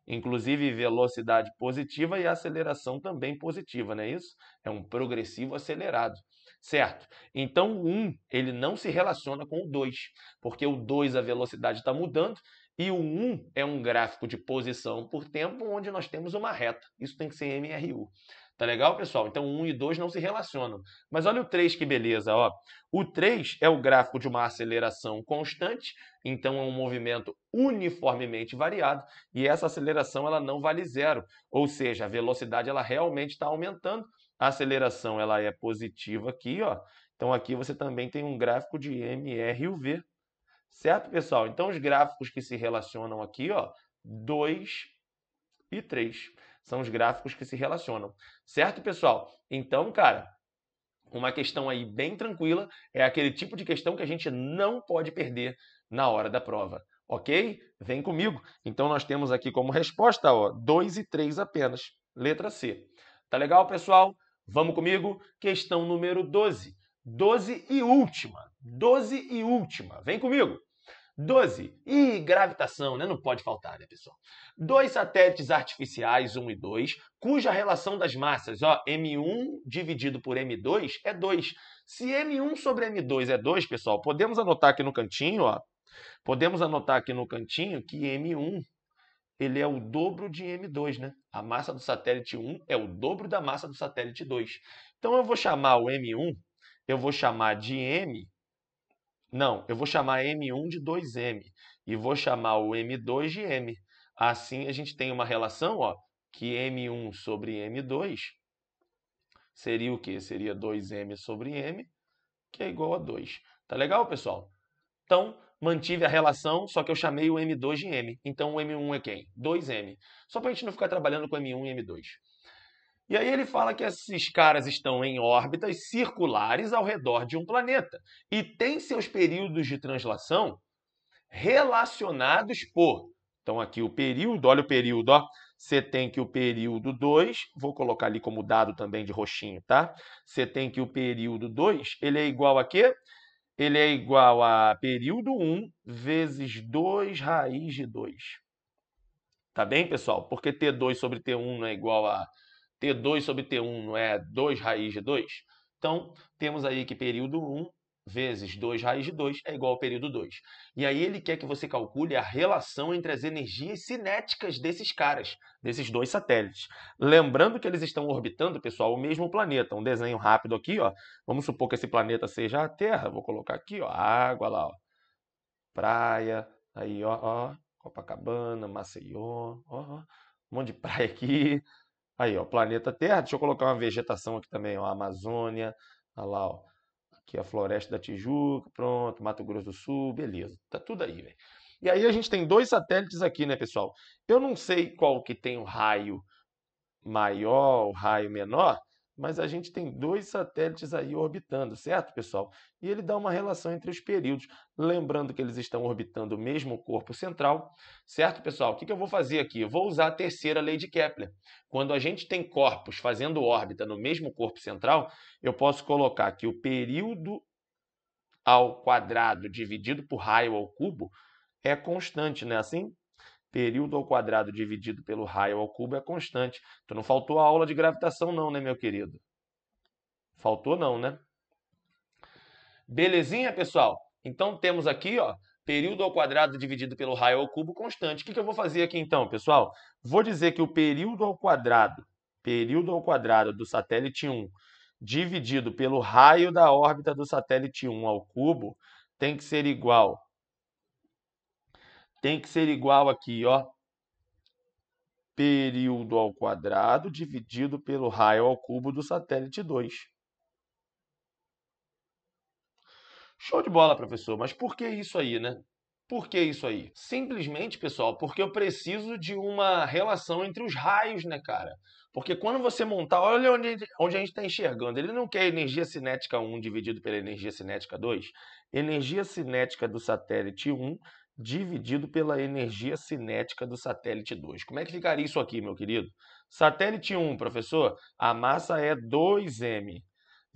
Inclusive, velocidade positiva e aceleração também positiva, não é isso? É um progressivo acelerado, certo? Então, o 1 ele não se relaciona com o 2, porque o 2 a velocidade está mudando e o 1 é um gráfico de posição por tempo onde nós temos uma reta. Isso tem que ser MRU. Tá legal, pessoal? Então, 1 e 2 não se relacionam. Mas olha o 3, que beleza, ó. O 3 é o gráfico de uma aceleração constante, então é um movimento uniformemente variado, e essa aceleração ela não vale zero, ou seja, a velocidade ela realmente está aumentando, a aceleração ela é positiva aqui, ó. Então aqui você também tem um gráfico de MRUV, certo, pessoal? Então os gráficos que se relacionam aqui, ó, 2 e 3, são os gráficos que se relacionam, certo, pessoal? Então, cara, uma questão aí bem tranquila, é aquele tipo de questão que a gente não pode perder na hora da prova, ok? Vem comigo. Então nós temos aqui como resposta, ó, 2 e 3 apenas, letra C. Tá legal, pessoal? Vamos comigo? Questão número 12. 12 e última. 12 e última. Vem comigo. 12. E gravitação, né? Não pode faltar, né, pessoal? Dois satélites artificiais, 1 e 2, cuja relação das massas, ó, M1 dividido por M2 é 2. Se M1 sobre M2 é 2, pessoal, podemos anotar aqui no cantinho, ó. Podemos anotar aqui no cantinho que M1 ele é o dobro de M2, né? A massa do satélite 1 é o dobro da massa do satélite 2. Então eu vou chamar o M1, eu vou chamar de M. Não, eu vou chamar M1 de 2M e vou chamar o M2 de M. Assim, a gente tem uma relação ó, que M1 sobre M2 seria o quê? Seria 2M sobre M, que é igual a 2. Tá legal, pessoal? Então, mantive a relação, só que eu chamei o M2 de M. Então, o M1 é quem? 2M. Só para a gente não ficar trabalhando com M1 e M2. E aí ele fala que esses caras estão em órbitas circulares ao redor de um planeta e têm seus períodos de translação relacionados por... Então aqui o período, olha o período, ó. Você tem que o período 2, vou colocar ali como dado também de roxinho, tá? Você tem que o período 2, ele é igual a quê? Ele é igual a período 1 vezes 2 raiz de 2. Tá bem, pessoal? Porque T2 sobre T1 não é igual a T2 sobre T1 não é 2 raiz de 2? Então, temos aí que período 1 vezes 2 raiz de 2 é igual ao período 2. E aí ele quer que você calcule a relação entre as energias cinéticas desses caras, desses dois satélites. Lembrando que eles estão orbitando, pessoal, o mesmo planeta. Um desenho rápido aqui, ó. Vamos supor que esse planeta seja a Terra. Vou colocar aqui, ó, água lá, ó. Praia, aí, ó, Copacabana, Maceió, ó, um monte de praia aqui. Aí, ó, planeta Terra. Deixa eu colocar uma vegetação aqui também, ó, Amazônia, olha lá, ó. Aqui a Floresta da Tijuca, pronto, Mato Grosso do Sul, beleza. Tá tudo aí, velho. E aí a gente tem dois satélites aqui, né, pessoal? Eu não sei qual que tem o raio maior, o raio menor, mas a gente tem dois satélites aí orbitando, certo, pessoal? E ele dá uma relação entre os períodos, lembrando que eles estão orbitando o mesmo corpo central, certo, pessoal? O que eu vou fazer aqui? Eu vou usar a terceira lei de Kepler. Quando a gente tem corpos fazendo órbita no mesmo corpo central, eu posso colocar que o período ao quadrado dividido por raio ao cubo é constante, não é assim? Período ao quadrado dividido pelo raio ao cubo é constante. Então não faltou a aula de gravitação não, né, meu querido? Faltou não, né? Belezinha, pessoal? Então temos aqui, ó, período ao quadrado dividido pelo raio ao cubo constante. O que eu vou fazer aqui então, pessoal? Vou dizer que o período ao quadrado do satélite 1 dividido pelo raio da órbita do satélite 1 ao cubo tem que ser igual aqui, ó, período ao quadrado dividido pelo raio ao cubo do satélite 2. Show de bola, professor. Mas por que isso aí, né? Por que isso aí? Simplesmente, pessoal, porque eu preciso de uma relação entre os raios, né, cara? Porque quando você montar, olha onde a gente está enxergando. Ele não quer energia cinética 1 dividido pela energia cinética 2. Energia cinética do satélite 1 dividido pela energia cinética do satélite 2. Como é que ficaria isso aqui, meu querido? Satélite 1, professor, a massa é 2m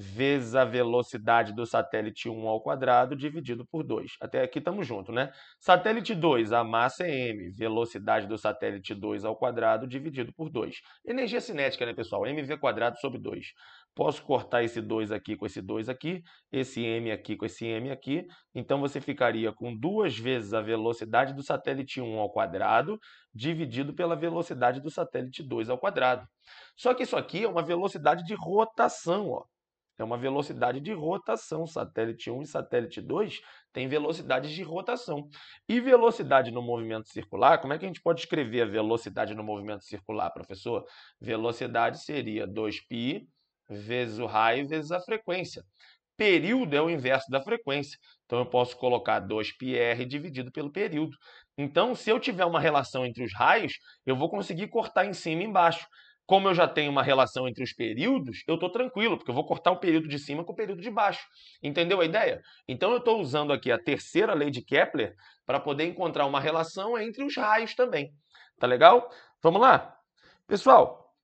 vezes a velocidade do satélite 1 ao quadrado dividido por 2. Até aqui estamos juntos, né? Satélite 2, a massa é m, velocidade do satélite 2 ao quadrado dividido por 2. Energia cinética, né, pessoal? mv quadrado sobre 2. Posso cortar esse 2 aqui com esse 2 aqui, esse m aqui com esse m aqui. Então, você ficaria com 2 vezes a velocidade do satélite 1 ao quadrado dividido pela velocidade do satélite 2 ao quadrado. Só que isso aqui é uma velocidade de rotação, ó. É uma velocidade de rotação. Satélite 1 e satélite 2 têm velocidades de rotação. E velocidade no movimento circular, como é que a gente pode escrever a velocidade no movimento circular, professor? Velocidade seria 2π vezes o raio vezes a frequência. Período é o inverso da frequência. Então, eu posso colocar 2πr dividido pelo período. Então, se eu tiver uma relação entre os raios, eu vou conseguir cortar em cima e embaixo. Como eu já tenho uma relação entre os períodos, eu estou tranquilo, porque eu vou cortar o período de cima com o período de baixo. Entendeu a ideia? Então, eu estou usando aqui a terceira lei de Kepler para poder encontrar uma relação entre os raios também. Tá legal? Vamos lá? Pessoal,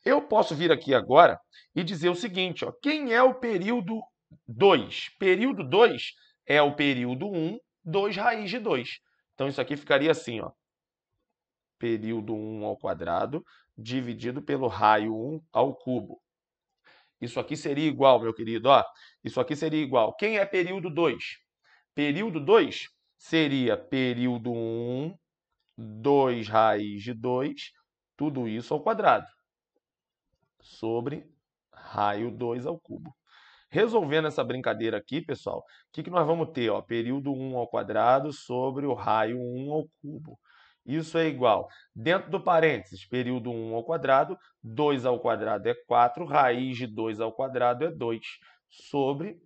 eu posso vir aqui agora e dizer o seguinte, ó, quem é o período 2? Período 2 é o período 1, 2 raiz de 2. Então, isso aqui ficaria assim, ó, período 1 ao quadrado dividido pelo raio 1 ao cubo. Isso aqui seria igual, meu querido, ó. Isso aqui seria igual. Quem é período 2? Período 2 seria período 1, 2 raiz de 2, tudo isso ao quadrado, sobre raio 2 ao cubo. Resolvendo essa brincadeira aqui, pessoal, o que nós vamos ter? Ó, período 1 ao quadrado sobre o raio 1 ao cubo. Isso é igual, dentro do parênteses, período 1 ao quadrado, 2 ao quadrado é 4, raiz de 2 ao quadrado é 2, sobre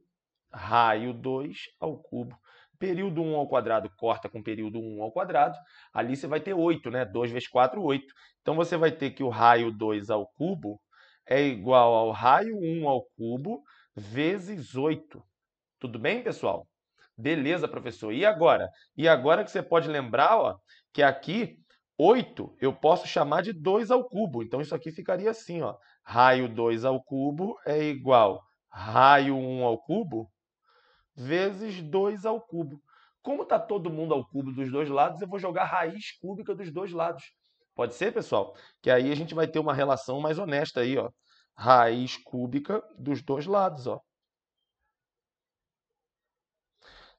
raio 2 ao cubo. Período 1 ao quadrado corta com período 1 ao quadrado, ali você vai ter 8, né? 2 vezes 4, 8. Então, você vai ter que o raio 2 ao cubo é igual ao raio 1 ao cubo vezes 8. Tudo bem, pessoal? Beleza, professor. E agora? E agora que você pode lembrar, ó, que aqui 8 eu posso chamar de 2 ao cubo. Então, isso aqui ficaria assim, ó. Raio 2 ao cubo é igual raio 1 ao cubo vezes 2 ao cubo. Como está todo mundo ao cubo dos dois lados, eu vou jogar raiz cúbica dos dois lados. Pode ser, pessoal? Que aí a gente vai ter uma relação mais honesta aí, ó. Raiz cúbica dos dois lados, ó.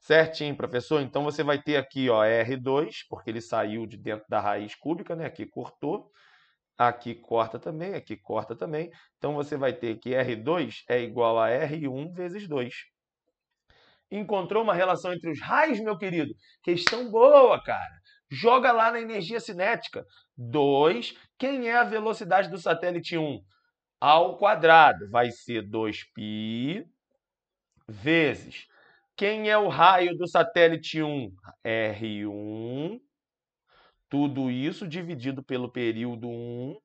Certinho, professor. Então, você vai ter aqui, ó, R2, porque ele saiu de dentro da raiz cúbica, né? Aqui cortou. Aqui corta também, aqui corta também. Então, você vai ter que R2 é igual a R1 vezes 2. Encontrou uma relação entre os raios, meu querido? Questão boa, cara. Joga lá na energia cinética. 2. Quem é a velocidade do satélite 1? Ao quadrado. Vai ser 2π vezes. Quem é o raio do satélite 1? R1. Tudo isso dividido pelo período 1.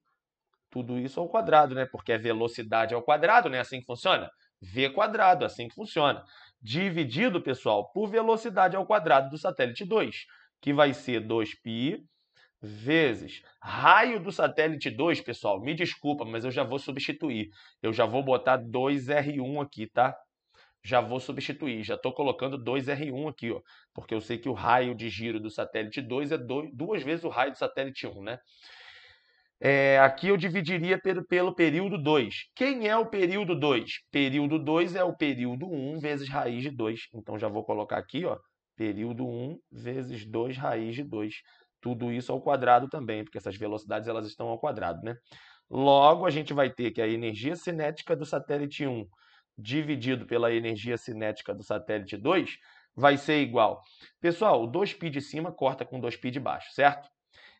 Tudo isso ao quadrado, né? Porque é velocidade ao quadrado, né? Assim que funciona. V quadrado, assim que funciona. Dividido, pessoal, por velocidade ao quadrado do satélite 2, que vai ser 2π vezes raio do satélite 2, pessoal. Me desculpa, mas eu já vou substituir. Eu já vou botar 2R1 aqui, tá? Já vou substituir. Já estou colocando 2R1 aqui, ó, porque eu sei que o raio de giro do satélite 2 é 2 vezes o raio do satélite 1, né? Aqui eu dividiria pelo período 2. Quem é o período 2? Período 2 é o período 1 vezes raiz de 2. Então, já vou colocar aqui, ó, período 1 vezes 2 raiz de 2. Tudo isso ao quadrado também, porque essas velocidades elas estão ao quadrado, né? Logo, a gente vai ter que a energia cinética do satélite 1 dividido pela energia cinética do satélite 2 vai ser igual. Pessoal, o 2π de cima corta com 2π de baixo, certo?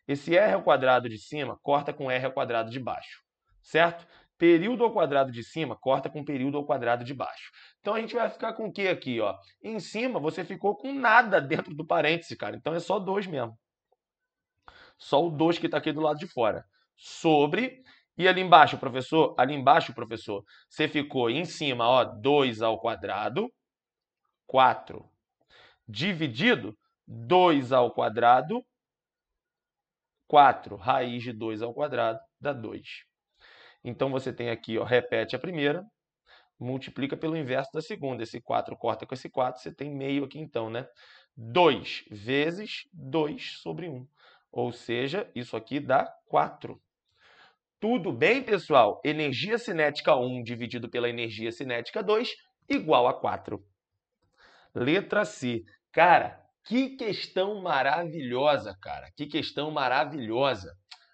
Esse r ao quadrado de cima corta com r ao quadrado de baixo, certo? Período ao quadrado de cima corta com período ao quadrado de baixo. Então a gente vai ficar com o que aqui, ó? Em cima você ficou com nada dentro do parêntese, cara. Então é só 2 mesmo. Só o 2 que está aqui do lado de fora. Sobre. E ali embaixo, professor? Ali embaixo, professor, você ficou em cima, ó, 2 ao quadrado, 4. Dividido, 2 ao quadrado, 4. Raiz de 2 ao quadrado dá 2. Então você tem aqui, ó, repete a primeira, multiplica pelo inverso da segunda. Esse 4 corta com esse 4, você tem meio aqui então, né? 2 vezes 2 sobre 1. Ou seja, isso aqui dá 4. Tudo bem, pessoal? Energia cinética 1 dividido pela energia cinética 2 igual a 4. Letra C. Cara, que questão maravilhosa, cara. Que questão maravilhosa.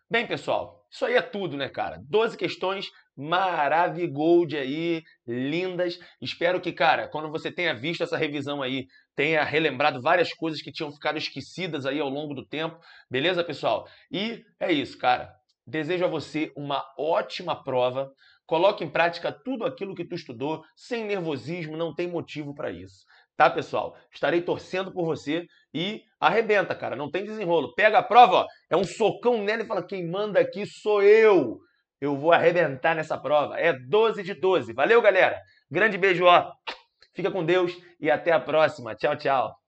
Bem, pessoal, isso aí é tudo, né, cara? 12 questões maravigold aí, lindas. Espero que, cara, quando você tenha visto essa revisão aí, tenha relembrado várias coisas que tinham ficado esquecidas aí ao longo do tempo. Beleza, pessoal? E é isso, cara. Desejo a você uma ótima prova. Coloque em prática tudo aquilo que tu estudou, sem nervosismo, não tem motivo para isso. Tá, pessoal? Estarei torcendo por você e arrebenta, cara. Não tem desenrolo. Pega a prova, ó, é um socão nela e fala: quem manda aqui sou eu. Eu vou arrebentar nessa prova. É 12 de 12. Valeu, galera. Grande beijo, ó. Fica com Deus e até a próxima. Tchau, tchau.